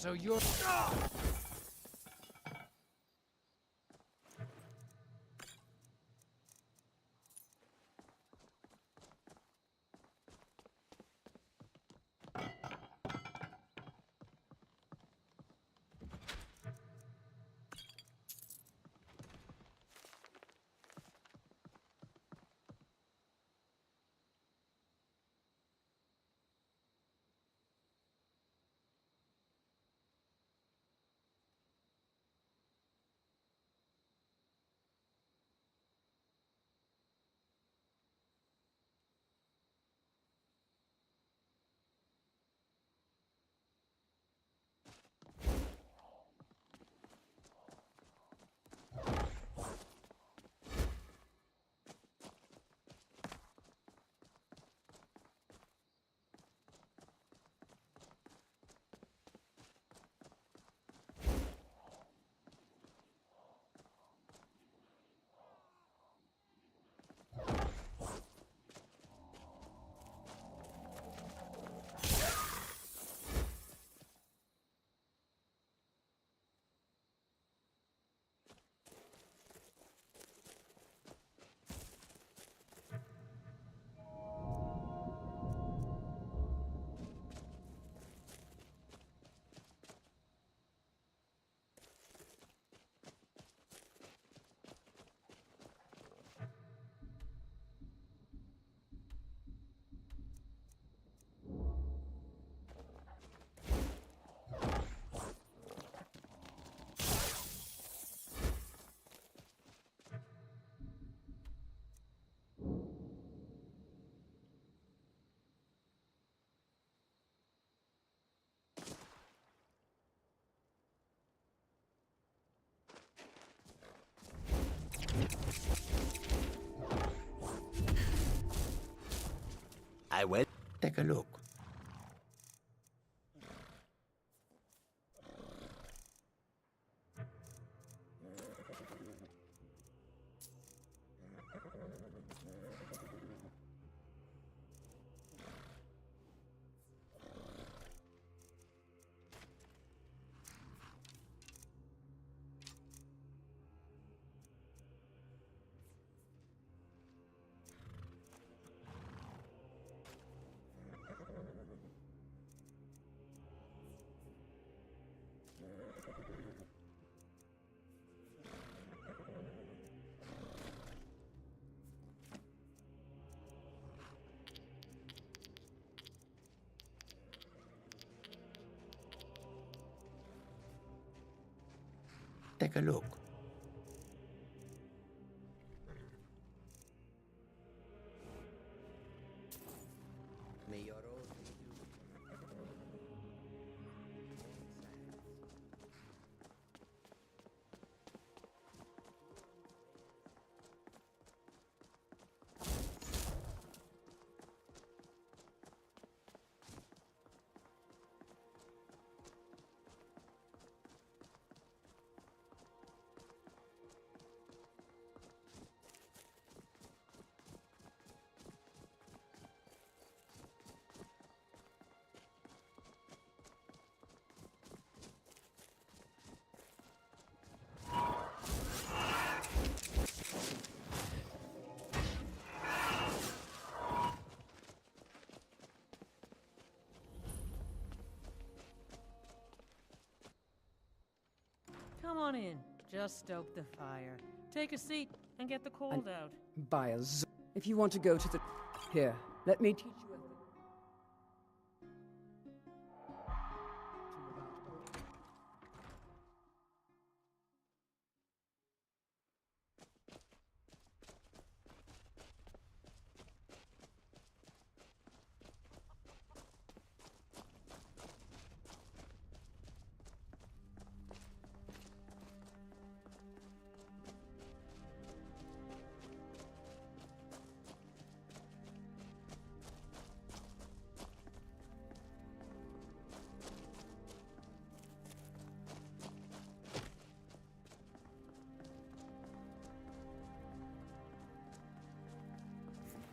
So you're... I will take a look. Take a look. May your old Come on in. Just stoke the fire. Take a seat and get the cold out. By a if you want to go to the... Here, let me teach you a thing.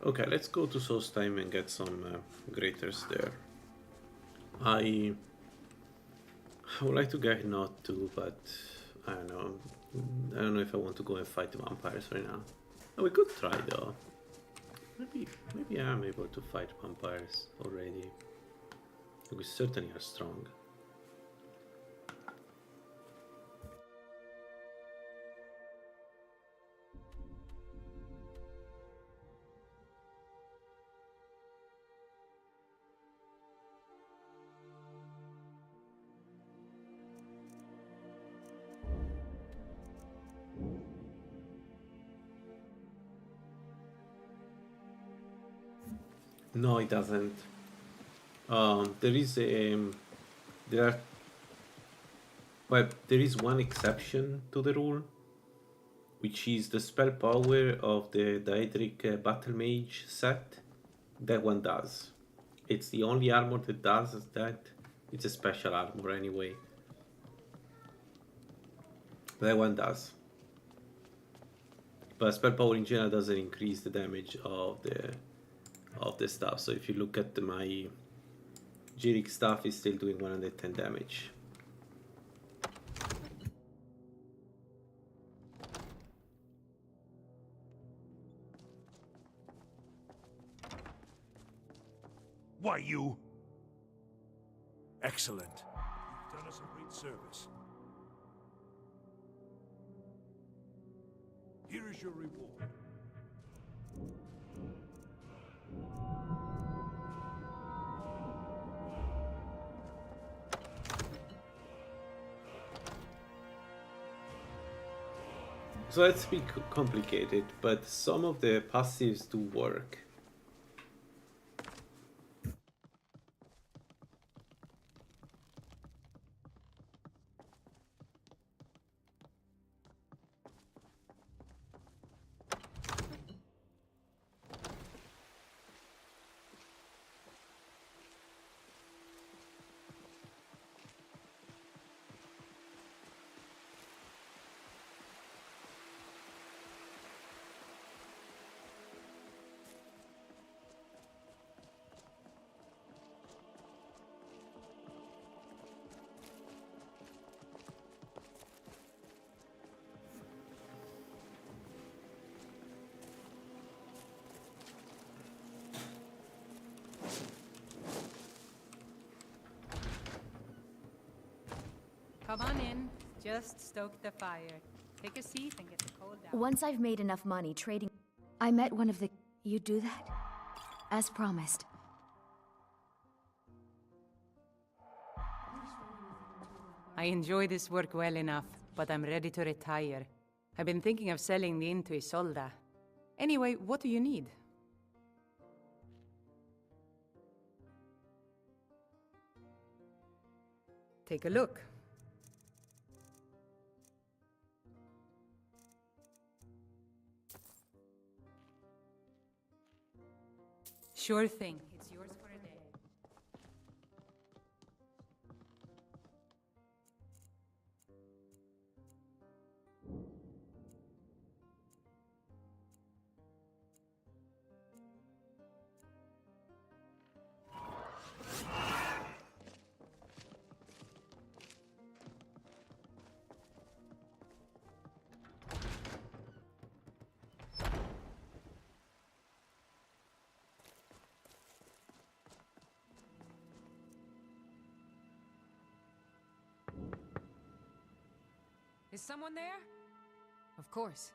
Okay, let's go to Solstheim and get some graters there. I I would like to get not to, but I don't know. I don't know if I want to go and fight the vampires right now. Oh, we could try though. Maybe I am able to fight vampires already. We certainly are strong. No, it doesn't. There is there is one exception to the rule, which is the spell power of the Daedric Battle Mage set. That one does. It's the only armor that does that. It's a special armor anyway. That one does. But spell power in general doesn't increase the damage of the stuff. So if you look at my Jirik stuff, is still doing 110 damage. Why, you? Excellent. You've done us a great service. Here is your reward. So let's be complicated, but some of the passives do work. Come on in. Just stoke the fire. Take a seat and get the cold down. Once I've made enough money trading... I met one of the... You do that? As promised. I enjoy this work well enough, but I'm ready to retire. I've been thinking of selling the inn to Isolda. Anyway, what do you need? Take a look. Sure thing. It's yours for a day. Is someone there? Of course.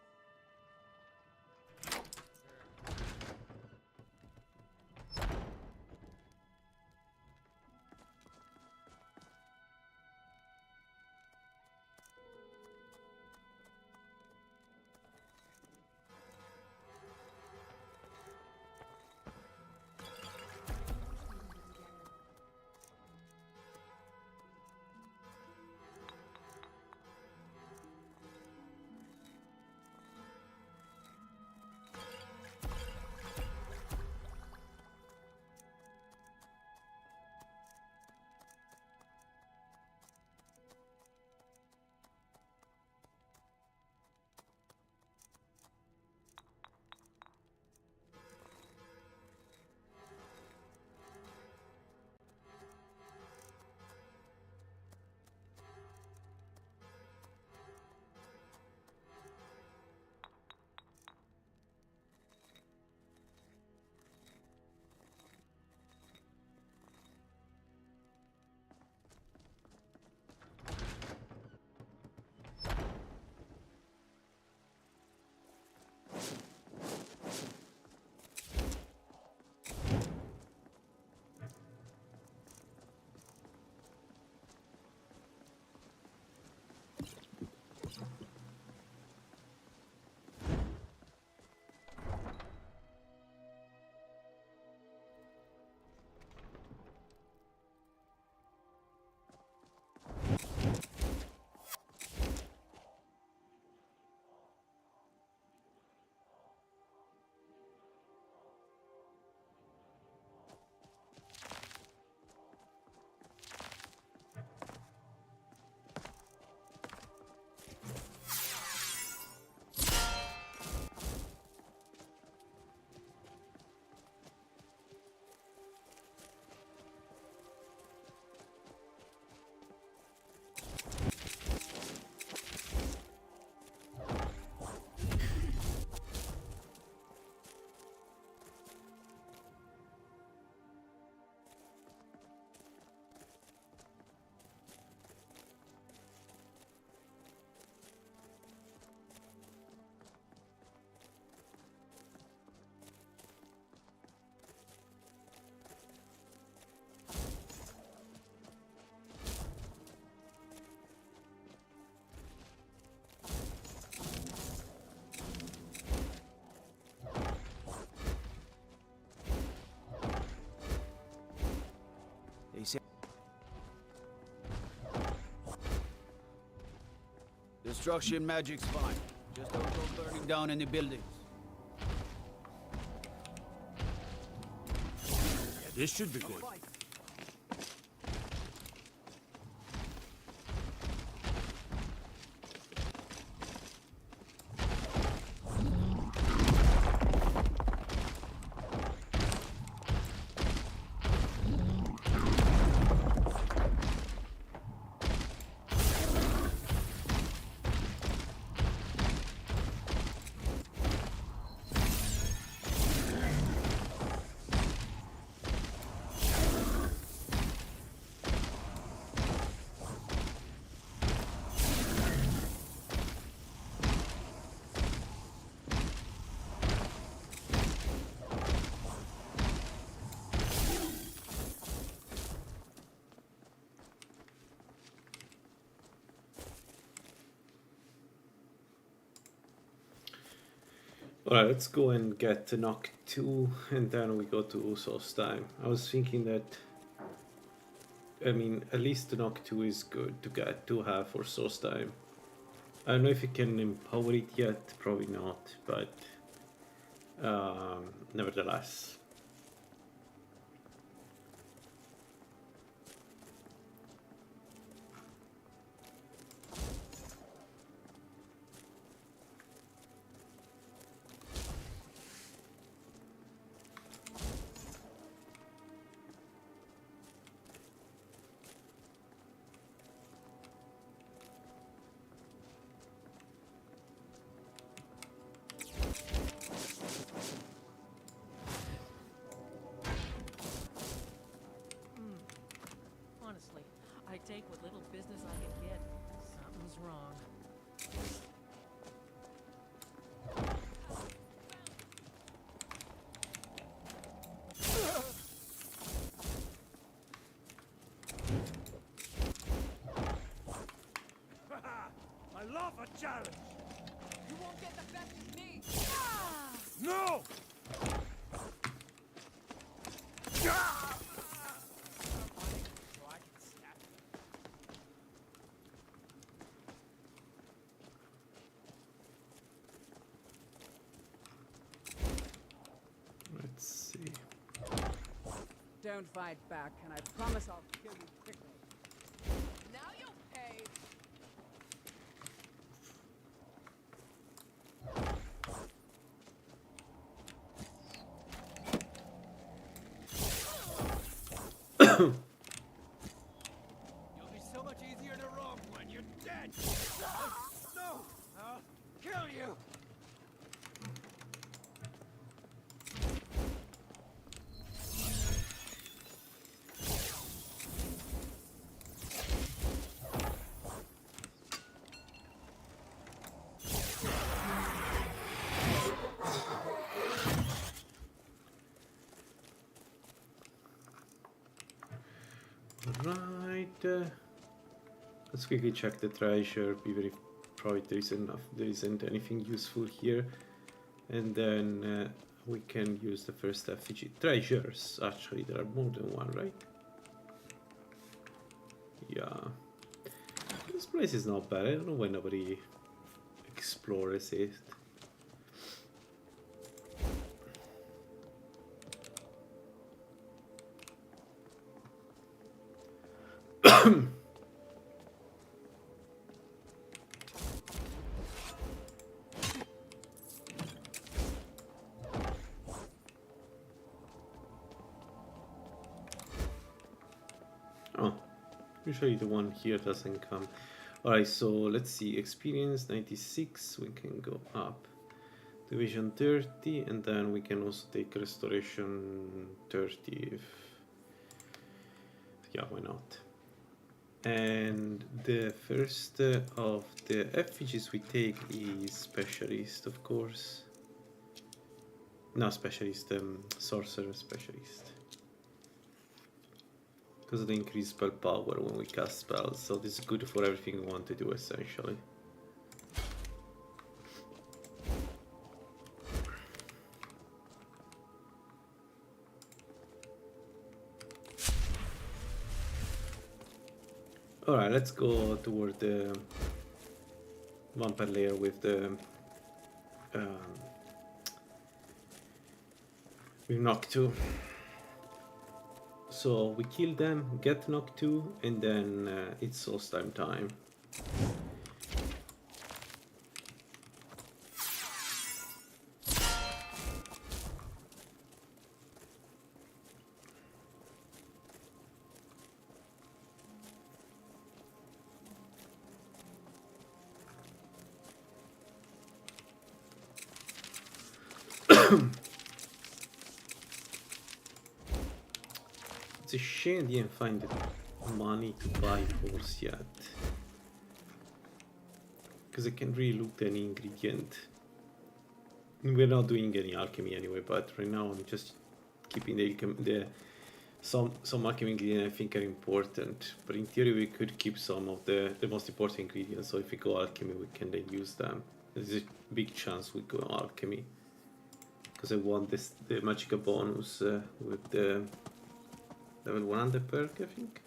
Destruction magic's fine. Just don't go burning down any buildings. Yeah, this should be good. Alright, let's go and get to knock 2 and then we go to Source Time. I was thinking that, I mean, at least the knock 2 is good to get to have for Source Time. I don't know if you can empower it yet, probably not, but nevertheless. Honestly, I take what little business I can get. Something's wrong. I love a challenge! You won't get the best of me! No! Let's see. Don't fight back, and I promise I'll kill you quickly. Now you'll pay! You'll be so much easier to rob when you're dead. No! I'll kill you! Right. Let's quickly check the treasure, even if probably there isn't anything useful here. And then we can use the first effigy. Treasures, actually, there are more than one, right? Yeah. This place is not bad. I don't know why nobody explores it. Oh, usually the one here doesn't come. Alright, so let's see. Experience 96, we can go up. Division 30, and then we can also take Restoration 30 if... Yeah, why not? And the first of the effigies we take is Specialist, of course. No, Specialist, Sorcerer Specialist. Because of the increased spell power when we cast spells, so this is good for everything we want to do, essentially. Alright, let's go toward the vampire layer with the with knock 2. So we kill them, get knock 2, and then it's Soul's time. It's a shame I didn't find the money to buy horse yet. Because I can really loot any ingredient. We're not doing any alchemy anyway, but right now I'm just keeping some alchemy ingredients I think are important. But in theory we could keep some of the most important ingredients, so if we go alchemy we can then use them. There's a big chance we go alchemy. Because I want the magical bonus with the level 100 perk, I think.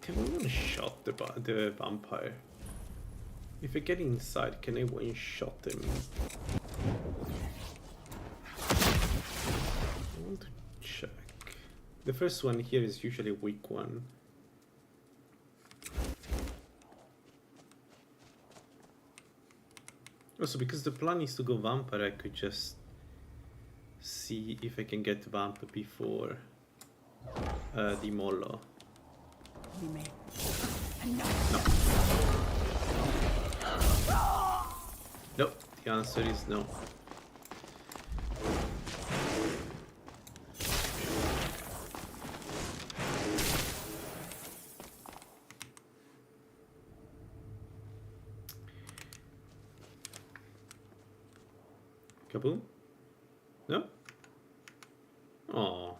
Can I one-shot the vampire? If I get inside, can I one-shot him? I want to check. The first one here is usually a weak one. Also, because the plan is to go vampire, I could just see if I can get vamp before the Molo. No. No, the answer is no. Kaboom? No? Oh.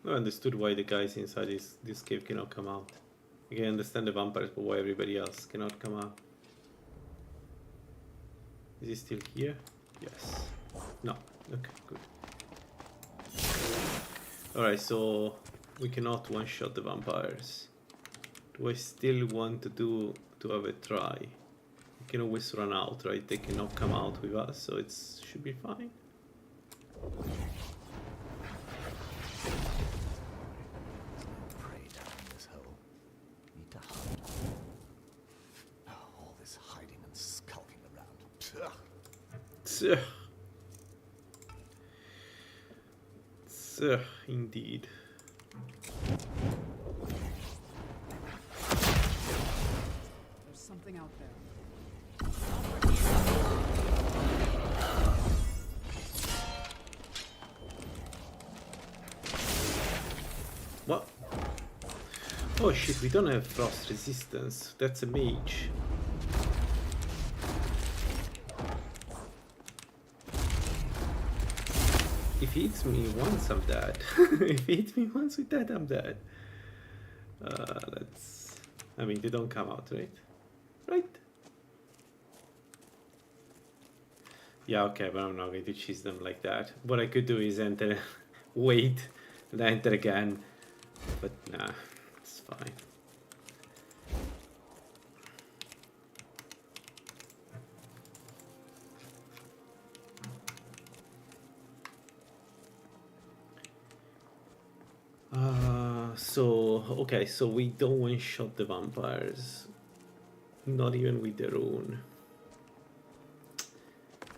I understood why the guys inside this cave cannot come out. I can understand the vampires, but why everybody else cannot come out. Is he still here? Yes. No. Okay, good. Alright, so we cannot one-shot the vampires. Do I still want to have a try? We can always run out, right? They cannot come out with us, so it should be fine. Indeed. There's something out there. What? Oh shit, we don't have frost resistance. That's a mage. If he hits me once, I'm dead. If he hits me once with that, I'm dead. I mean, they don't come out, right? Right? Yeah, okay, but I'm not going to cheese them like that. What I could do is enter, wait, and enter again. But nah, it's fine. So So, okay, so we don't one-shot the vampires. Not even with the rune.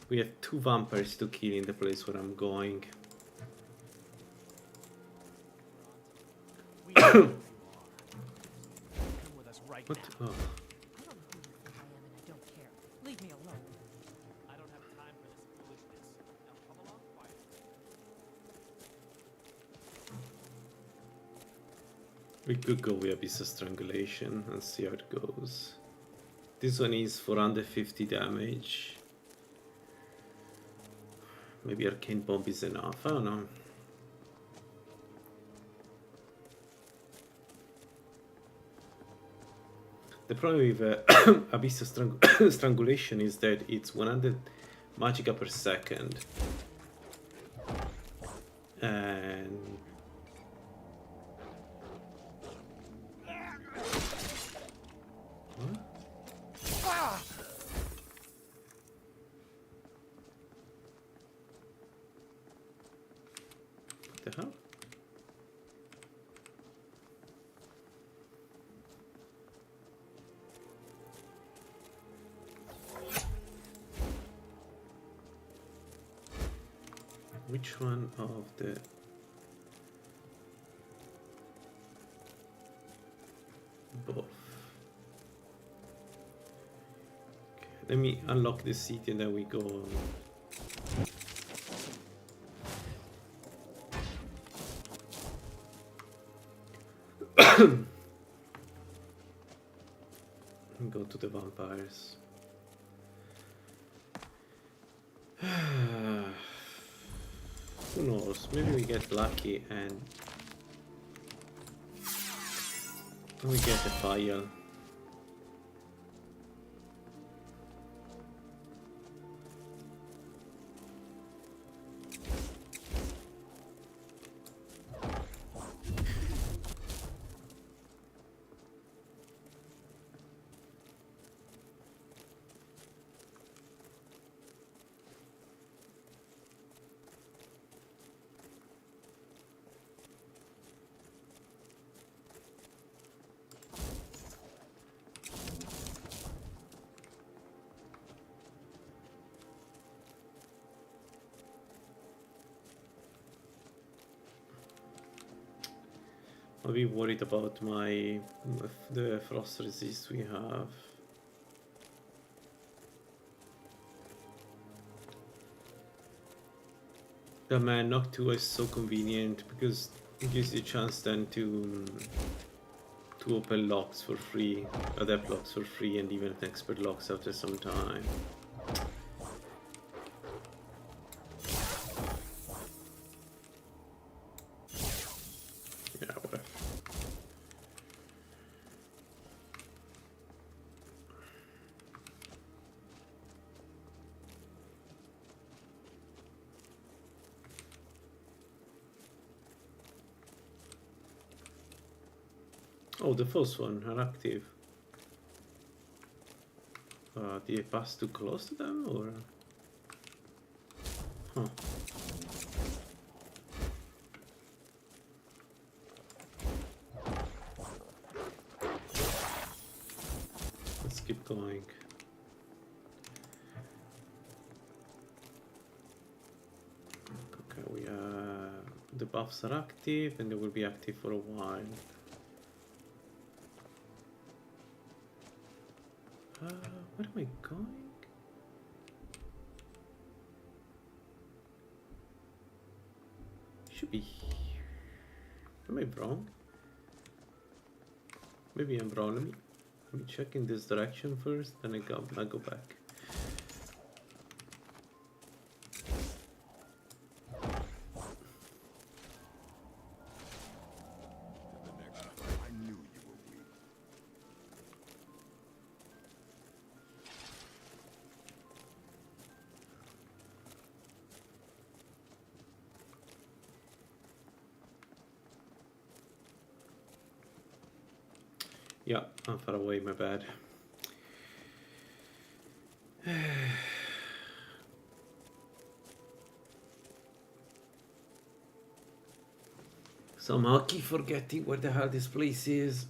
We have 2 vampires to kill in the place where I'm going. What? Oh. Leave me alone. I don't have time for this foolishness. Now come along quietly. We could go with Abyss of Strangulation and see how it goes. This one is 450 damage. Maybe Arcane Bomb is enough, I don't know. The problem with Abyss of Strangulation is that it's 100 magicka per second. And... What? What the hell? Which one of the... Both. Okay, let me unlock the city and then we go on. And go to the vampires. Who knows? Maybe we get lucky and we get a file. I'll be worried about the frost resist we have. The man knock 2 is so convenient because it gives you a chance then to open locks for free, adept locks for free, and even expert locks after some time. Yeah, whatever. Oh, the first one are active. Did I pass too close to them, or? Huh. Let's keep going. Okay, the buffs are active and they will be active for a while. Where am I going? Should be. Am I wrong? Maybe I'm wrong. Let me check in this direction first, then I go back. Yeah, I'm far away, my bad. Somehow keep forgetting where the hell this place is.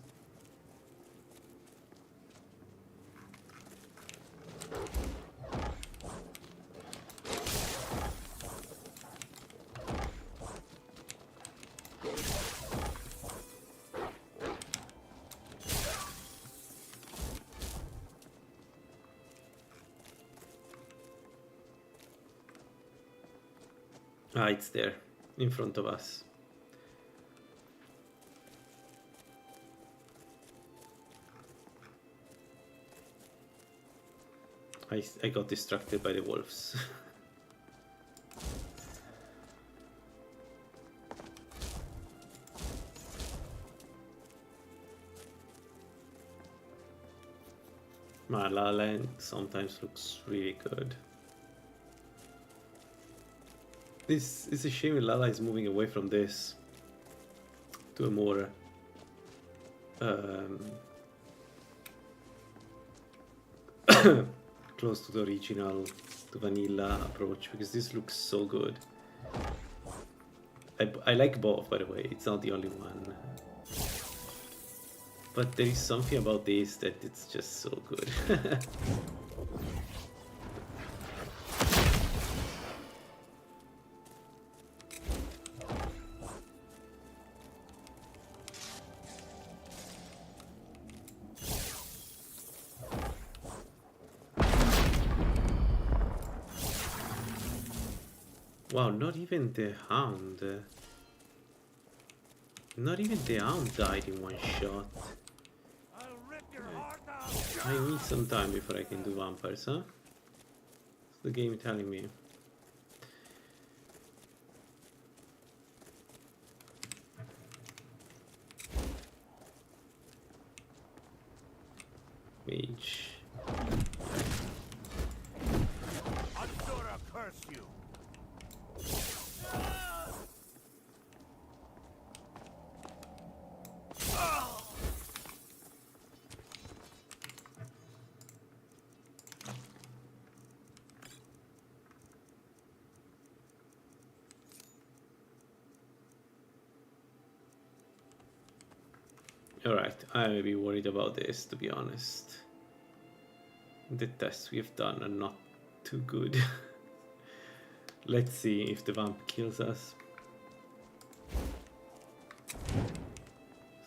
Ah, it's there, in front of us. I got distracted by the wolves. LaLaLand sometimes looks really good. This is a shame Lala is moving away from this to a more close to the original, to vanilla approach, because this looks so good. I like both, by the way, it's not the only one. But there is something about this that it's just so good. Wow, not even the hound. Not even the hound died in one shot. I need some time before I can do vampires, huh? What's the game telling me? Mage. Andorra curse you! Alright, I may be worried about this, to be honest. The tests we've done are not too good. Let's see if the vamp kills us.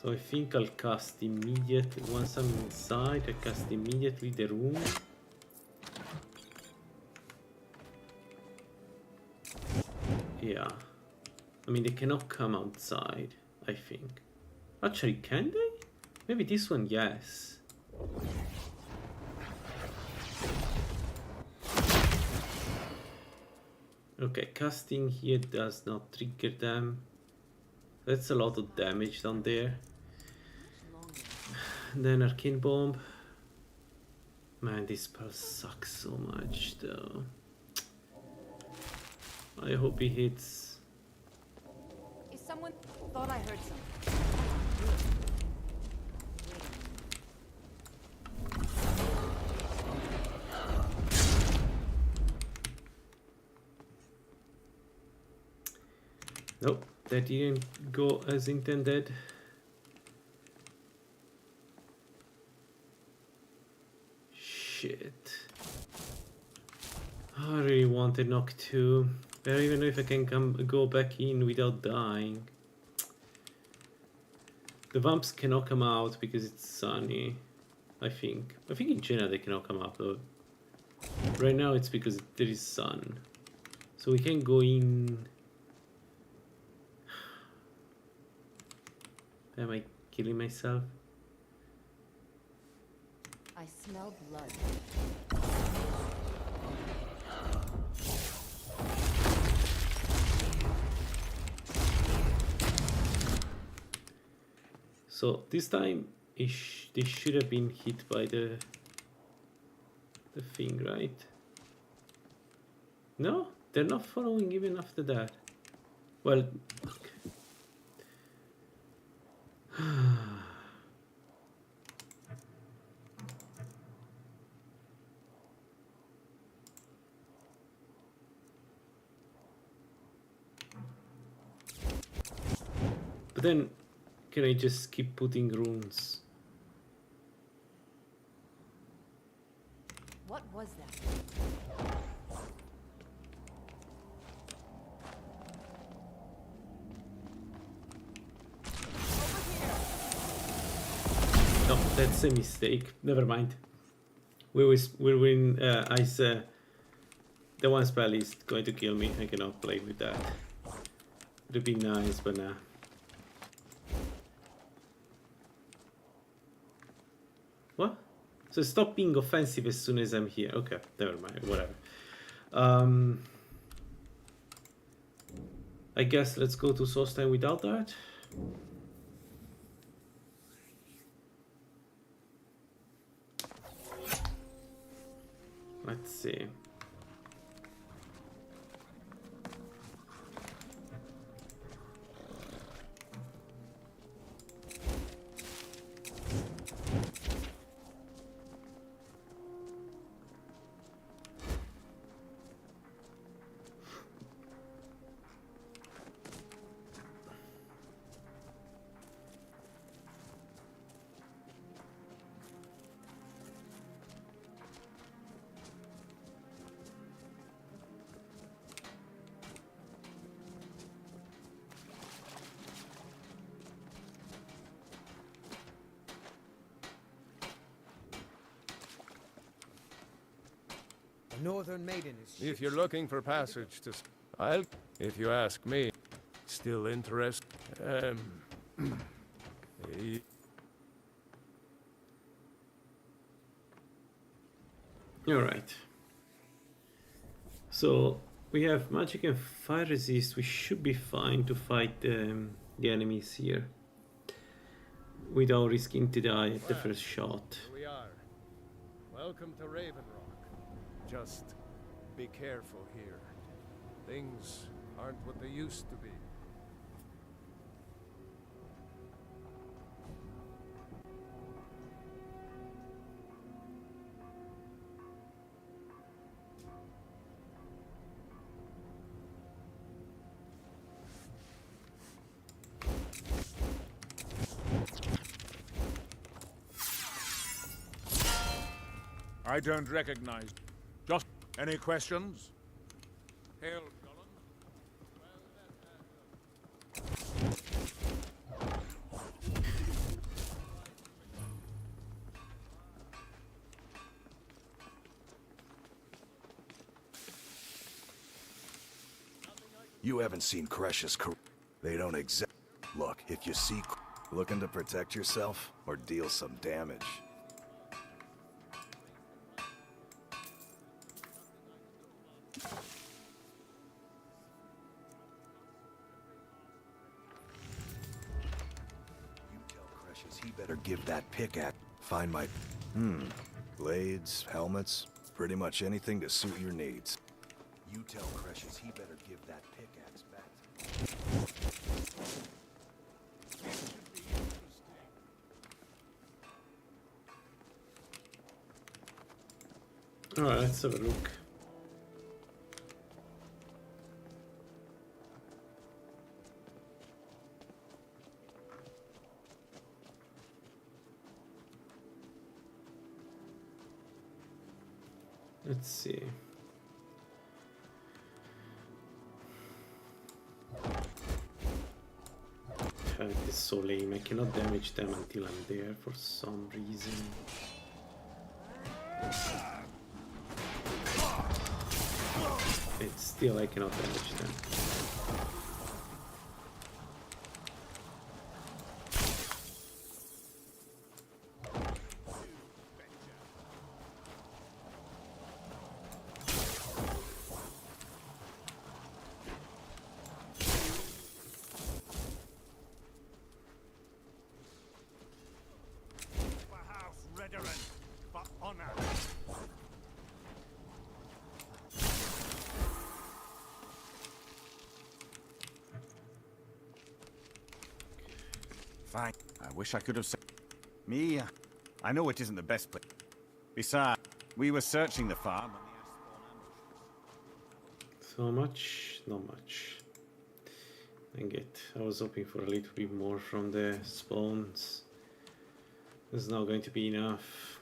So I think I'll cast immediately, once I'm inside, I cast immediately the room. Yeah. I mean, they cannot come outside, I think. Actually, can they? Maybe this one, yes. Okay, casting here does not trigger them. That's a lot of damage down there. Then Arcane Bomb. Man, this spell sucks so much though. I hope he hits. Is someone thought I heard something? Nope, that didn't go as intended. Shit. I really wanted knock 2. I don't even know if I can go back in without dying. The vamps cannot come out because it's sunny, I think. I think in general they cannot come out though. Right now it's because there is sun. So we can go in. Am I killing myself? I smell blood. So this time they should have been hit by the thing, right? No, they're not following even after that. Well, But then, can I just keep putting runes? What was that? No, that's a mistake. Never mind. We'll win. The one spell is going to kill me. I cannot play with that. It would be nice, but nah. What? So stop being offensive as soon as I'm here. Okay, never mind. Whatever. I guess let's go to Solstein without that. Let's see. Northern Maiden is... If you're looking for passage to... If you ask me, still interest... Alright. So, we have magic and fire resist. We should be fine to fight the enemies here. Without risking to die at the first shot. Here we are. Welcome to Raven Rock. Just be careful here. Things aren't what they used to be. I don't recognize. Just any questions? Hail, You haven't seen Cresh's They don't exact. Look, if you see looking to protect yourself or deal some damage. He better give that pickaxe. Find my... blades, helmets, pretty much anything to suit your needs. You tell Cresh's he better give that pickaxe back. Alright, let's have a look. Let's see. It is so lame. I cannot damage them until I'm there for some reason. It's still I cannot damage them. Fine. I wish I could have said... Me? I know it isn't the best place. Besides, we were searching the farm when the So much, not much. Dang it. I was hoping for a little bit more from the spawns. It's not going to be enough.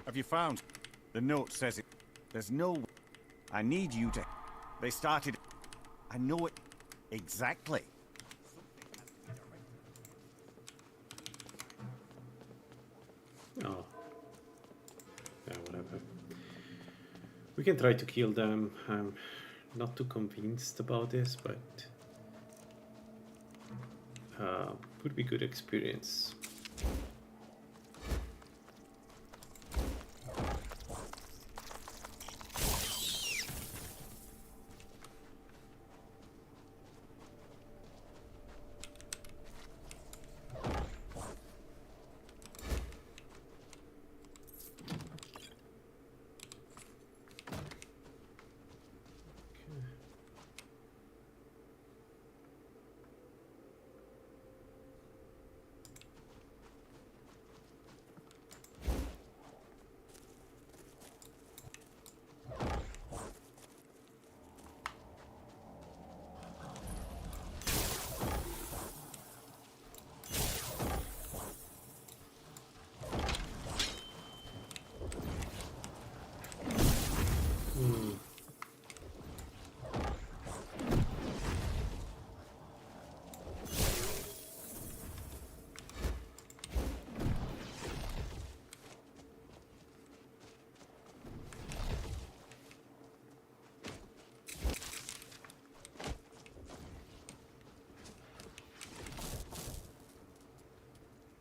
Have you found? The note says it. There's no... I need you to... They started... I know it... Exactly. Oh. Yeah, whatever. We can try to kill them. I'm not too convinced about this, but... would be good experience.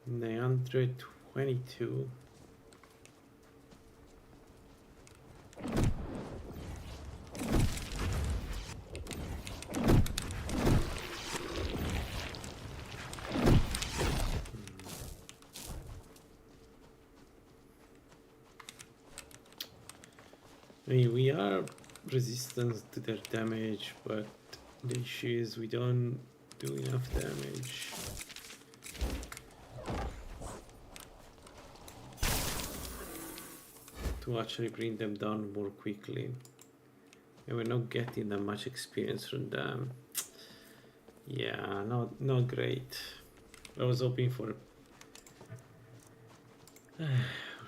$922. I mean, we are resistant to their damage, but the issue is we don't do enough damage. To actually bring them down more quickly. And we're not getting that much experience from them. Yeah, not great. I was hoping for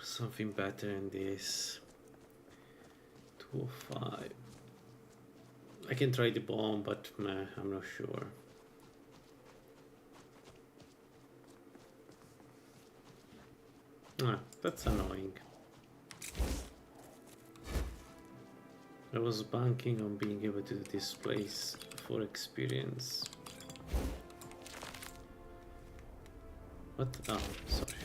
something better than this. 205. I can try the bomb, but meh, I'm not sure. Ah, that's annoying. I was banking on being able to do this place for experience. What? Oh, sorry.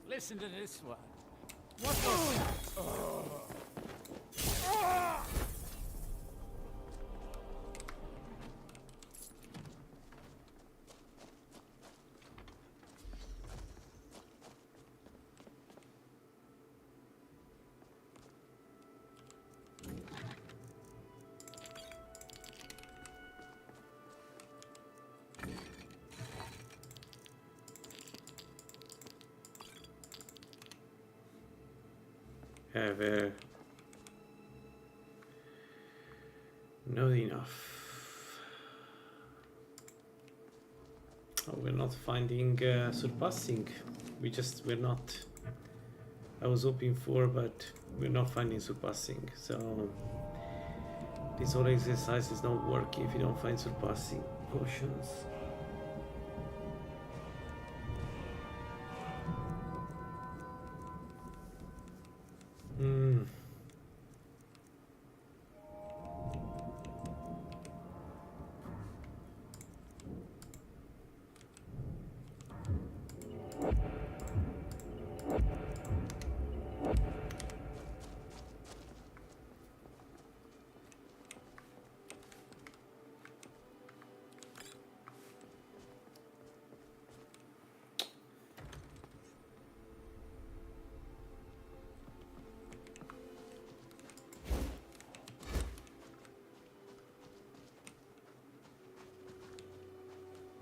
Listen to this one. What the? Ever not enough. Oh, we're not finding surpassing. We're not. I was hoping for, but we're not finding surpassing. So this whole exercise is not working if you don't find surpassing potions.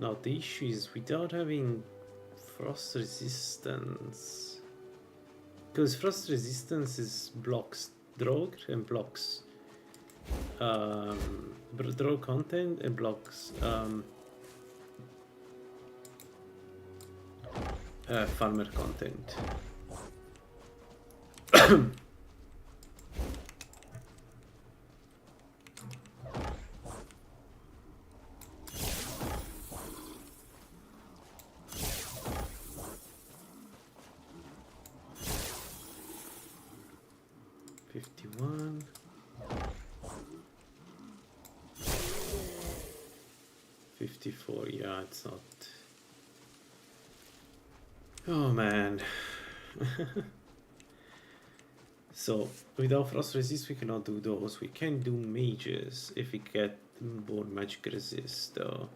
Now the issue is without having frost resistance, because frost resistance is blocks Drogue and blocks Drogue content and blocks farmer content. Yeah, it's not. Oh man. So without frost resist we cannot do those. We can do mages if we get more magic resist though.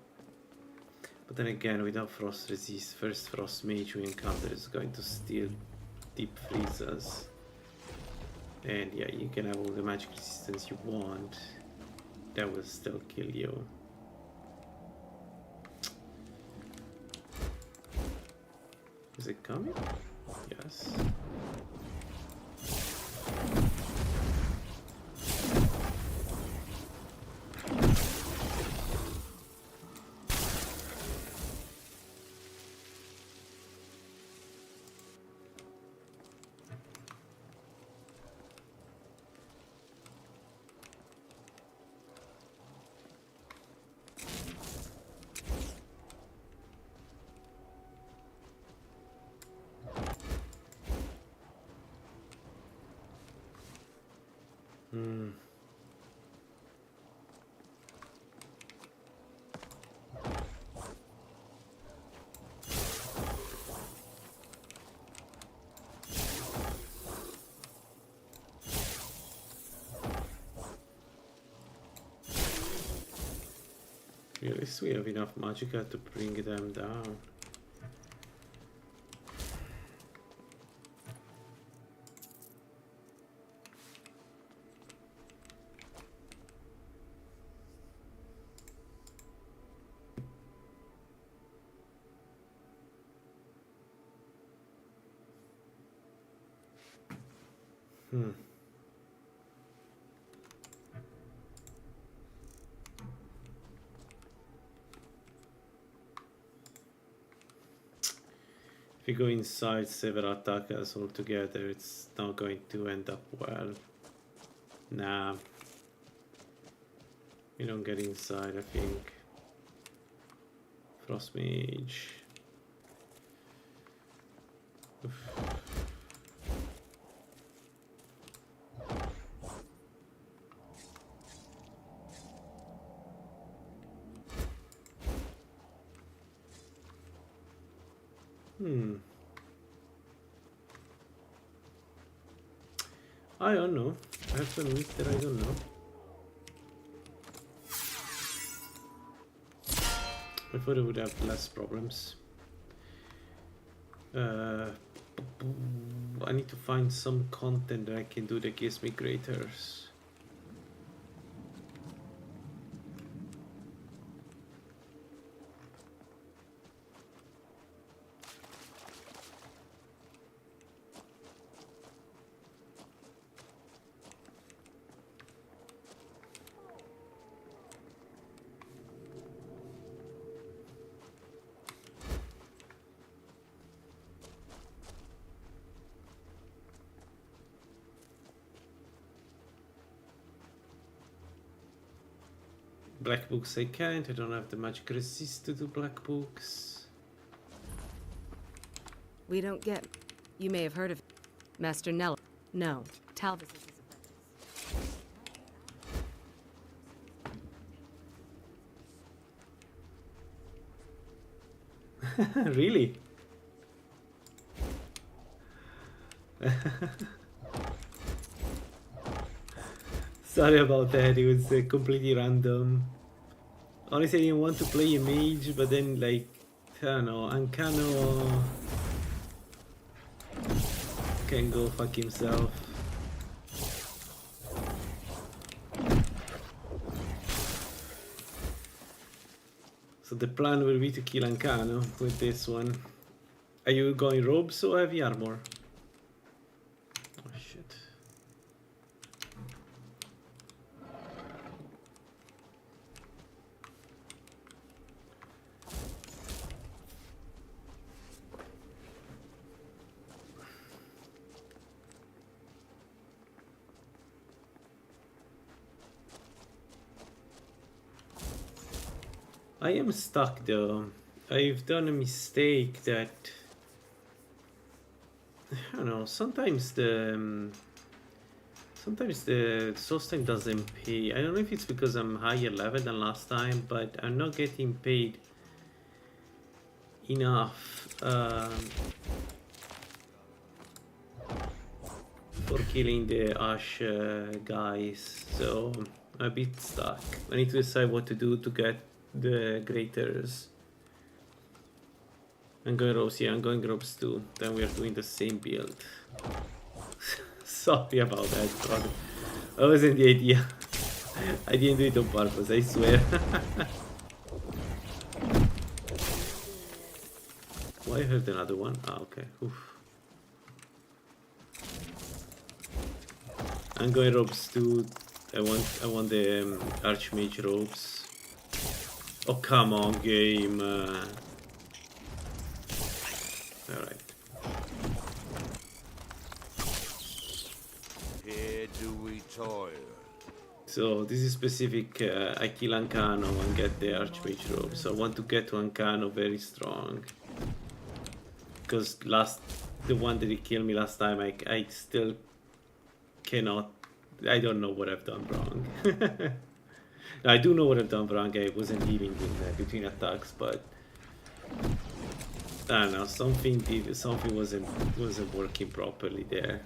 But then again, without frost resist, first frost mage we encounter is going to still deep freeze us. And yeah, you can have all the magic resistance you want, that will still kill you. Is it coming? Yes. At least we have enough magicka to bring them down. If you go inside several attackers all together, it's not going to end up well. Nah. You don't get inside, I think. Frost Mage. Oof. I don't know. I have to admit that I don't know. I thought I would have less problems. I need to find some content that I can do that gives me graters. Black books I can't, I don't have the magic resist to do black books. We don't get... You may have heard of Master Nella. No, Talvis is his apprentice. Really? Sorry about that, it was completely random. Honestly, I didn't want to play a mage, but then, like, I don't know, Ancano can go fuck himself. So the plan will be to kill Ancano with this one. Are you going robes or heavy armor? Oh shit. I am stuck though. I've done a mistake that I don't know. Sometimes the source time doesn't pay. I don't know if it's because I'm higher level than last time, but I'm not getting paid enough for killing the Ash guys. So I'm a bit stuck. I need to decide what to do to get the Greaters. I'm going robes, yeah, I'm going robes too. Then we are doing the same build. Sorry about that, brother. That wasn't the idea. I didn't do it on purpose, I swear. Why I heard another one? Ah, okay. Oof. I'm going robes too. I want the Archmage robes. Oh, come on, game. Alright. Here do we toil. So this is specific. I kill Ancano and get the Archmage robe. So I want to get to Ancano very strong. Because the one that he killed me last time, I still cannot. I don't know what I've done wrong. I do know what I've done wrong. I wasn't healing in between attacks, but I don't know. Something wasn't working properly there.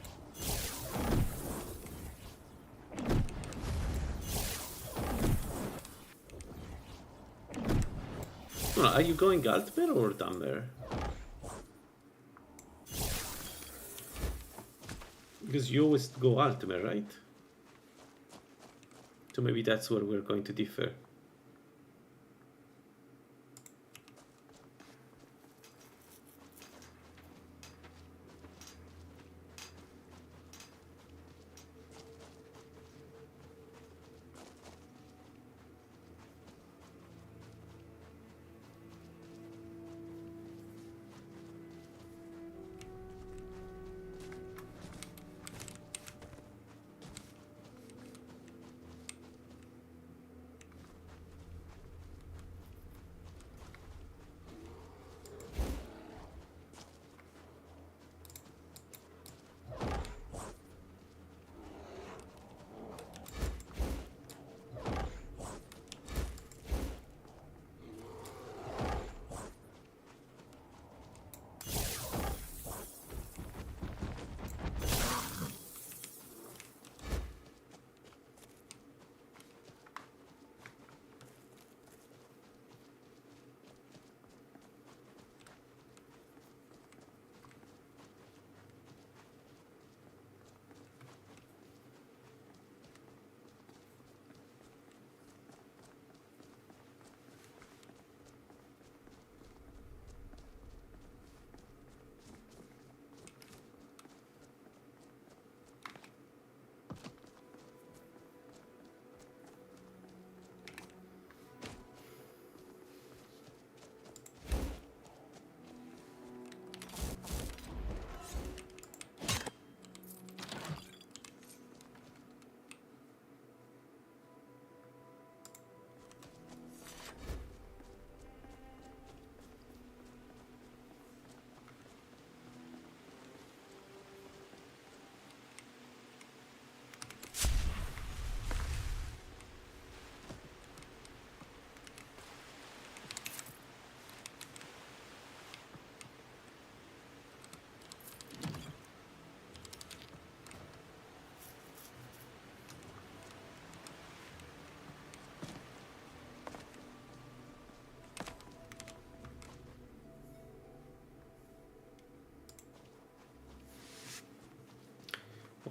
Are you going Altmer or Dumber? Because you always go Altmer, right? So maybe that's where we're going to differ.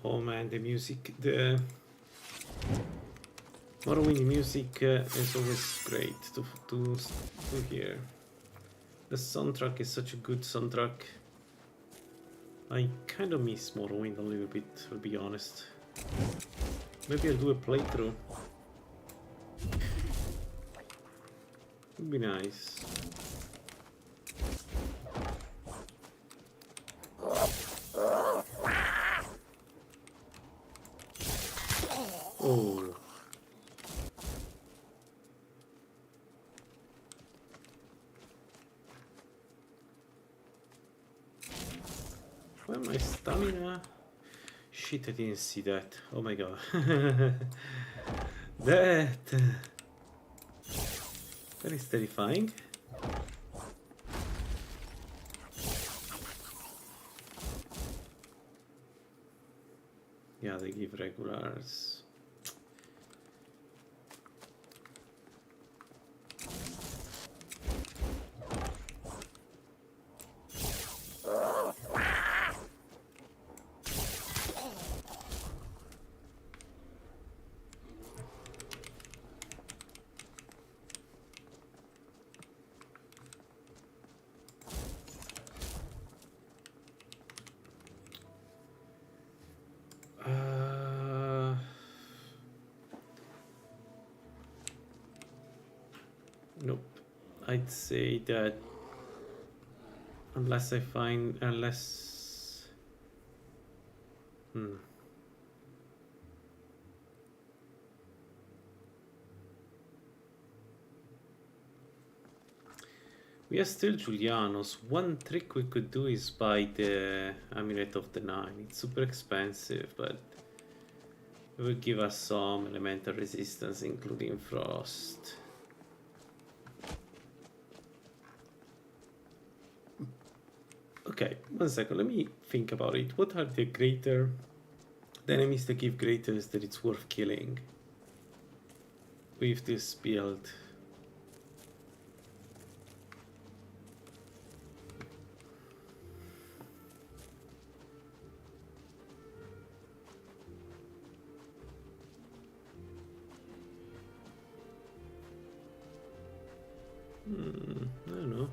Oh man, the music, Morrowind music is always great to hear. The soundtrack is such a good soundtrack. I kind of miss Morrowind a little bit, to be honest. Maybe I'll do a playthrough. Would be nice. Oh. Why my stamina? Shit, I didn't see that. Oh my god. That is terrifying. Yeah, they give regulars. Nope. I'd say that unless I find we are still Julianos. One trick we could do is buy the Amulet of the Nine. It's super expensive, but it will give us some elemental resistance, including frost. Okay, 1 second, let me think about it. What are the enemies that give greaters that it's worth killing with this build? I don't know.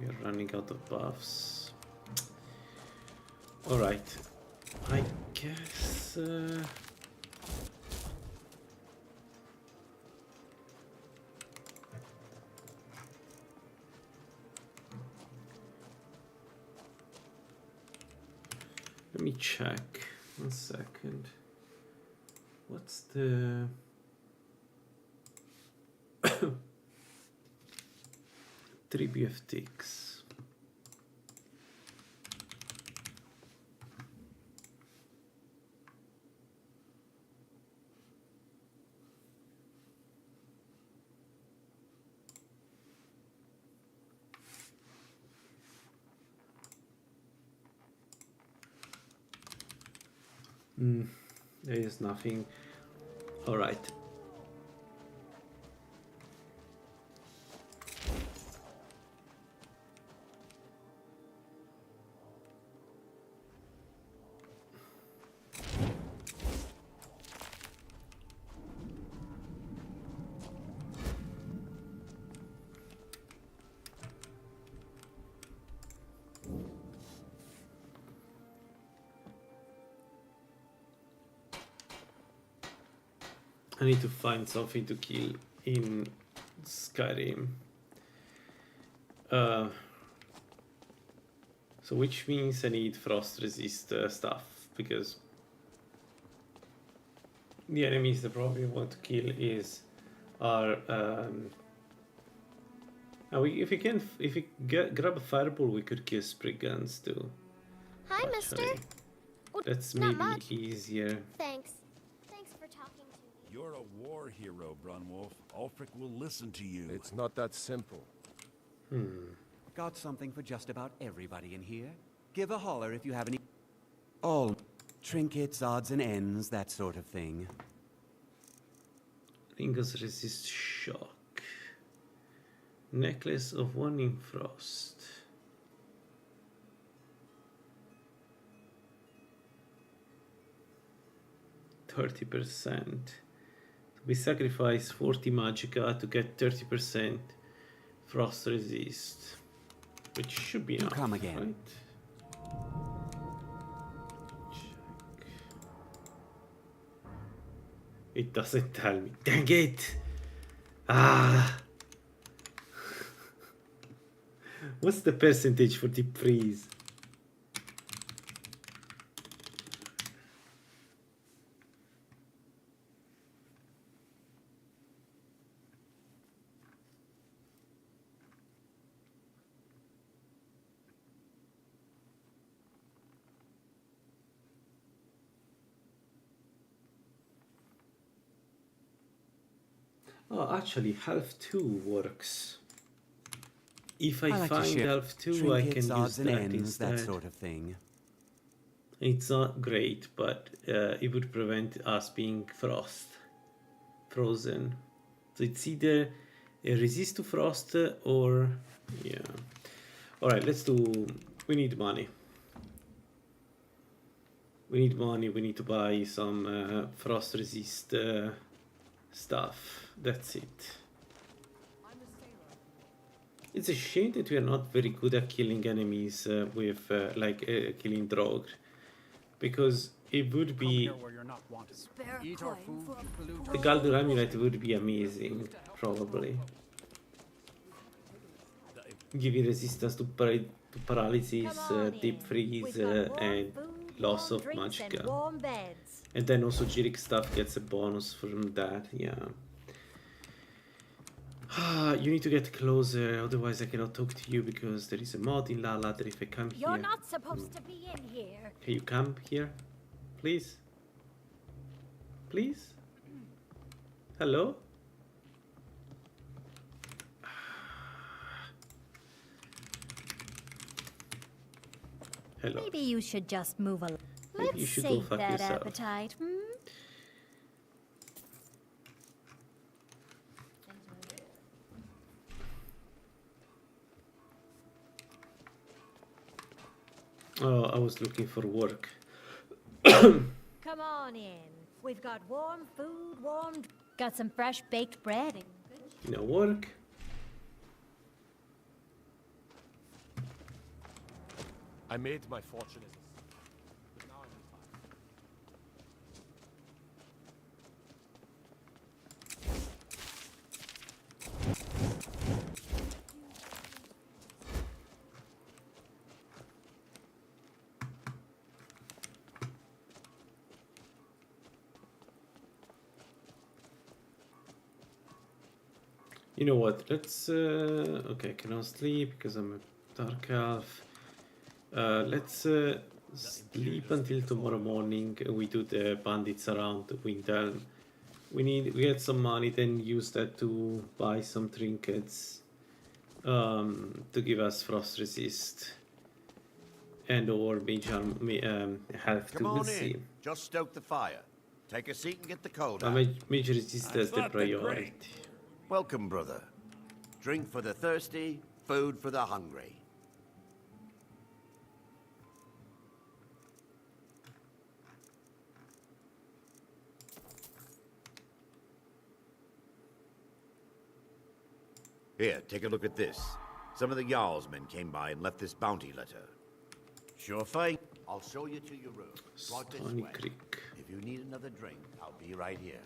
We are running out of buffs. Alright, I guess... let me check. 1 second. What's the... Tribute of Ticks. There is nothing. All right. I need to find something to kill in Skyrim. So which means I need frost resist stuff, because the enemies that probably want to kill are if we grab a fireball, we could kill Spriggans too. Hi, actually. mister. That's Not maybe much. easier. Thanks. Thanks for talking to me. You're a war hero, Brunwolf. Ulfric will listen to you. It's not that simple. Got something for just about everybody in here? Give a holler if you have any... All Trinkets, odds and ends, that sort of thing. Ringos resist shock. Necklace of Warning Frost. %. We sacrifice 40 magicka to get 30% frost resist, which should be enough. Come again. Right? It doesn't tell me. Dang it! Ah! What's the percentage for deep freeze? Oh, actually, half 2 works. If I like to find share half 2, I trinkets, can use odds and that ends, instead. that sort of thing. It's not great, but it would prevent us being frozen. So it's either a resist to frost or yeah. All right, let's do. We need money. We need money. We need to buy some frost resist stuff. That's it. It's a shame that we are not very good at killing enemies with killing Drog, because it would be the Galdur amulet would be amazing, probably. Giving resistance to paralysis, deep freeze, and loss of magicka. And then also Jirik stuff gets a bonus from that, yeah. You need to get closer, otherwise I cannot talk to you because there is a mod in LaLaLand that if I come here... You're not supposed to be in here. Can you come here? Please? Please? Hello? Hello. Maybe you should just move along. Maybe you Let's should go save fuck that yourself. appetite, hmm? Oh, I was looking for work. Come on in. We've got warm food, got some fresh baked bread and good. No work. I made my fortune as but now I'm in fire. You know what? Let's okay, I cannot sleep because I'm a dark elf. Let's sleep until tomorrow morning. We do the bandits around Windhelm. We get some money, then use that to buy some trinkets to give us frost resist and or mage health Come to on see. in. Just stoke the fire. Take a seat and get the cold out. Mage resist as the priority. Welcome, brother. Drink for the thirsty, food for the hungry. Here, take a look at this. Some of the Jarl's men came by and left this bounty letter. Sure thing. I'll show you to your room. Right this way. If you need another drink, I'll be right here.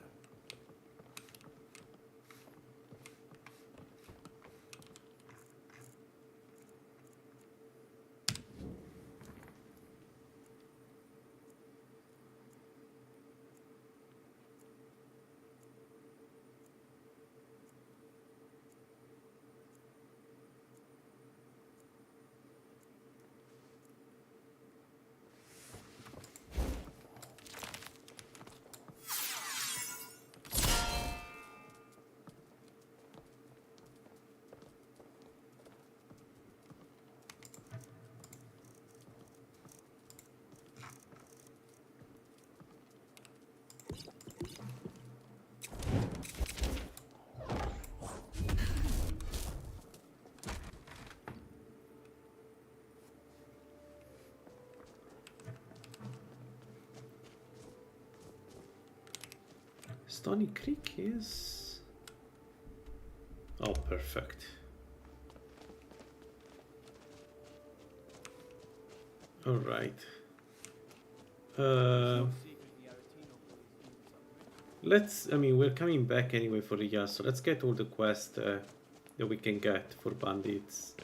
Stony Creek is... Oh, perfect. Alright. Let's... I mean, we're coming back anyway for the year, so let's get all the quests that we can get for bandits.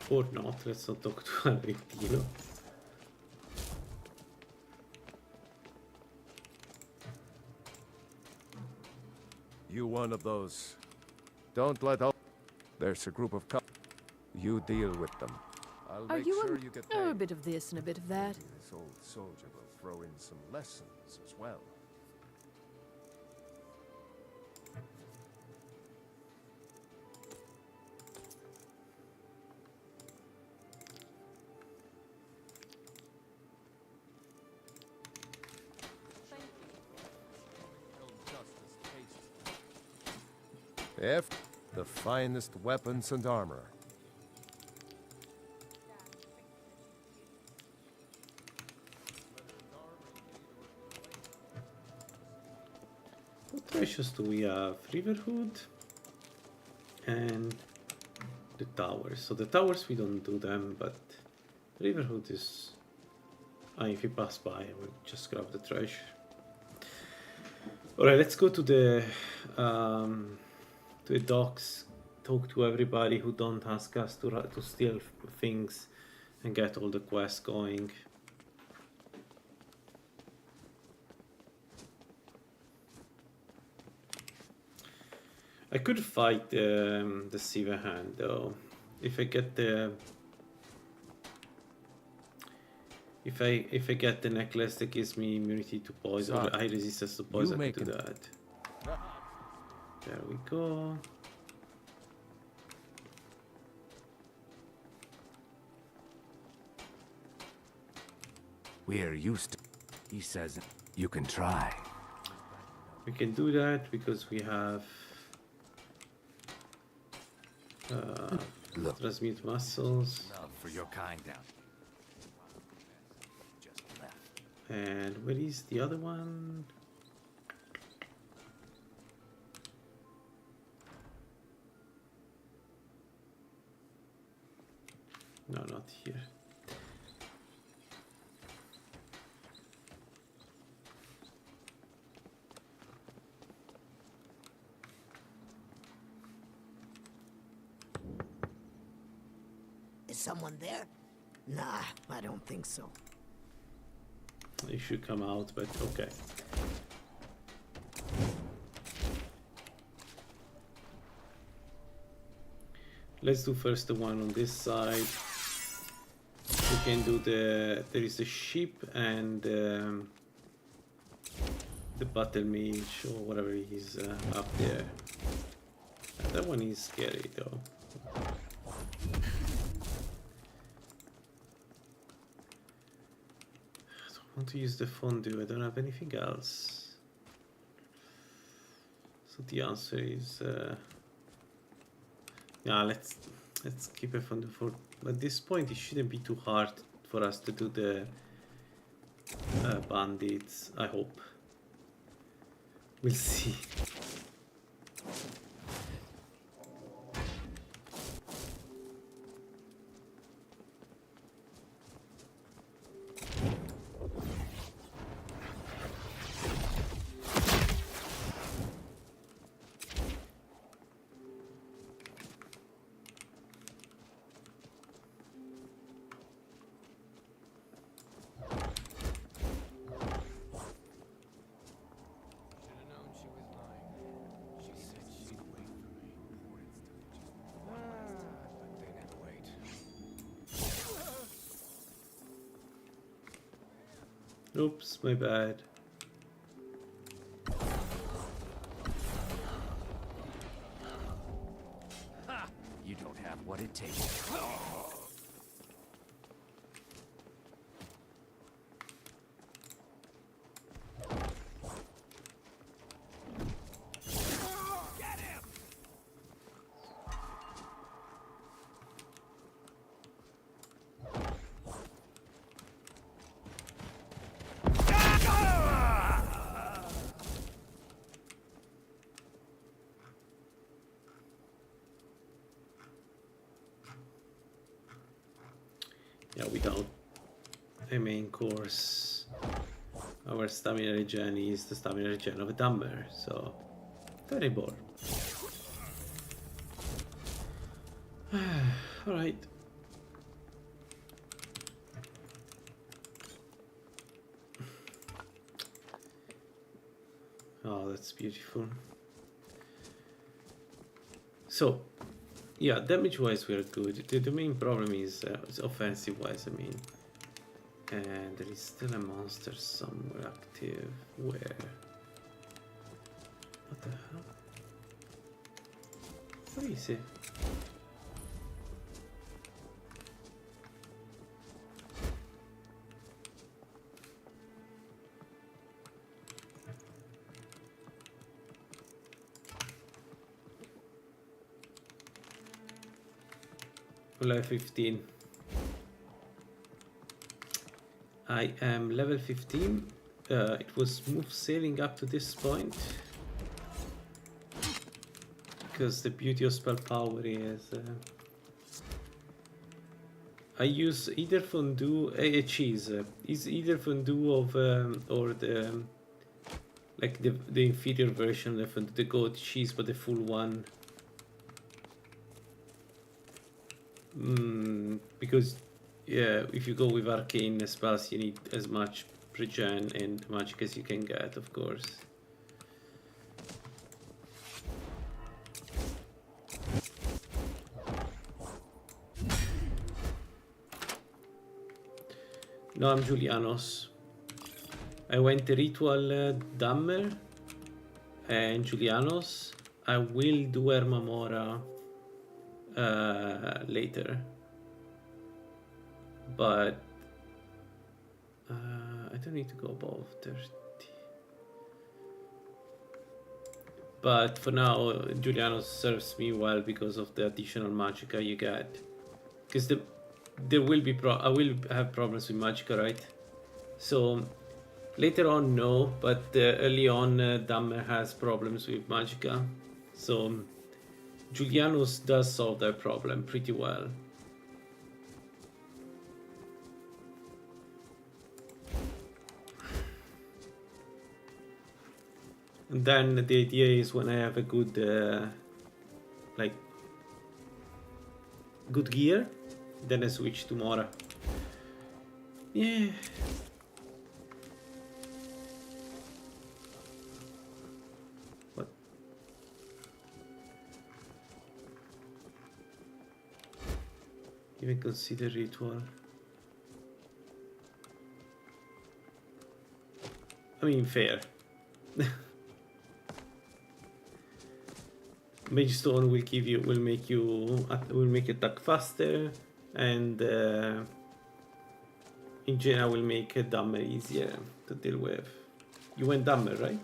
Or not, let's not talk to Argentino. You one of those. Don't let out. There's a group of you deal with them. I'll Are make you sure you get paid. a bit of this and a bit of that? This old soldier will throw in some lessons as well. If the finest weapons and armor. What treasures do we have? Riverhood and the towers. So the towers we don't do them, but Riverhood is... if you pass by, I will just grab the treasure. Alright, let's go to the docks, talk to everybody who don't ask us to steal things and get all the quests going. I could fight the Silver Hand though. If I get the if I get the necklace that gives me immunity to poison, or high resistance to poison, I could do that. There we go. We're used to... He says you can try. We can do that because we have transmute muscles. Love for your kind down. Just left. And where is the other one? No, not here. Is someone there? Nah, I don't think so. They should come out, but okay. Let's do first the one on this side. We can do there is the ship and the battle mage or whatever is up there. That one is scary though. I don't want to use the fondue, I don't have anything else. So the answer is yeah, let's keep a fondue for... At this point it shouldn't be too hard for us to do the bandits, I hope. We'll see. Oops, my bad. You don't have what it takes. Yeah, without a main course, our stamina regen is the stamina regen of a dumber, so very bored. Alright. Oh, that's beautiful. So, yeah, damage-wise we are good. The main problem is offensive-wise, I mean. And there is still a monster somewhere active. Where? What the hell? Where is it? Level 15. I am level 15. It was smooth sailing up to this point. Because the beauty of Spellpower is... I use either fondue... a cheese. Is either fondue of... or the... like the inferior version of the goat cheese, but the full one. Because yeah, if you go with arcane spells, you need as much regen and magic as you can get, of course. No, I'm Julianos. I went Ritual Dammer and Julianos. I will do Ermamora later, but I don't need to go above 30. But for now, Julianos serves me well because of the additional magicka you get. Because there will be I will have problems with magicka, right? So later on, no, but early on, Dammer has problems with magicka. So Julianos does solve that problem pretty well. And then the idea is when I have a good, like, good gear, then I switch to Mora. Yeah. Even consider ritual. I mean, fair. Mage Stone will give you, will make you attack faster, and in general will make a Dammer easier to deal with. You went Dammer, right?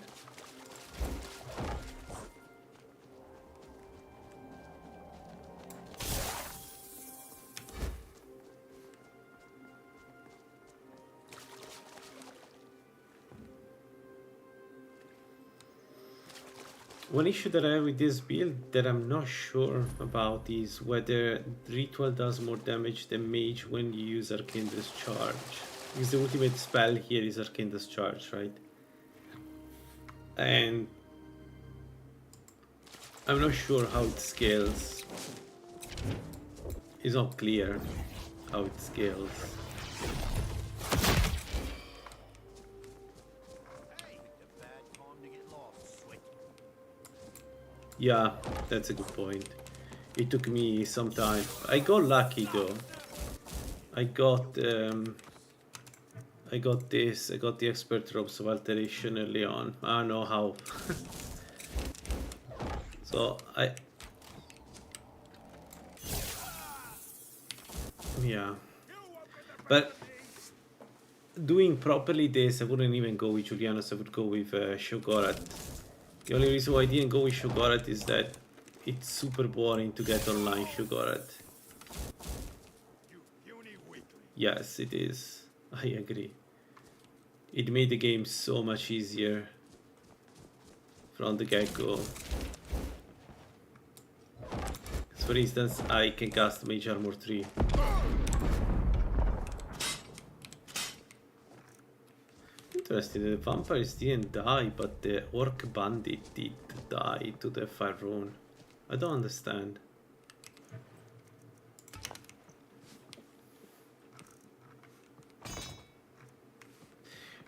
One issue that I have with this build that I'm not sure about is whether Ritual does more damage than Mage when you use Arcane Discharge. Because the ultimate spell here is Arcane Discharge, right? And I'm not sure how it scales. It's not clear how it scales. Yeah, that's a good point. It took me some time. I got lucky though. I got this. I got the expert robes of alteration early on. I don't know how. So yeah. But doing properly this, I wouldn't even go with Julianos. I would go with Shogorat. The only reason why I didn't go with Shogorat is that it's super boring to get online Shogorat. Yes, it is. I agree. It made the game so much easier from the get-go. For instance, I can cast Mage Armor 3. interesting. The vampires didn't die, but the orc bandit did die to the fire rune. I don't understand.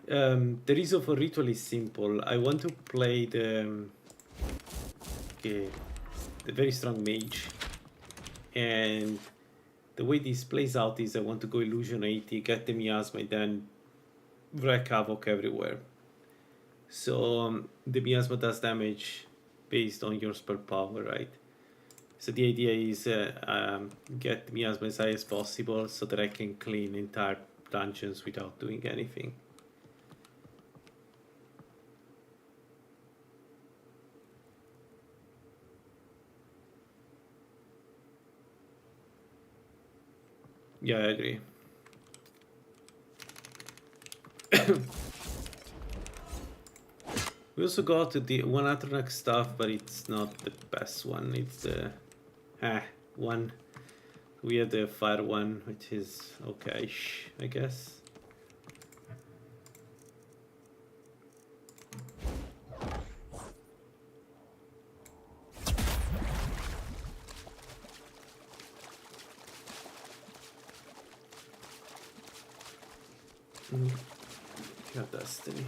The reason for ritual is simple. I want to play the very strong mage, and the way this plays out is I want to go illusion 80, get the miasma, and then wreak havoc everywhere. So the miasma does damage based on your spell power, right? So the idea is get the miasma as high as possible so that I can clean entire dungeons without doing anything. Yeah, I agree. We also got the one Atronak stuff, but it's not the best one. It's the one. We have the fire one, which is okay-ish, I guess. Yeah, Destiny.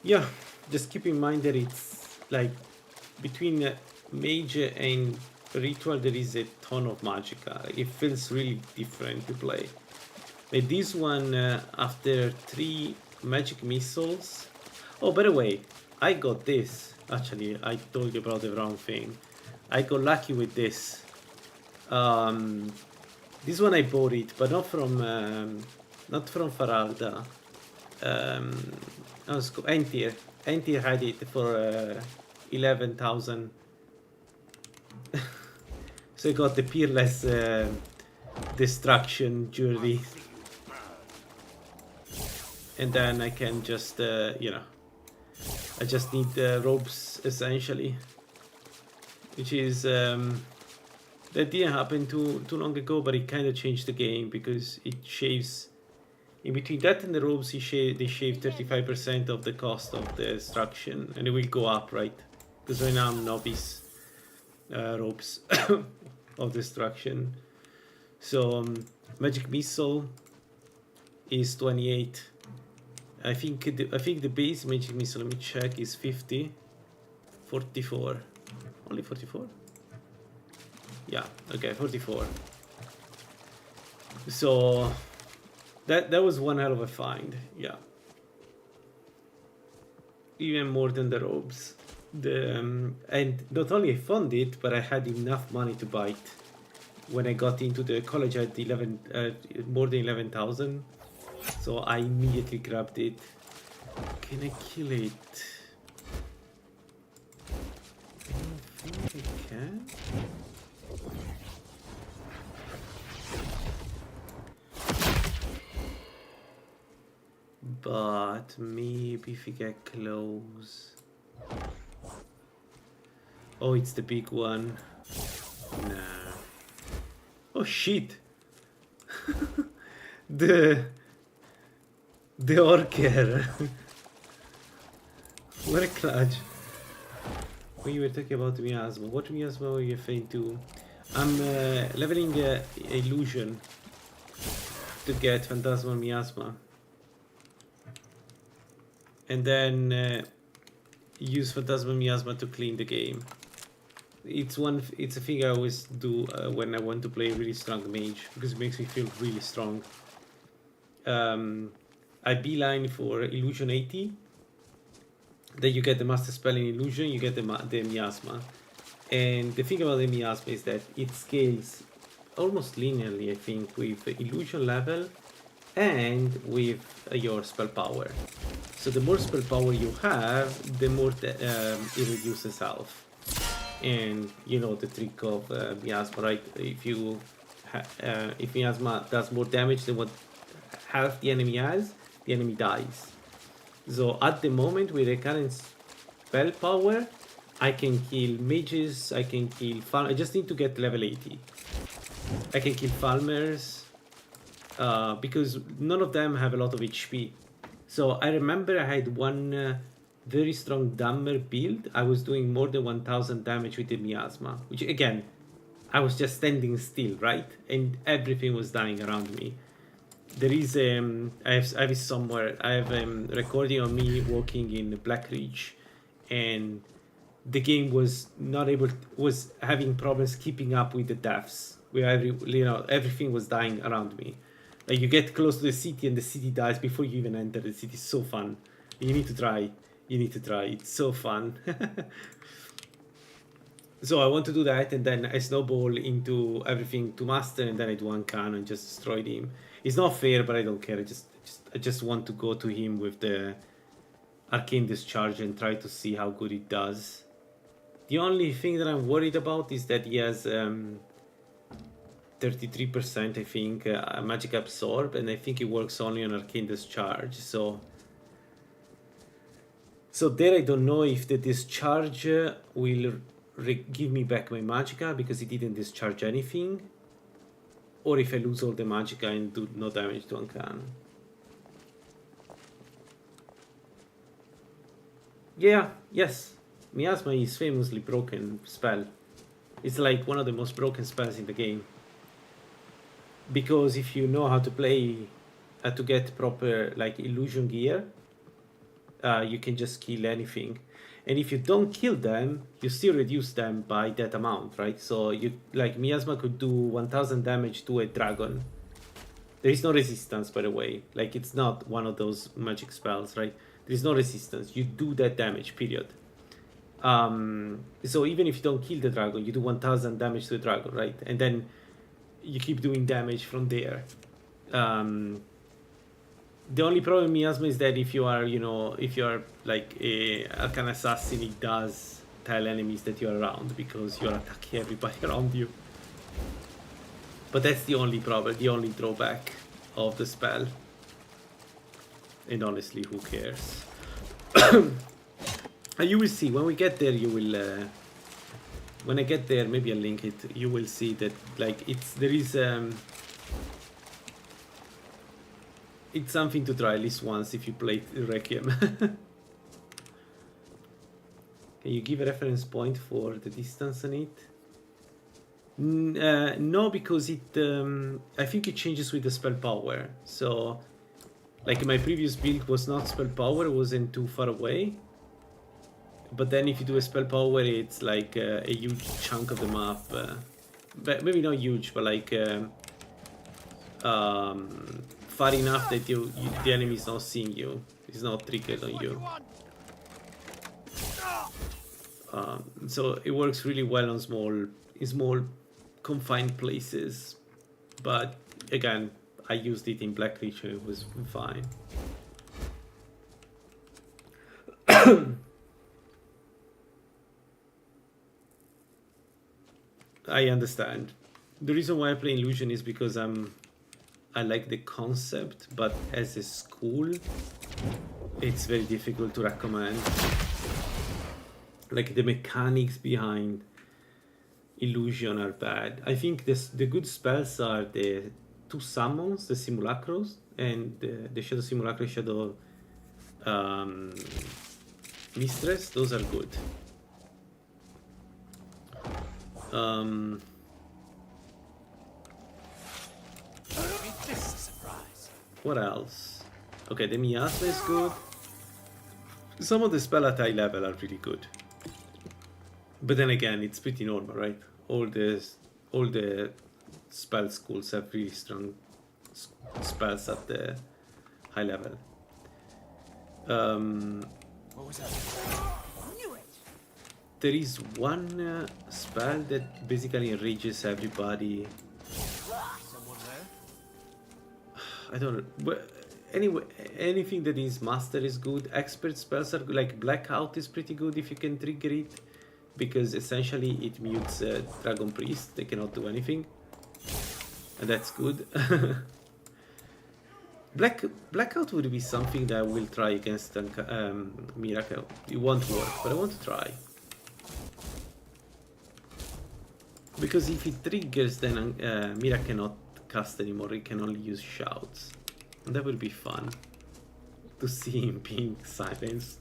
Yeah, just keep in mind that it's like between mage and ritual there is a ton of magicka. It feels really different to play. But this one, after 3 magic missiles. Oh, by the way, I got this. Actually, I told you about the wrong thing. I got lucky with this. This one I bought it, but not from Faralda. Entir. Entir had it for 11,000. So I got the Peerless Destruction jewelry. And then I can just, you know, I just need the robes essentially. Which is, that didn't happen too long ago, but it kind of changed the game because it shaves. In between that and the robes, they shave 35% of the cost of the destruction, and it will go up, right? Because right now I'm novice robes of destruction. So magic missile is 28. I think the base magic missile, let me check, is 50. 44. Only 44? Yeah, okay, 44. So that was one hell of a find, yeah. Even more than the robes. And not only I found it, but I had enough money to buy it. When I got into the college, I had more than 11,000. So I immediately grabbed it. Can I kill it? I don't think I can. But maybe if we get close. Oh, it's the big one. Nah. Oh shit. the orker. What a clutch. When you were talking about miasma, what miasma were you referring to? I'm leveling illusion to get phantasmal miasma. And then use Phantasmal Miasma to clean the game. It's a thing I always do when I want to play a really strong mage, because it makes me feel really strong. I beeline for Illusion 80. Then you get the Master Spell in Illusion, you get the Miasma. And the thing about the Miasma is that it scales almost linearly, I think, with Illusion level and with your spell power. So the more spell power you have, the more it reduces health. And you know the trick of miasma, right? If miasma does more damage than what health the enemy has, the enemy dies. So at the moment with the current spell power, I can kill mages, I can kill I just need to get level 80. I can kill farmers because none of them have a lot of HP. So I remember I had one very strong Dammer build. I was doing more than 1000 damage with the miasma, which again, I was just standing still, right? And everything was dying around me. There is I have it somewhere. I have recording of me walking in Black Ridge, and the game was not able was having problems keeping up with the deaths. Where everything was dying around me. Like you get close to the city and the city dies before you even enter the city. It's so fun. You need to try. You need to try. It's so fun. So I want to do that, and then I snowball into everything to master, and then I do Uncan and just destroy him. It's not fair, but I don't care. I just want to go to him with the Arcane Discharge and try to see how good it does. The only thing that I'm worried about is that he has 33%, I think, Magic Absorb, and I think it works only on Arcane Discharge. So there I don't know if the Discharge will give me back my Magicka because it didn't discharge anything, or if I lose all the Magicka and do no damage to Uncan. Yeah, yes, Miasma is famously broken spell. It's like one of the most broken spells in the game. Because if you know how to play, to get proper like illusion gear, you can just kill anything. And if you don't kill them, you still reduce them by that amount, right? So you like Miasma could do 1000 damage to a dragon. There is no resistance, by the way. Like it's not one of those magic spells, right? There is no resistance. You do that damage, period. So even if you don't kill the dragon, you do 1000 damage to the dragon, right? And then you keep doing damage from there. The only problem with Miasma is that if you are, if you are like a Arcane Assassin, it does tell enemies that you are around because you are attacking everybody around you. But that's the only problem, the only drawback of the spell. And honestly, who cares? You will see, when we get there, you will... when I get there, maybe I'll link it, you will see that, like, there is... it's something to try at least once if you play Requiem. Can you give a reference point for the distance on it? No, because it I think it changes with the spell power. So like my previous build was not spell power, it wasn't too far away. But then if you do a spell power, it's like a huge chunk of the map. But maybe not huge, but like far enough that the enemy is not seeing you. It's not triggered on you. So it works really well on small confined places. But again, I used it in Black Ridge and it was fine. I understand. The reason why I play Illusion is because I like the concept, but as a school, it's very difficult to recommend. Like the mechanics behind Illusion are bad. I think the good spells are the two summons, the Simulacros, and the Shadow Simulacra, Shadow Mistress. Those are good. What else? Okay, the Miasma is good. Some of the spell at high level are really good. But then again, it's pretty normal, right? All the spell schools have really strong spells at the high level. What was that? There is one spell that basically enrages everybody. Someone there? I don't know. But anyway, anything that is master is good. Expert spells are good. Like Blackout is pretty good if you can trigger it, because essentially it mutes Dragon Priest. They cannot do anything, and that's good. Blackout would be something that I will try against Miracle. It won't work, but I want to try. Because if it triggers, then Mira cannot cast anymore. It can only use shouts. And that would be fun. to see him being silenced.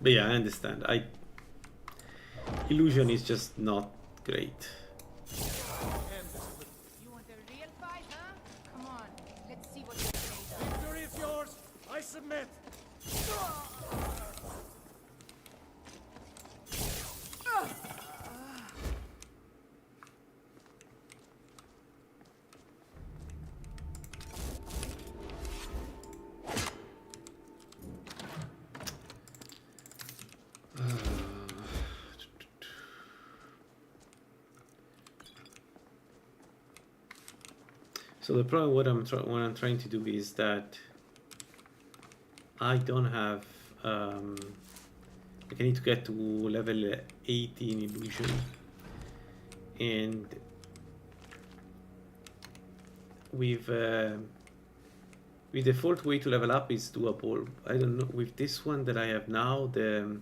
But yeah, I understand. Illusion is just not great. You want a real fight, huh? Come on, let's see what you're made of. Victory is yours. I submit. So the problem, what I'm trying to do is that I don't have. Like I need to get to level 80 in illusion, and with the default way to level up is doable. I don't know with this one that I have now, the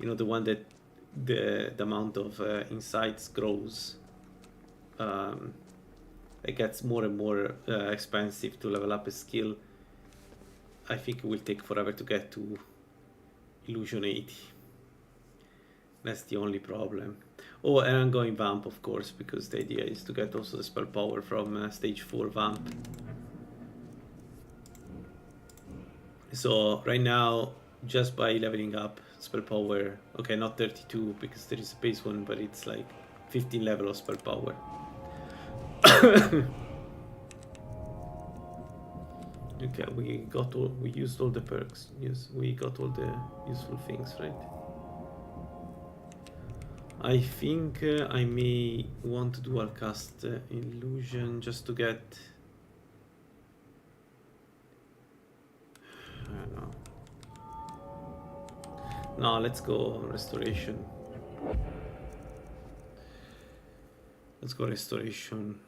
the one that the amount of insights grows. It gets more and more expensive to level up a skill. I think it will take forever to get to illusion 80. That's the only problem. Oh, and I'm going vamp, of course, because the idea is to get also the spell power from stage 4 vamp. So right now, just by leveling up spell power, okay, not 32 because there is a base one, but it's like 15 level of spell power. Okay, we used all the perks. Yes, we got all the useful things, right? I think I may want to dual cast illusion just to get. I don't know. No, let's go restoration. Let's go restoration.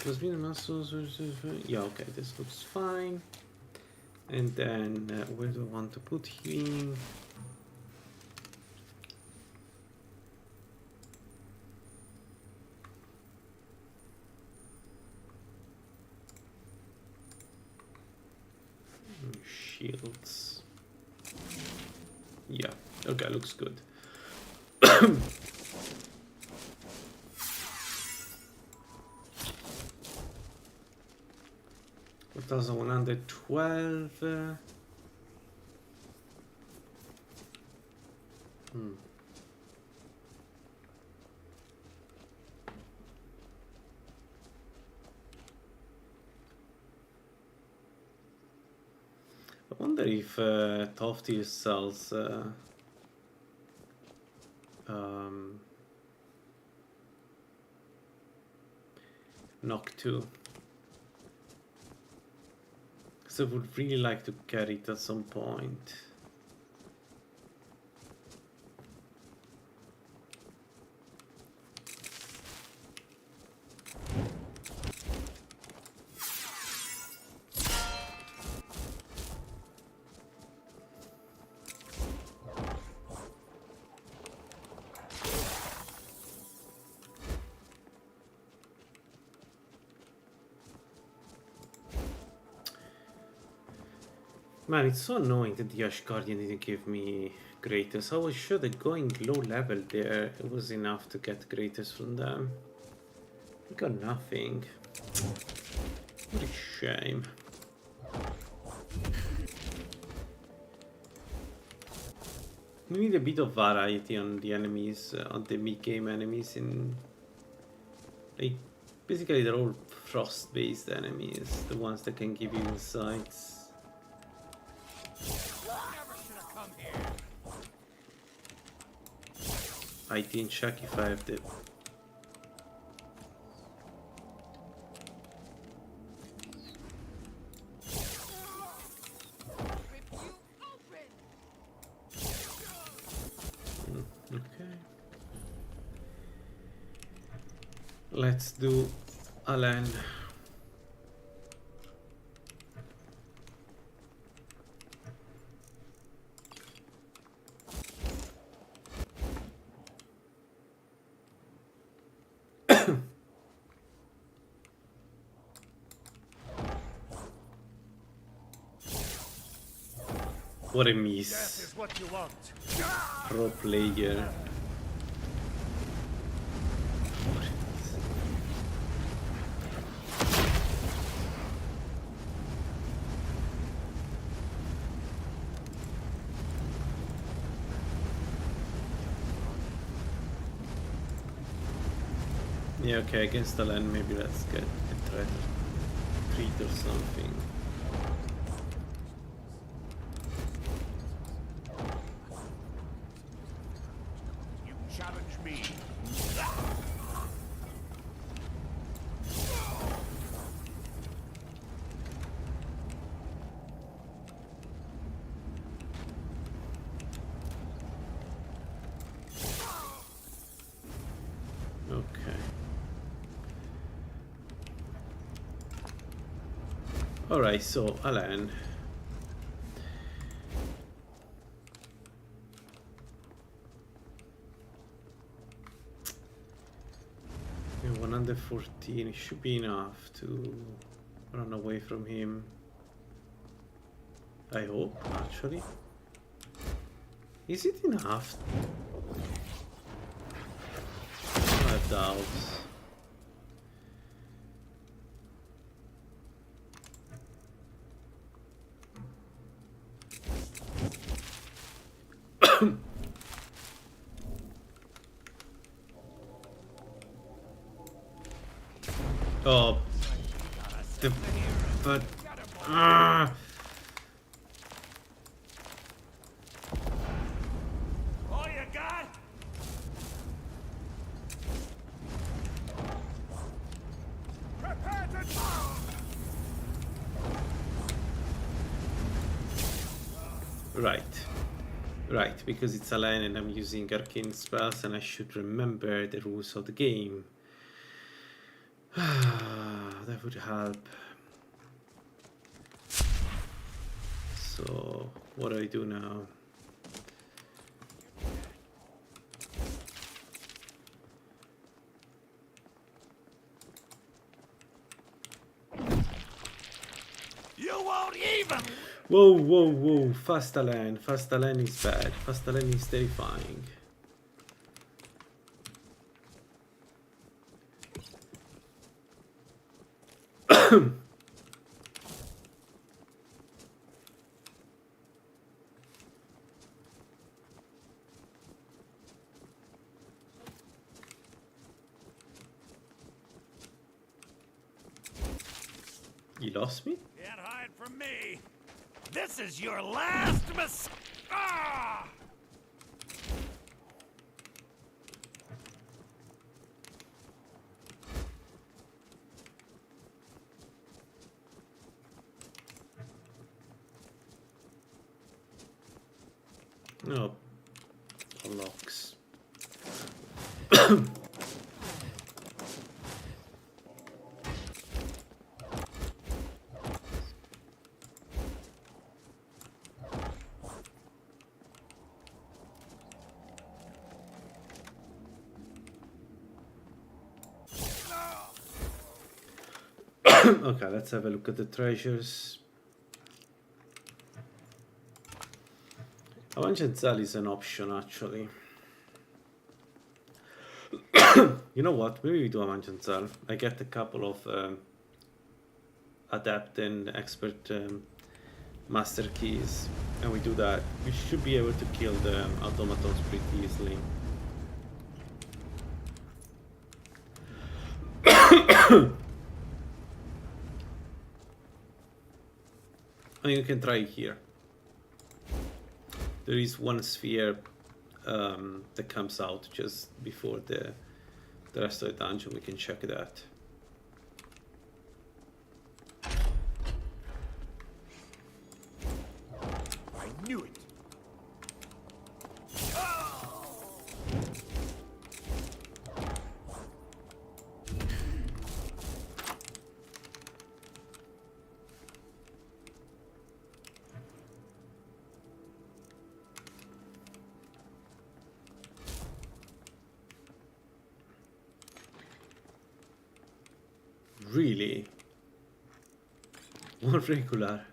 Plus muscles. Yeah, okay, this looks fine. And then where do I want to put him? Shields. Yeah, okay, looks good. 1112. I wonder if Tofty sells Knock 2. Because I would really like to carry it at some point. Man, it's so annoying that the Ash Guardian didn't give me greatest. I was sure that going low level there, it was enough to get greatest from them. I got nothing. What a shame. We need a bit of variety on the enemies, on the mid-game enemies. Like, basically they're all frost-based enemies, the ones that can give you insights. I didn't check if I have the... Let's do LaLaland. What a miss. Death is what you want. Pro player. Yeah, okay, against the land, maybe let's get a threat treat or something. You challenge me. Okay. Alright, so LaLaland. Yeah, 114, it should be enough to run away from him. I hope, actually. Is it enough? I have doubts. Oh, but All you got? Prepare to right, because it's LaLaland and I'm using arcane spells and I should remember the rules of the game. That would help. So, what do I do now? You won't even. Whoa, whoa, whoa! Fast LaLaland. Fast LaLaland is bad. Fast LaLaland is terrifying. You lost me? Can't hide from me. This is your last mistake. Ah! No. Locks. Okay, let's have a look at the treasures. Avanzal is an option, actually. You know what? Maybe we do Avanzal. I get a couple of adept and expert master keys, and we do that. We should be able to kill the automatons pretty easily. And you can try it here. There is one sphere that comes out just before the rest of the dungeon. We can check that. I knew it. Really? One regular.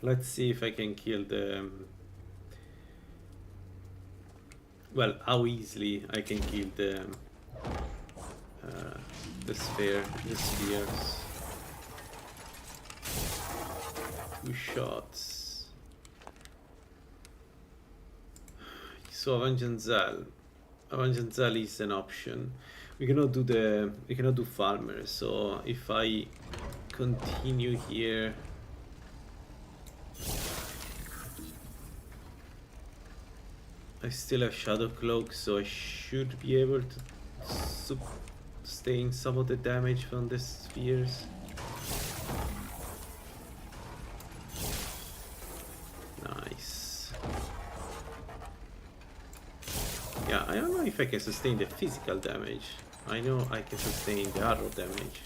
Let's see if I can kill the... well, how easily I can kill the spheres. 2 shots. So Avanzanzal is an option. We cannot do farmer. So if I continue here, I still have Shadow Cloak, so I should be able to sustain some of the damage from the spheres. Nice. Yeah, I don't know if I can sustain the physical damage. I know I can sustain the arrow damage.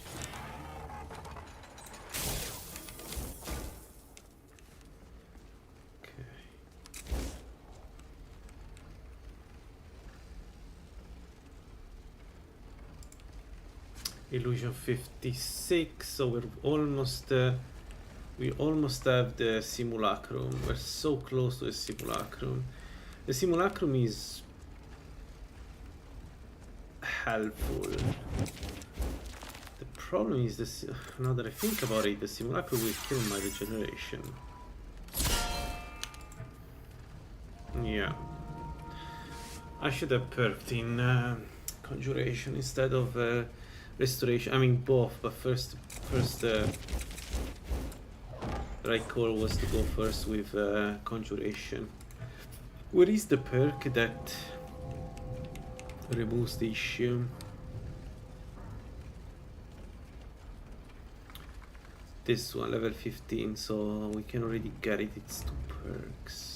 Illusion 56, so we're almost we almost have the simulacrum. We're so close to the simulacrum. The simulacrum is helpful. The problem is this, now that I think about it, the simulacrum will kill my regeneration. Yeah, I should have perked in conjuration instead of restoration. I mean both, but first the right call was to go first with conjuration. Where is the perk that removes the issue? This one, level 15, so we can already get it. It's 2 perks.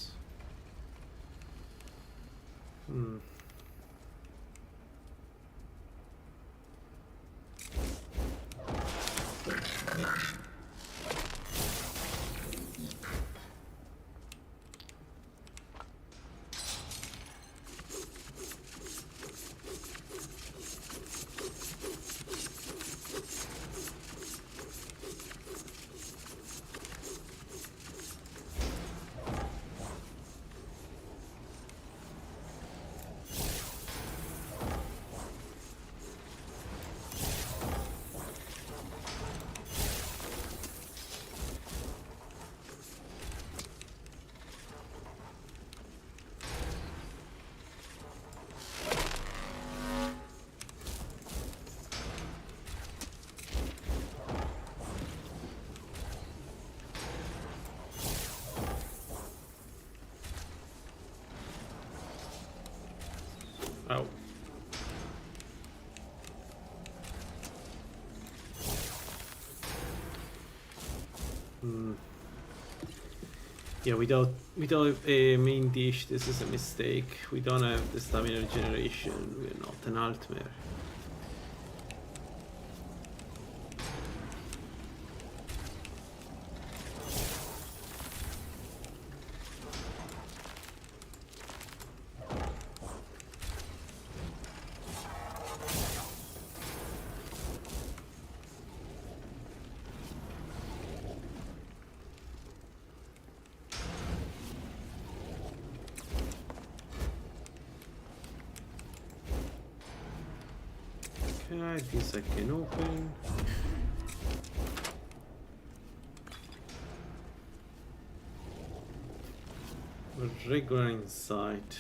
Oh. Yeah, without a main dish, this is a mistake. We don't have the stamina regeneration. We're not an Altmare. This I can open. Regular inside.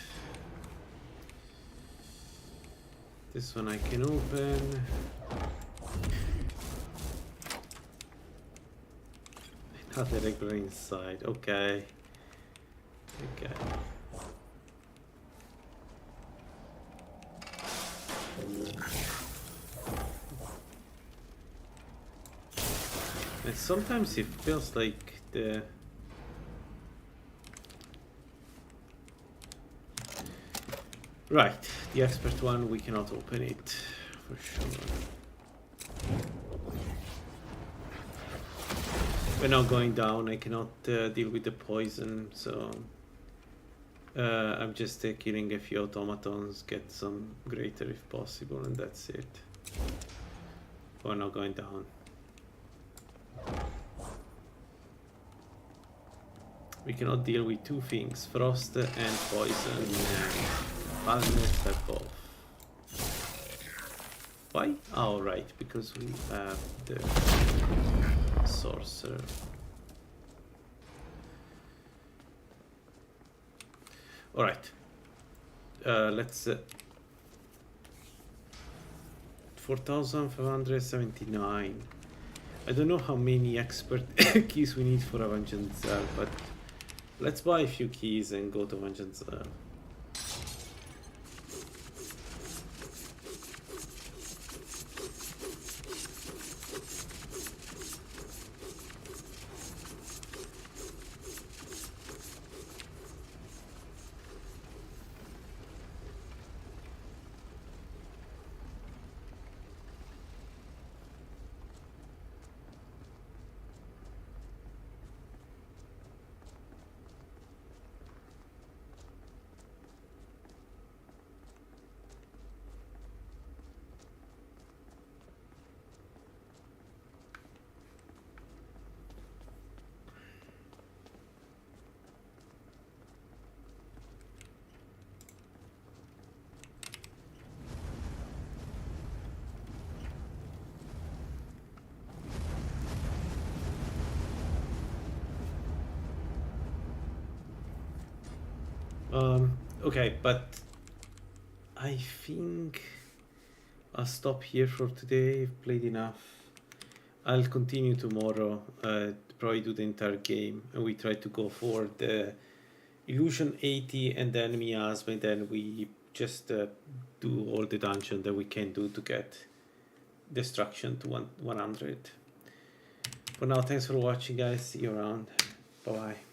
This one I can open. Not a regular inside. Okay. Okay. And sometimes it feels like the... Right, the expert one, we cannot open it, for sure. We're now going down. I cannot deal with the poison, so I'm just killing a few automatons, get some greater if possible, and that's it. We're now going down. We cannot deal with two things, frost and poison. Badness step off. Why? Oh, right, because we have the sorcerer. Alright. Let's 4,579. I don't know how many expert keys we need for Avenging Zell, but let's buy a few keys and go to Avenging Zell. Okay, but I think I'll stop here for today. I've played enough. I'll continue tomorrow, probably do the entire game, and we try to go for the Illusion 80 and then Miasma, and then we just do all the dungeon that we can do to get Destruction to 100. For now, thanks for watching, guys. See you around. Bye-bye.